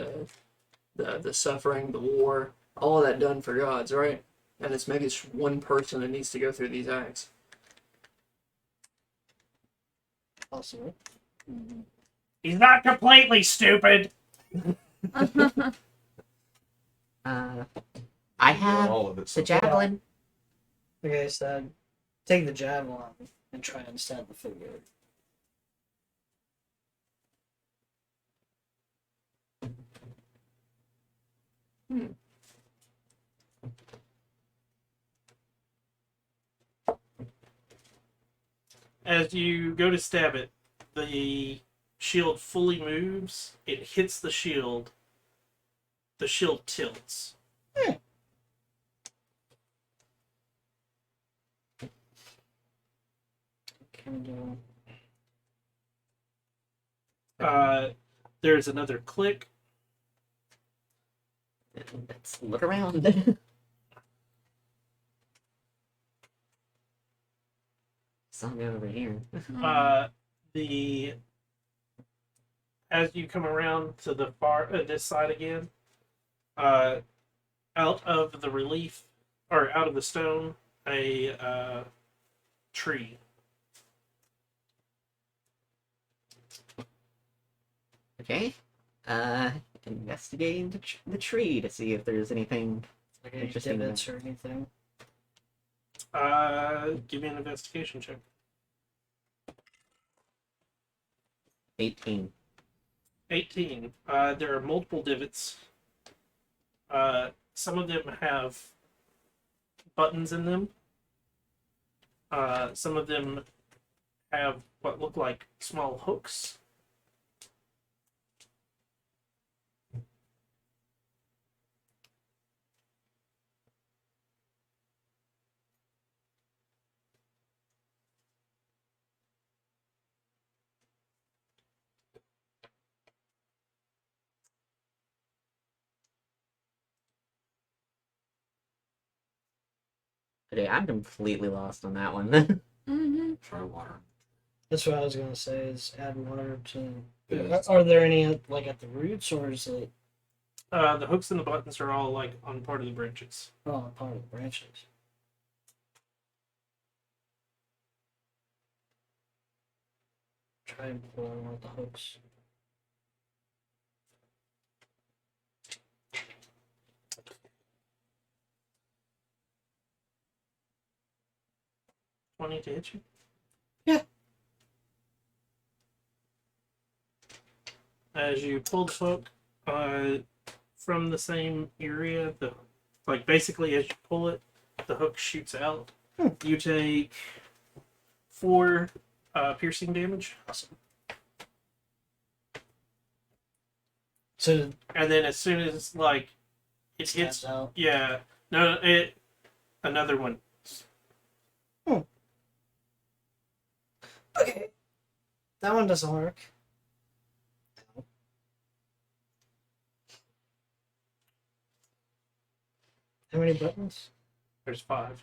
the suffering, the war, all of that done for gods, right? And it's maybe it's one person that needs to go through these acts. Possibly. Mm-hmm. He's not completely stupid. I have all of it. the So javelin. Like I said, take the javelin and try and stab the figure. As you go to stab it, the shield fully moves. It hits the shield. The shield tilts. Candle. There's another click. Let's look around. I'll go over here. The as you come around to the far this side again, out of the relief or out of the stone, a tree. Okay. Investigating the tree to see if there's anything. Like any Interesting. divots or anything. Give me an investigation check. 18. 18. There are multiple divots. Some of them have buttons in them. Some of them have what look like small hooks. Okay, I'm completely lost on that one. Mm-hmm. Try water. That's what I was gonna say. Is add water to. Yeah. Are there any like at the roots, or is it The hooks and the buttons are all like on part of the branches. part of the branches? Try and pull out one of the hooks. Want to hit you? Yeah. As you pull the hook from the same area, basically as you pull it, the hook shoots out. You take 4 piercing damage, Awesome. So and then as soon as it it hits, stands out. yeah, no, another one. Okay. That one doesn't work. How many buttons? There's 5.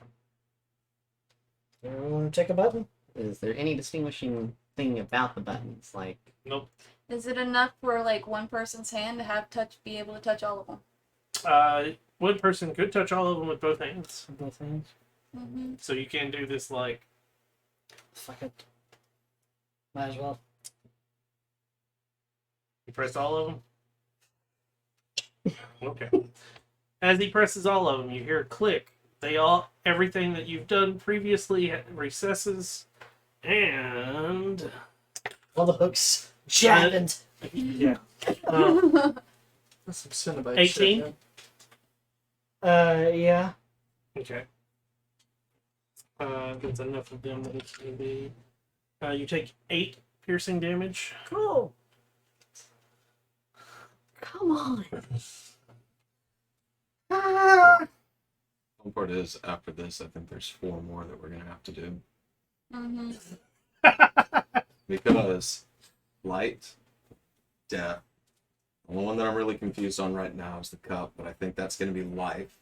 Anyone want to take a button? Is there any distinguishing thing about the buttons? Like, Nope. Is it enough for like one person's hand to be able to touch all of them? One person could touch all of them with both hands, Both hands. Mm-hmm. so you can do this like. Fuck it. Might as well. You press all of them? Okay. As he presses all of them, you hear a click. Everything that you've done previously recesses, and All the hooks jabbed. yeah. That's some Cinnabite 18? shit, man. Yeah. Okay. That's enough of them that it's going to be. You take 8 piercing damage. Cool. come on. One part is after this, I think there's 4 more that we're gonna have to do Mm-hmm. because light, death. The only one that I'm really confused on right now is the cup, but I think that's gonna be life,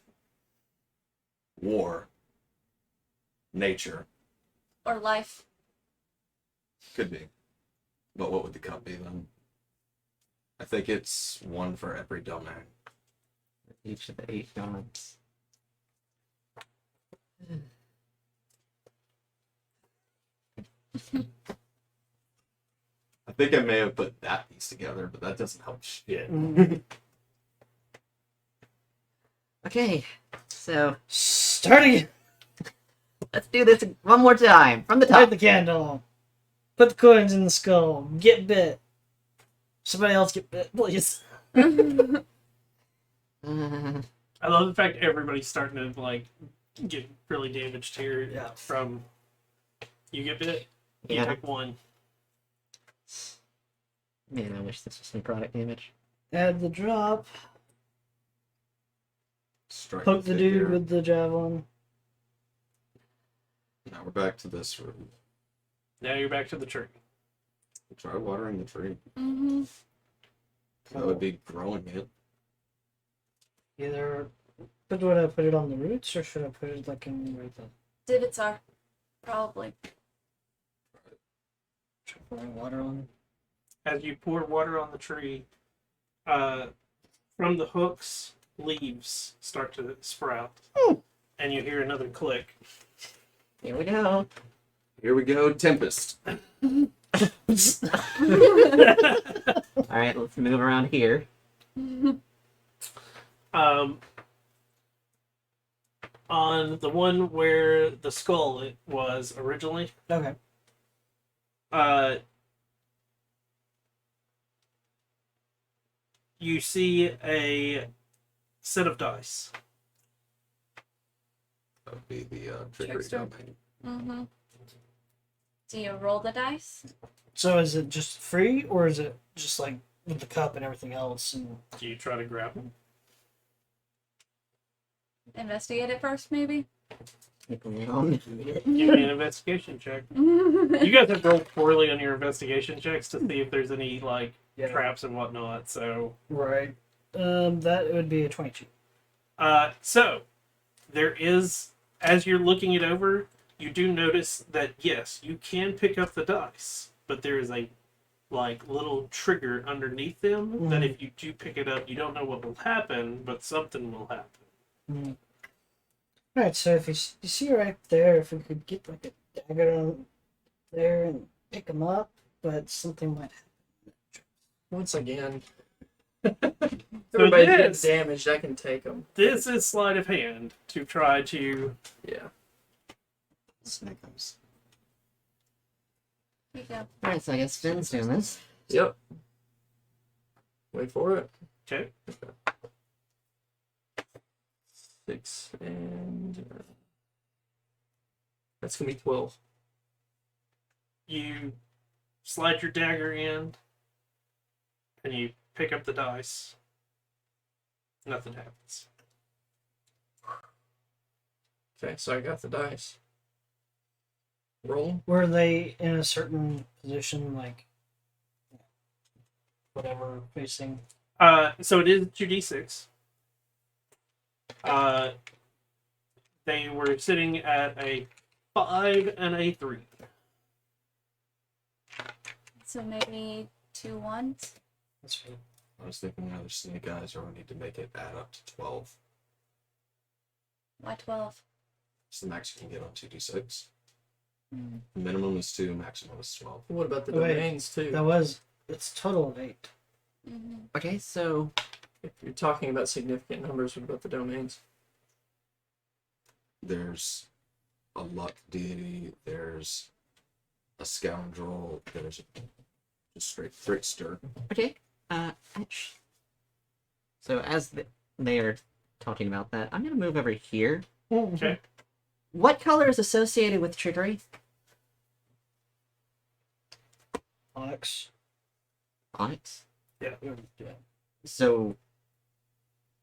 war, nature. Or life. Could be, but what would the cup be then? I think it's 1 for every domain. Each of the 8 gods. I think I may have put that piece together, but that doesn't help shit. Okay, so Starting. let's do this one more time from the Light top. the candle. Put the coins in the skull. Get bit. Somebody else get bit, please. Uh, I love the fact everybody's starting to like get really damaged here. Yeah. From you get bit, you yeah, take 1. man, I wish this was necrotic damage. Add the drop. Strike Poke the dude figure. with the javelin. Now we're back to this room. Now you're back to the tree. Try watering the tree. Mm-hmm. That would be growing it. Either. But would I put it on the roots or should I put it like in where the. Divots are. Probably. Pouring water on. As you pour water on the tree, from the hooks, leaves start to sprout. And you hear another click. Here we go. Here we go, Tempest. Alright, let's move around here. On the one where the skull it was originally, Okay. you see a set of dice. That would be the trickery Trickster. domain. Mm-hmm. Do you roll the dice? So is it just free, or is it just like with the cup and everything else? And Do you try to grab them? Investigate it first, maybe? Stick around. Give me an investigation check. You guys have rolled poorly on your investigation checks to see if there's any like traps and whatnot. So, right. That would be a 22. so there is, as you're looking it over, you do notice that yes, you can pick up the dice, but there is a like little trigger underneath them that if you do pick it up, you don't know what will happen, but something will happen. Right. So if you see right there, if we could get like a dagger on there and pick them up, but something might happen. Once again, So everybody this- gets damaged. I can take them. This is sleight of hand to try to. Yeah. Snake eyes. Here you go. Alright, so I guess Finn's doing this. Yep. Wait for it. Okay. 6 and that's gonna be 12. You slide your dagger in, and you pick up the dice. Nothing happens. Okay, so I got the dice. Roll. Were they in a certain position, like whatever facing? So it is 2d6. They were sitting at a 5 and a 3. So maybe 2 ones? That's fine. I was thinking either snake eyes or we need to make it add up to 12. Why 12? It's the max you can get on 2d6. Mm. Minimum is 2, maximum is 12. What about the Wait, domains too? It's a total of 8. Mm-hmm. Okay, so If you're talking about significant numbers, what about the domains? There's a luck deity, there's a scoundrel, there's a straight trickster. okay. So as they are talking about that, I'm gonna move over here. Okay. What color is associated with trickery? Onyx. Onyx. Yeah. So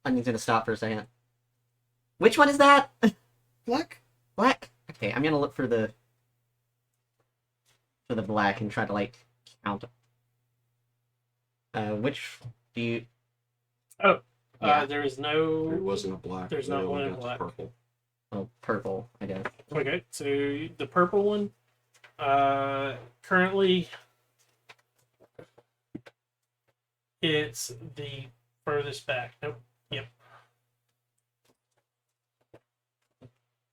Onion's gonna stop for a second. Which one is that? Black. Black. Okay, I'm gonna look for the black and try to like count. Which do you? Yeah. There is There no. wasn't a black. There's we not only one in got the black. Purple. Oh, purple. I guess. Okay, so the purple one, currently, it's the furthest back. Nope. Yep.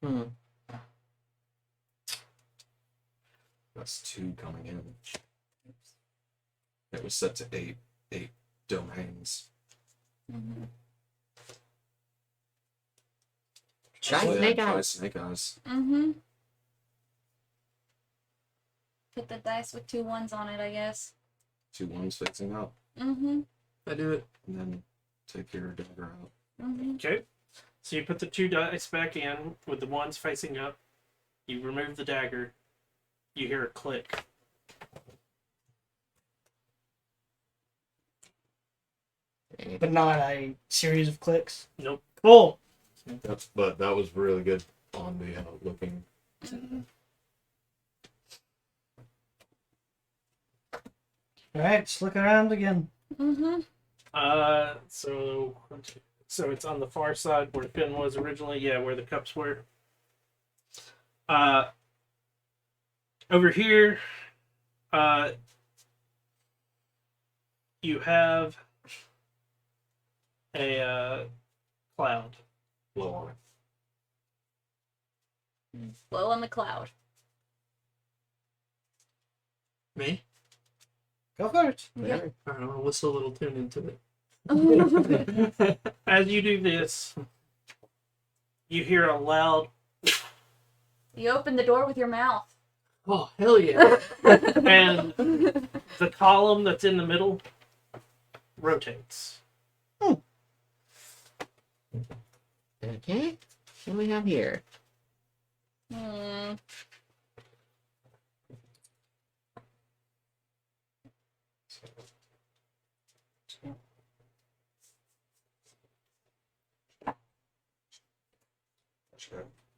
Hmm. That's 2 coming in. It was set to 8 domains. Mm-hmm. Try So, yeah, snake try eyes. snake eyes. Mm-hmm. Put the dice with 2 ones on it, I guess. 2 ones facing up. Mm-hmm. I do it. And then take your dagger out. Mm-hmm. Okay. So you put the 2 dice back in with the ones facing up. You remove the dagger. You hear a click. But not a series of clicks. Nope. Cool. But that was really good on the looking. All right, let's look around again. Mm-hmm. So it's on the far side where Finn was originally. Yeah, where the cups were. Over here, You have a cloud. Blow on it. Blow on the cloud. Me? Go for it. Yeah. Alright, I'll whistle a little tune into it. As you do this, you hear a loud You open the door with your mouth. Oh, hell yeah. and the column that's in the middle rotates. Okay. What do we have here? Hmm.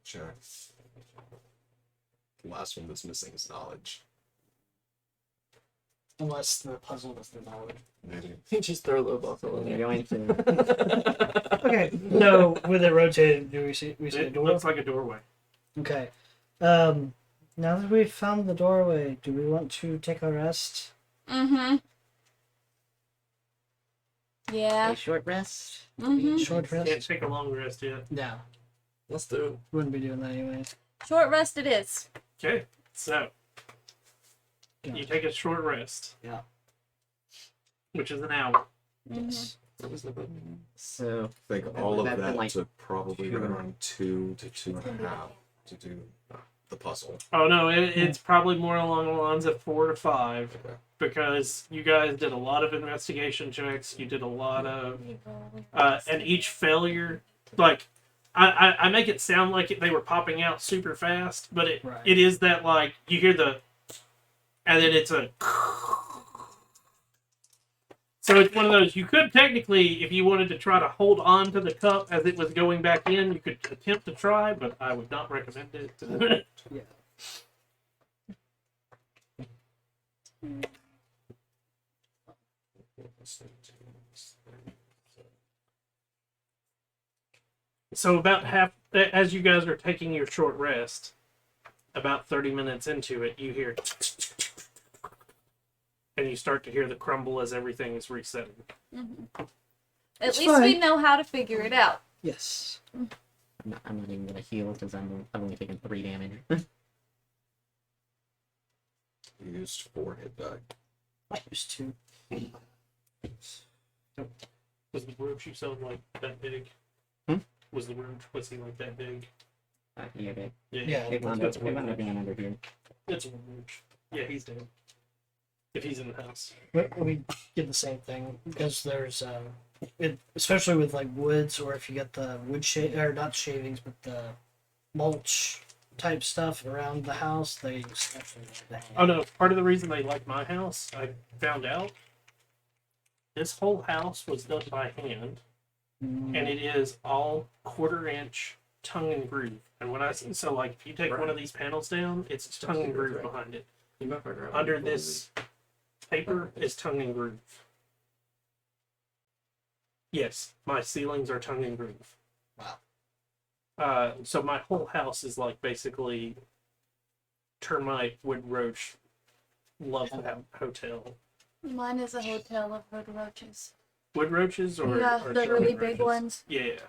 Check. The last one that's missing is knowledge. Unless the puzzle is the knowledge. Maybe. You just throw low buffalo in You're there. going to. Okay, so with it rotated, do we see a It door? looks like a doorway. Okay. Now that we've found the doorway, do we want to take a rest? Mm-hmm. Yeah. A short rest. Mm-hmm. Short rest? Can't take a long rest yet. No. Let's do it. Wouldn't be doing that anyway. Short rest it is. Okay, so Yeah. you take a short rest. Yeah. Which is an hour. Yes. That was the button. So I think all of That's that like took probably two- around 2 to 2.5 to do the puzzle. Oh no, it's probably more along the lines of 4 to 5 because you guys did a lot of investigation checks. You did a lot of, and each failure, like I make it sound like they were popping out super fast, but Right. it is that like you hear the, and then it's a. So it's one of those, you could technically, if you wanted to try to hold on to the cup as it was going back in, you could attempt to try, but I would not recommend it. Yeah. So about half, as you guys are taking your short rest, about 30 minutes into it, you hear, and you start to hear the crumble as everything is resetting. At It's least we fine. know how to figure it out. Yes. I'm not even gonna heal because I've only taken 3 damage. You used 4 hit die. I used to. Was the roach you sold like that big? Hmm? Was the roach, was he like that big? Yeah, okay. Yeah. It wound that's up being under here. It's a roach. Yeah, he's dead. If he's in the house. We get the same thing because there's especially with like woods, or if you get the wood or not shavings, but the mulch type stuff around the house, they especially like that. Oh no, part of the reason they like my house, I found out, this whole house was done by hand, and it is all 1/4 inch tongue and groove. And when I say, so like if you take one of these panels down, it's tongue and groove behind it. You might figure out Under this paper is tongue and groove. Yes, my ceilings are tongue and groove. Wow. So my whole house is like basically termite, wood roach, love hotel. Mine is a hotel of hood roaches. Wood roaches or Yeah, or the termite really big roaches? ones. Yeah,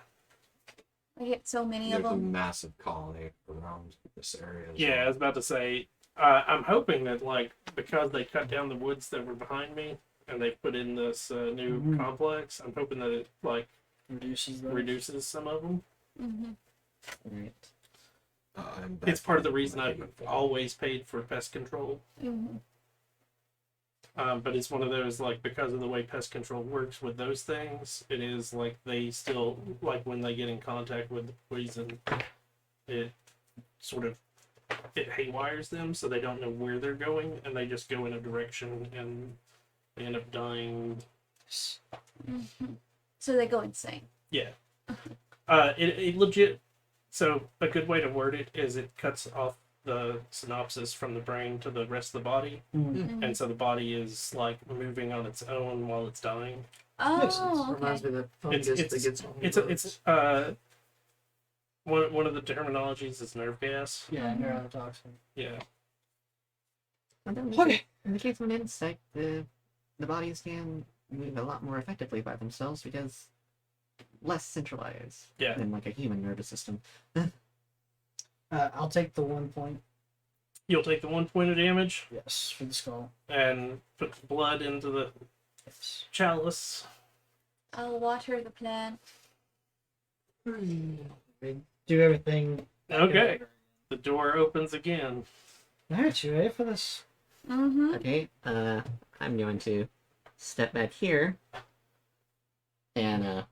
I get so many There's of a them. massive colony around this area. as yeah. I well. was about to say. I'm hoping that like because they cut down the woods that were behind me and they put in this new Mhm. complex, I'm hoping that it like Reduces the reduces some of them. Mm-hmm. Right. I'm back It's part of the to reason my I've human form. always paid for pest control. Mm-hmm. But it's one of those like because of the way pest control works with those things, it is like they still like when they get in contact with the poison, it sort of it haywires them so they don't know where they're going and they just go in a direction and they end up dying. Mm-hmm. So they go insane. Yeah. It legit. So a good way to word it is it cuts off the synopsis from the brain to the rest of the body, Mm. and so the body is like moving on its own while it's dying. Makes sense. Oh, Reminds okay. me of that fungus It's- that gets on It's one of the terminologies is nerve gas. Yeah, neurotoxin. Yeah. Okay. In the case of an insect, the bodies can move a lot more effectively by themselves because less centralized Yeah. than like a human nervous system. I'll take the 1 point. You'll take the 1 point of damage Yes, for the skull. and put the blood into the Yes. chalice. I'll water the plant. Do everything. Okay. The door opens again. Alright, you ready for this? Mm-hmm. Okay, I'm going to step back here and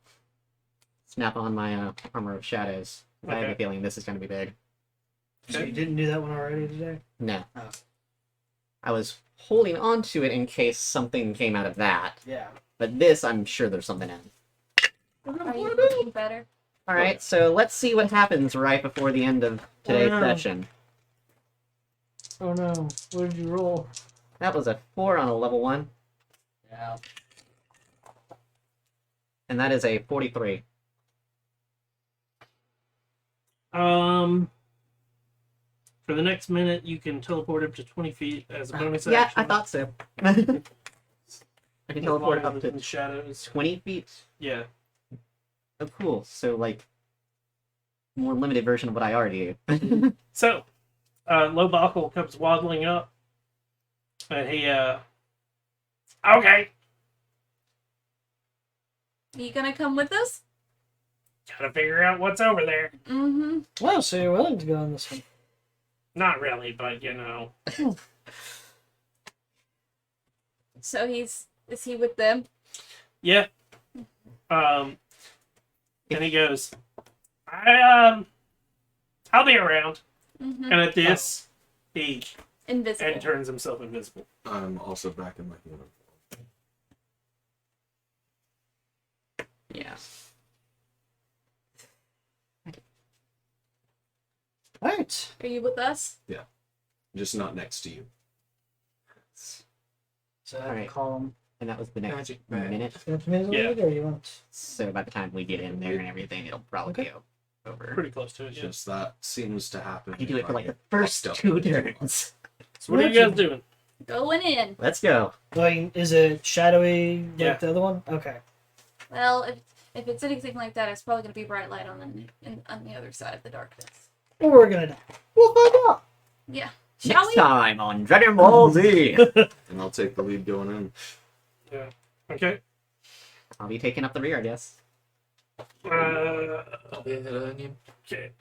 snap on my armor of shadows. I have a Okay. feeling this is going to be big. So you didn't do that one already today? No. Oh. I was holding on to it in case something came out of that, Yeah. but this I'm sure there's something in. Are you looking better? All right, so let's see what happens right before the end of today's no. session. Oh no. What did you roll? That was a 4 on a level 1, Yeah. and that is a 43. For the next minute, you can teleport up to 20 feet as a bonus Yeah, action. I thought so. I can teleport Flying up within to the shadows. 20 feet. Yeah. Oh, cool. So, like, more limited version of what I already do. So, Lowbuckle comes waddling up, and he, okay, Are you gonna come with us? gotta figure out what's over there. Mm-hmm. Well, so you're willing to go on this one. Not really, but you know. So is he with them? Yeah. And he goes, I'll be around. Mm-hmm. And at this, he Invisible. and turns himself invisible. I'm also back in my uniform. Yeah. Alright. Are you with us? Just not next to you. So I Alright. call him. And that was the next Magic bag. minute. You want me to Yeah. lead, or you want? So by the time we get in there and everything, it'll probably Okay. be over. Pretty close to it, It's yeah. just that seems to happen. You do it if for I like the get first fucked up 2 too much. turns. So what are you guys doing? Going in. Let's go. Like, is it shadowy like Yeah. the other one? Okay. Well, if it's anything like that, it's probably gonna be bright light on the other side of the darkness. Well, we're gonna die. We'll find out. Yeah. Shall Next we? time on Dragon Ball Z. And I'll take the lead going in. Okay. I'll be taking up the rear, I guess. I'll be ahead of you. Okay.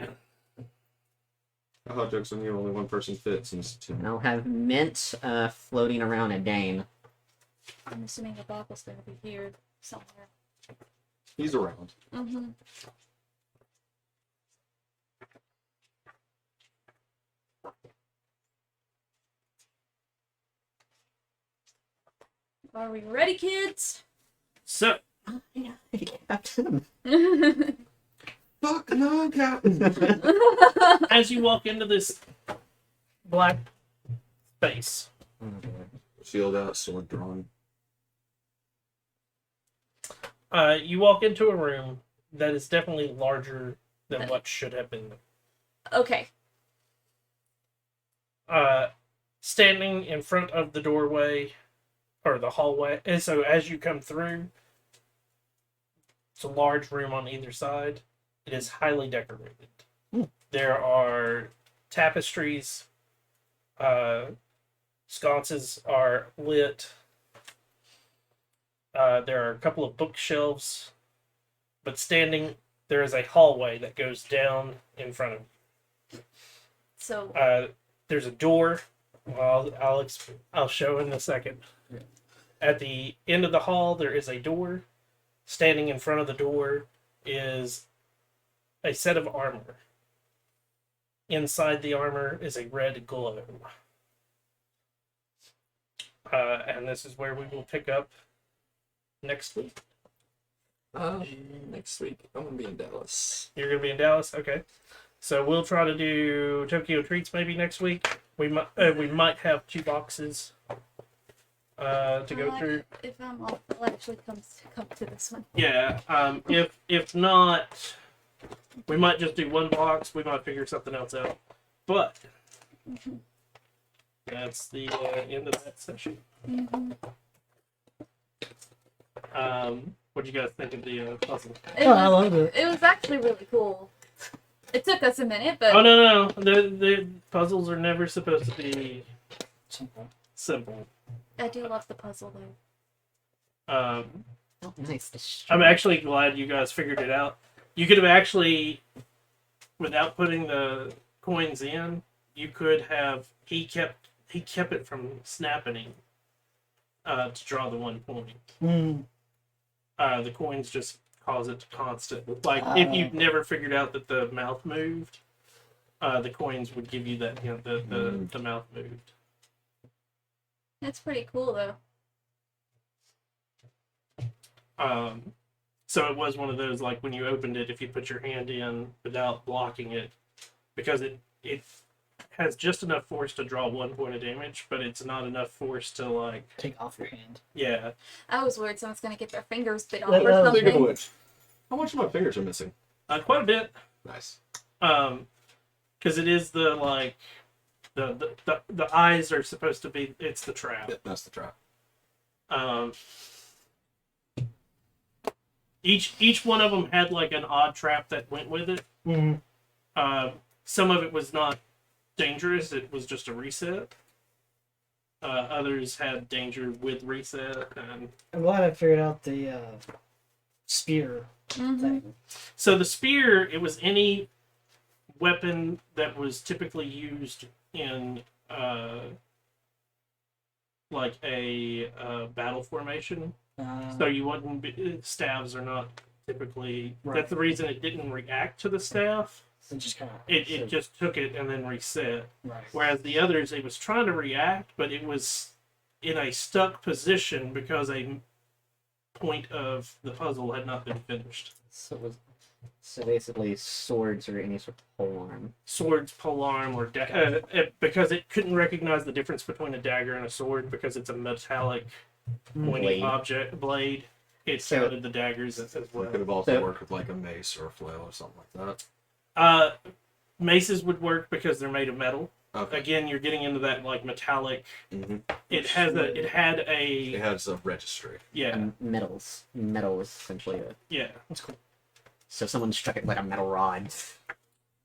Oh, joke's on you, only one person fits. And it's two. And I'll have Mint floating around a Dane. I'm assuming the Bob's gonna be here somewhere. He's around. Mm-hmm. Are we ready, kids? So, Captain. Fuck no, Captain. as you walk into this black space, Shield out, sword drawn. you walk into a room that is definitely larger than what should have been. Okay. Standing in front of the doorway or the hallway, and so as you come through, it's a large room on either side. It is highly decorated. There are tapestries. Sconces are lit. There are a couple of bookshelves, but standing there is a hallway that goes down in front of you. So There's a door. Well, I'll show in a second. At the end of the hall, there is a door. Standing in front of the door is a set of armor. Inside the armor is a red glow. And this is where we will pick up next week. Next week I'm gonna be in Dallas. You're going to be in Dallas? Okay. So we'll try to do Tokyo Treats maybe next week. We might have 2 boxes to go through. If I'm off, I'll actually come to this one. Yeah. If not, we might just do 1 box. We might figure something else out. But that's the end of that session. Mm-hmm. What do you guys think of the puzzle? I loved it. It was actually really cool. It took us a minute, but Oh no, the puzzles are never supposed to be Simple. simple. I do love the puzzle though. Oh, nice. I'm actually glad you guys figured it out. You could have actually, without putting the coins in, you could have he kept it from snapping to draw the 1 point. Mm. The coins just cause it to constant. Like if you've never figured out that the mouth moved, the coins would give you that the mouth moved. That's pretty cool though. So it was one of those, like when you opened it, if you put your hand in without blocking it, because it has just enough force to draw 1 point of damage, but it's not enough force to like Take off your hand. yeah. I was worried someone's gonna get their fingers bit off That- or that was Speaking of something. which, how much of my fingers are missing? Quite a bit. Nice. Because it is the like the eyes are supposed to be, it's the trap. Yeah, that's the trap. Each one of them had like an odd trap that went with it. Mm. Some of it was not dangerous; it was just a reset. Others had danger with reset, and I'm glad I figured out the spear Mhm. thing. so the spear, it was any weapon that was typically used in like a battle formation. So you wouldn't be, staves are not typically. Right. That's the reason it didn't react to the staff. it just kind of It just took it and then reset. right. Whereas the others, it was trying to react, but it was in a stuck position because a point of the puzzle had not been finished. So basically, swords or any sort of polearm. Swords, polearm, or because it couldn't recognize the difference between a dagger and a sword because it's a metallic pointy Blade. object blade. It So- counted the daggers as It well. could have also So- worked with like a mace or a flail or something like that. Maces would work because they're made of metal. Okay. Again, you're getting into that like metallic. hmm It had It a has a registry. yeah, Metals. Metal is essentially a. yeah, That's cool. So someone struck it like a metal rod.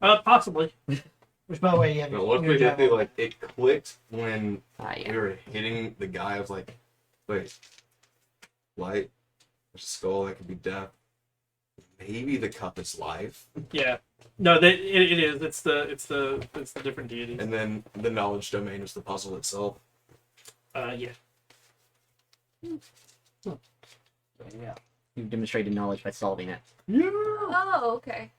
possibly. Which, by the way, you have No, your once we did javelin. like it clicked when Yeah. we were hitting the guy. I was like, wait, light, there's a skull that could be death. Maybe the cup is life. Yeah, no, it is. It's the different deities. And then the knowledge domain is the puzzle itself. Yeah. Yeah. You demonstrated knowledge by solving it. Oh, okay.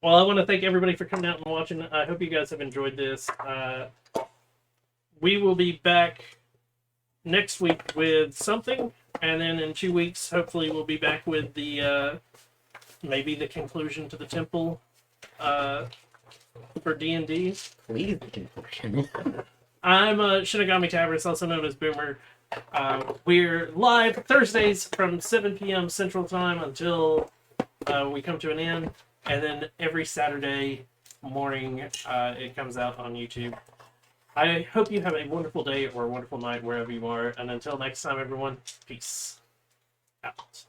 Well, I want to thank everybody for coming out and watching. I hope you guys have enjoyed this. We will be back next week with something, and then in 2 weeks, hopefully, we'll be back with the maybe the conclusion to the temple for D&D. Please, the conclusion. I'm Shinigami Tabris, also known as Boomer. We're live Thursdays from 7 p.m. Central Time until we come to an end, and then every Saturday morning it comes out on YouTube. I hope you have a wonderful day or a wonderful night wherever you are, and until next time, everyone, peace out.